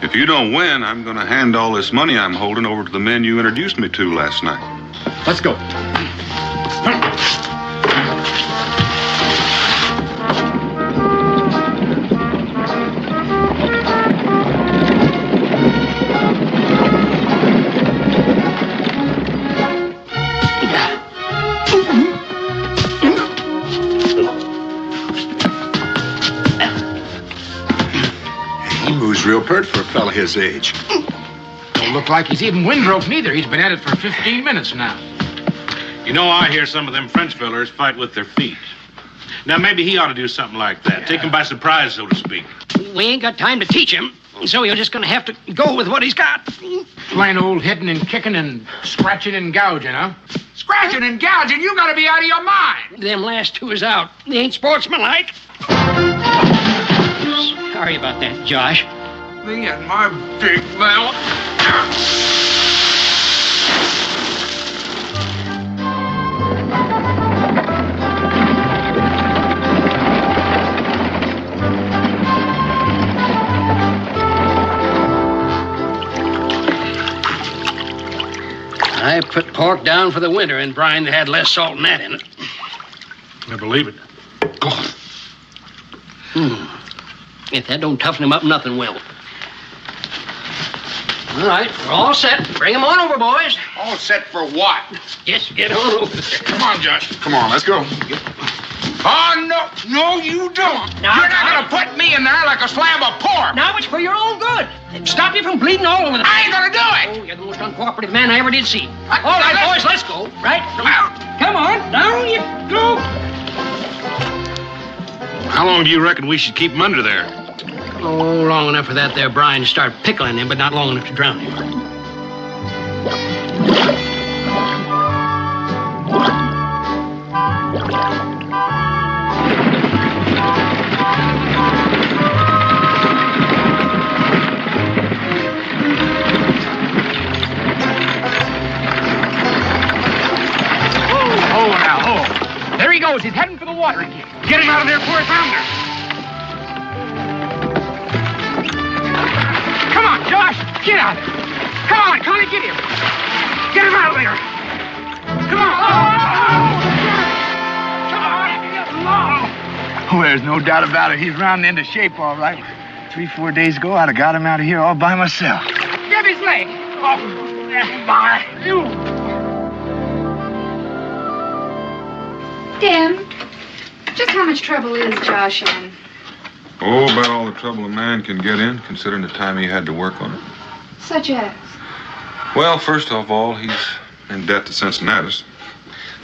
If you don't win, I'm going to hand all this money I'm holding over to the men you introduced me to last night. Let's go. hurt for a fella his age. Don't look like he's even windbroke neither. He's been at it for 15 minutes now. You know, I hear some of them French fellers fight with their feet. Now, maybe he ought to do something like that. Take him by surprise, so to speak. We ain't got time to teach him, so you're just gonna have to go with what he's got. Plain old hitting and kicking and scratching and gouging, huh? Scratching and gouging? You gotta be out of your mind. Them last two is out. They ain't sportsmanlike. Sorry about that, Josh. Me and my big mouth. I put pork down for the winter in brine that had less salt than that in it. I believe it. If that don't toughen him up, nothing will. All right, we're all set. Bring him on over, boys. All set for what? Just get on over there. Come on, Josh. Come on, let's go. Oh, no. No, you don't. Now, You're not going to put me in there like a slab of pork. Now it's for your own good. Stop you from bleeding all over the place. I ain't going to do it. Oh, you're the most uncooperative man I ever did see. All right, boys, let's go. Right? Come on. Down you go. How long do you reckon we should keep him under there? Oh, long enough for that there brine to start pickling him, but not long enough to drown him. Oh, now, oh. There he goes. He's heading for the water again. Get him out of there before he founders. Come on, Josh. Get out of there. Come on, Connie, get him. Get him out of there. Come on. Oh, there's no doubt about it. He's rounding into shape, all right. 3-4 days ago, I'd have got him out of here all by myself. Grab his leg. Oh, my. Dan, just how much trouble is Josh in? Oh, about all the trouble a man can get in, considering the time he had to work on it. Such as? Well, first of all, he's in debt to Cincinnatus.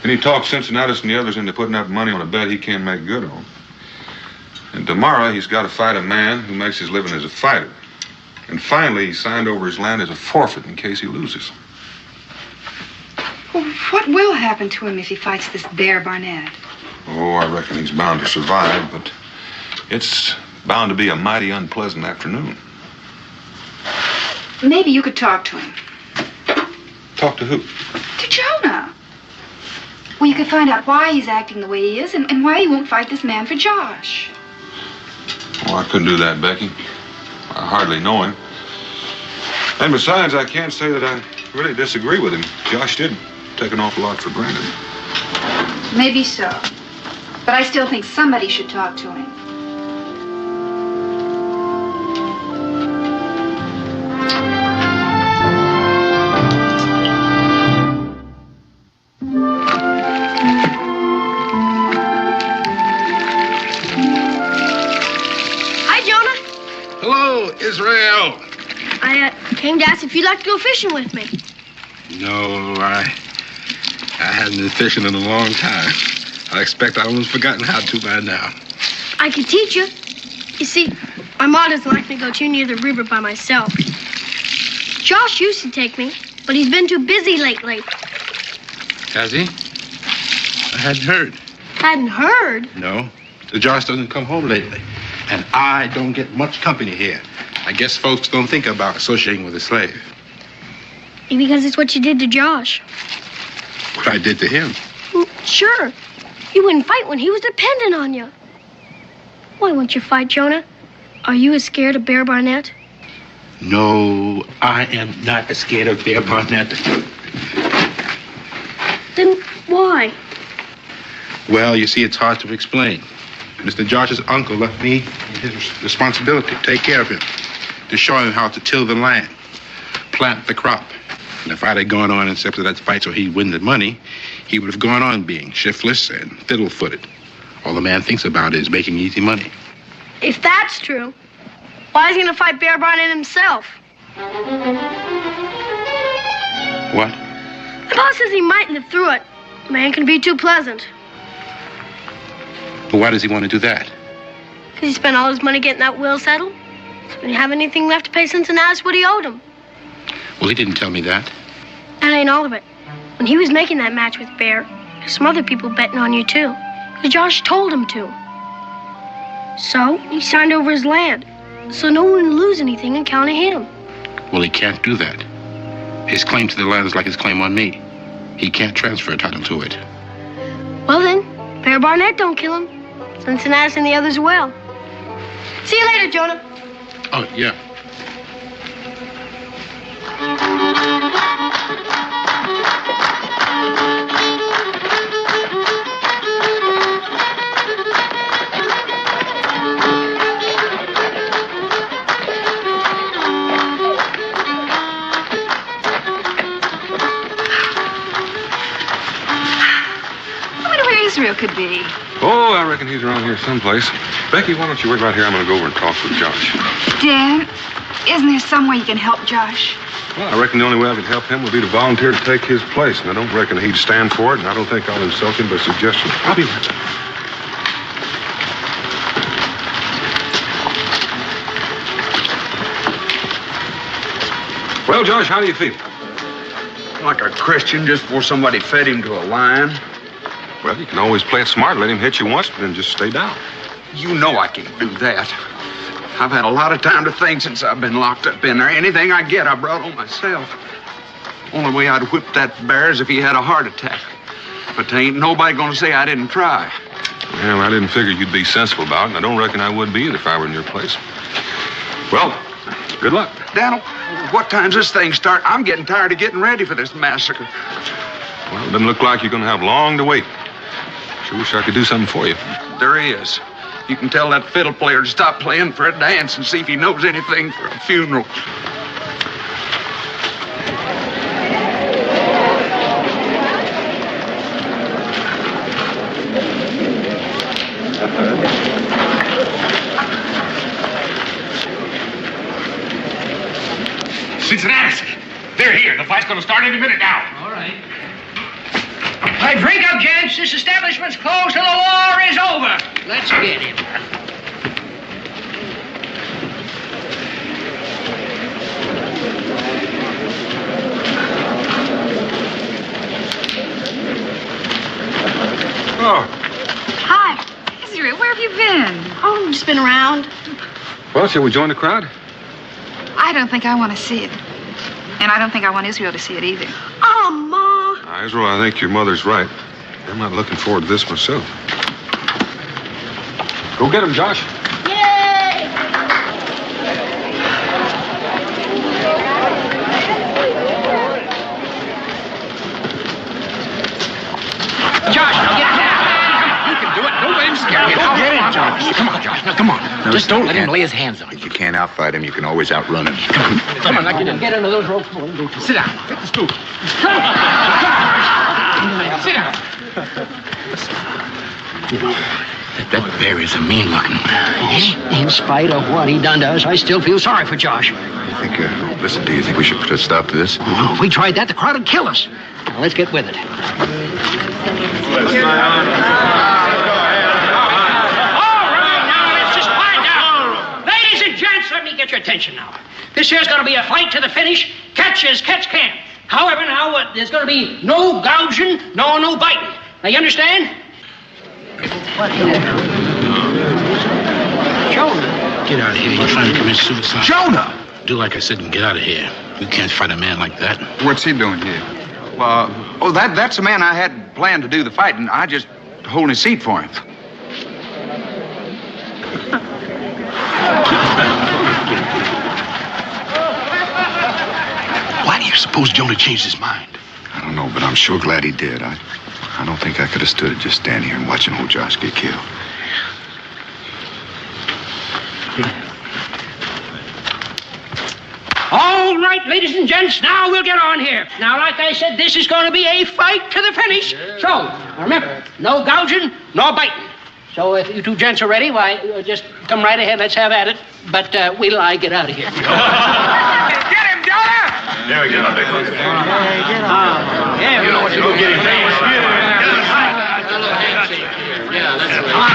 Then he talks Cincinnatus and the others into putting up money on a bet he can't make good on. And tomorrow, he's got to fight a man who makes his living as a fighter. And finally, he signed over his land as a forfeit in case he loses. Well, what will happen to him if he fights this Bear Barnett? Oh, I reckon he's bound to survive, but it's bound to be a mighty unpleasant afternoon. Maybe you could talk to him. Talk to who? To Jonah. Well, you could find out why he's acting the way he is and why he won't fight this man for Josh. Oh, I couldn't do that, Becky. I hardly know him. And besides, I can't say that I really disagree with him. Josh did take an awful lot for granted. Maybe so. But I still think somebody should talk to him. Israel. I came to ask if you'd like to go fishing with me. No, I hadn't been fishing in a long time. I expect I almost forgotten how to by now. I could teach you. You see, my mom doesn't like me to go too near the river by myself. Josh used to take me, but he's been too busy lately. Has he? I hadn't heard. Hadn't heard? No, the Josh doesn't come home lately. And I don't get much company here. I guess folks don't think about associating with a slave. Maybe because it's what you did to Josh. What I did to him? Sure. You wouldn't fight when he was dependent on you. Why won't you fight, Jonah? Are you as scared of Bear Barnett? No, I am not as scared of Bear Barnett. Then why? Well, you see, it's hard to explain. Mr. Josh's uncle left me his responsibility to take care of him, to show him how to till the land, plant the crop. And if I'd have gone on and accepted that fight so he'd win the money, he would have gone on being shiftless and fiddle-footed. All the man thinks about is making easy money. If that's true, Why is he gonna fight Bear Barnett himself? What? The boss says he mightn't have threw it. Man can be too pleasant. But why does he want to do that? Because he spent all his money getting that will settled. So when he have anything left to pay Cincinnati what he owed him. Well, he didn't tell me that. That ain't all of it. When he was making that match with Bear, there's some other people betting on you, too. Because Josh told him to. So, he signed over his land. So no one would lose anything on account of him. Well, he can't do that. His claim to the land is like his claim on me. He can't transfer a title to it. Well then, Bear Barnett don't kill him. Cincinnati and the others will. See you later, Jonah. Oh, yeah. Israel could be. Oh, I reckon he's around here someplace. Becky, why don't you wait right here? I'm going to go over and talk with Josh. Dan, isn't there some way you can help Josh? Well, I reckon the only way I could help him would be to volunteer to take his place. And I don't reckon he'd stand for it, and I don't think I'll insult him by suggestion. I'll be right back. Well, Josh, how do you feel? Like a Christian just before somebody fed him to a lion. Well, you can always play it smart. Let him hit you once, but then just stay down. You know I can't do that. I've had a lot of time to think since I've been locked up in there. Anything I get, I brought on myself. Only way I'd whip that bear is if he had a heart attack. But there ain't nobody gonna say I didn't try. Well, I didn't figure you'd be sensible about it, and I don't reckon I would be either if I were in your place. Well, good luck. Daniel, what time's this thing start? I'm getting tired of getting ready for this massacre. Well, it doesn't look like you're going to have long to wait. Sure wish I could do something for you. There is. You can tell that fiddle player to stop playing for a dance and see if he knows anything for a funeral. Cincinnati, they're here. The fight's going to start any minute now. All right. I drink up, gents. This establishment's closed till the war is over. Let's get him. Oh. Hi. Israel, where have you been? Oh, just been around. Well, shall we join the crowd? I don't think I want to see it. And I don't think I want Israel to see it either. Oh, Ma. Israel, I think your mother's right. I'm not looking forward to this myself. Go get him, Josh. Yay! Josh, now get down. You can do it. Don't let him scare you. Go get him, Josh. Come on, Josh. Now, come on. No, Just don't you let him can't. lay his hands on you. If you can't outfight him, you can always outrun him. Come on, now get under those ropes. Sit down. Get the stool. Come on. Sit down. You know, that bear is a mean-looking man. In spite of what he done to us, I still feel sorry for Josh. I think, listen, do you think we should put a stop to this? Oh, if we tried that, the crowd would kill us. Now, let's get with it. All right, now, let's just quiet down. Ladies and gents, let me get your attention now. This here's going to be a fight to the finish, catch as catch can. However, now, there's going to be no gouging, no biting. Now, you understand? Jonah! Get out of here. You're trying to commit suicide. Jonah! Do like I said and get out of here. You can't fight a man like that. What's he doing here? That's the man I had planned to do the fighting. I just hold his seat for him. Why do you suppose Jonah changed his mind? I don't know, but I'm sure glad he did. I don't think I could have stood it just standing here and watching old Josh get killed. All right, ladies and gents, now we'll get on here. Now, like I said, this is going to be a fight to the finish. So, remember, no gouging, no biting. So if you two gents are ready, why, just come right ahead. Let's have at it. But wait till I get out of here. Get him, Jonah! There we go. Yeah, you know what you're doing. Yeah, that's right.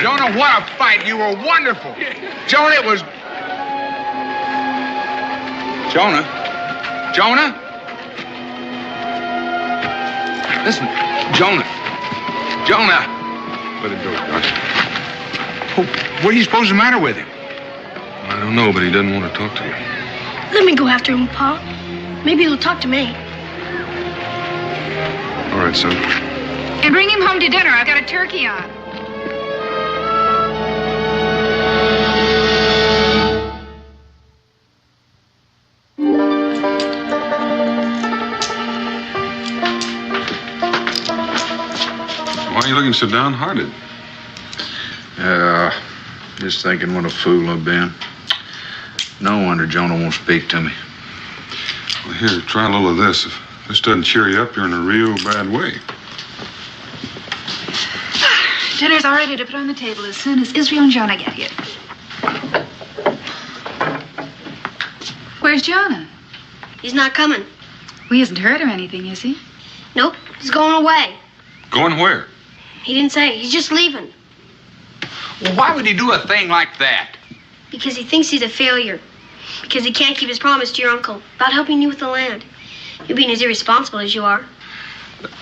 Jonah, what a fight. You were wonderful. Jonah, it was... Jonah? Jonah? Listen, Jonah. Jonah. Let him go, Josh. What do you suppose is the matter with him? I don't know, but he doesn't want to talk to me. Let me go after him, Pa. Maybe he'll talk to me. All right, son. And bring him home to dinner. I've got a turkey on. Why are you looking so downhearted? Just thinking what a fool I've been. No wonder Jonah won't speak to me. Well, here, try a little of this. If this doesn't cheer you up, you're in a real bad way. Dinner's all ready to put on the table as soon as Israel and Jonah get here. Where's Jonah? He's not coming. Well, he hasn't heard or anything, is he? Nope, he's going away. Going where? He didn't say. He's just leaving. Well, why would he do a thing like that? Because he thinks he's a failure. Because he can't keep his promise to your uncle about helping you with the land. You being as irresponsible as you are.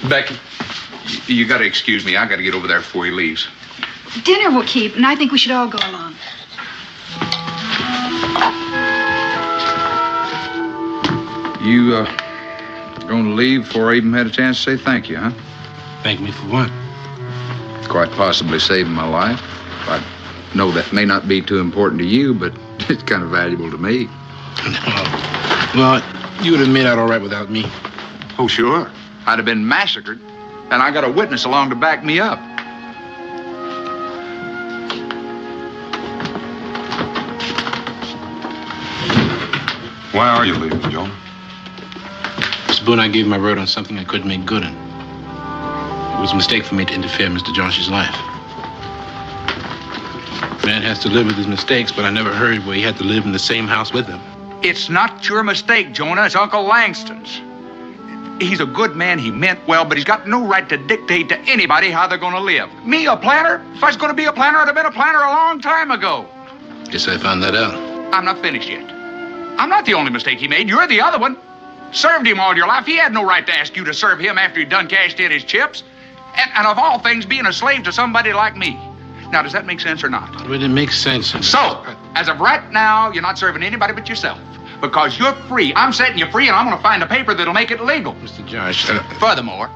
Becky, you got to excuse me. I got to get over there before he leaves. Dinner will keep, and I think we should all go along. You, going to leave before I even had a chance to say thank you, huh? Thank me for what? Quite possibly saving my life. I know that may not be too important to you, but it's kind of valuable to me. Well, you would have made out all right without me. Oh, sure. I'd have been massacred, and I got a witness along to back me up. Why are you leaving, Jonah? Mr. Boone, I gave my word on something I couldn't make good in. It was a mistake for me to interfere in Mr. Josh's life. Man has to live with his mistakes, but I never heard where he had to live in the same house with them. It's not your mistake, Jonah. It's Uncle Langston's. He's a good man. He meant well, but he's got no right to dictate to anybody how they're going to live. Me, a planter? If I was going to be a planter, I'd have been a planter a long time ago. Guess I found that out. I'm not finished yet. I'm not the only mistake he made. You're the other one. Served him all your life. He had no right to ask you to serve him after he'd done cashed in his chips. And of all things, being a slave to somebody like me. Now, does that make sense or not? Well, it makes sense. So, as of right now, you're not serving anybody but yourself. Because you're free. I'm setting you free, and I'm going to find a paper that'll make it legal. Mr. Josh, Furthermore,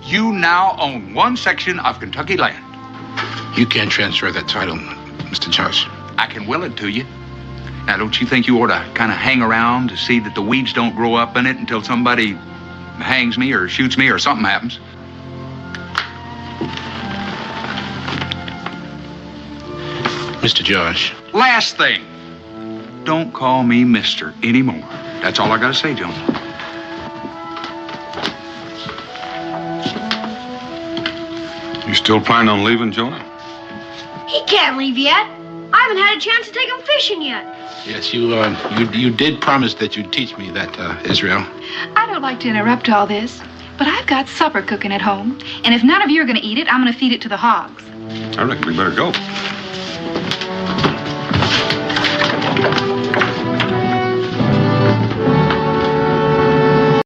you now own one section of Kentucky land. You can't transfer that title. Mr. Josh? I can will it to you. Now, don't you think you ought to kind of hang around to see that the weeds don't grow up in it until somebody hangs me or shoots me or something happens? Mr. Josh. Last thing. Don't call me Mister anymore. That's all I got to say, Jones. You still planning on leaving, Jonah? He can't leave yet. I haven't had a chance to take him fishing yet. Yes, you did promise that you'd teach me that, Israel. I don't like to interrupt all this, but I've got supper cooking at home. And if none of you are going to eat it, I'm going to feed it to the hogs. I reckon we better go.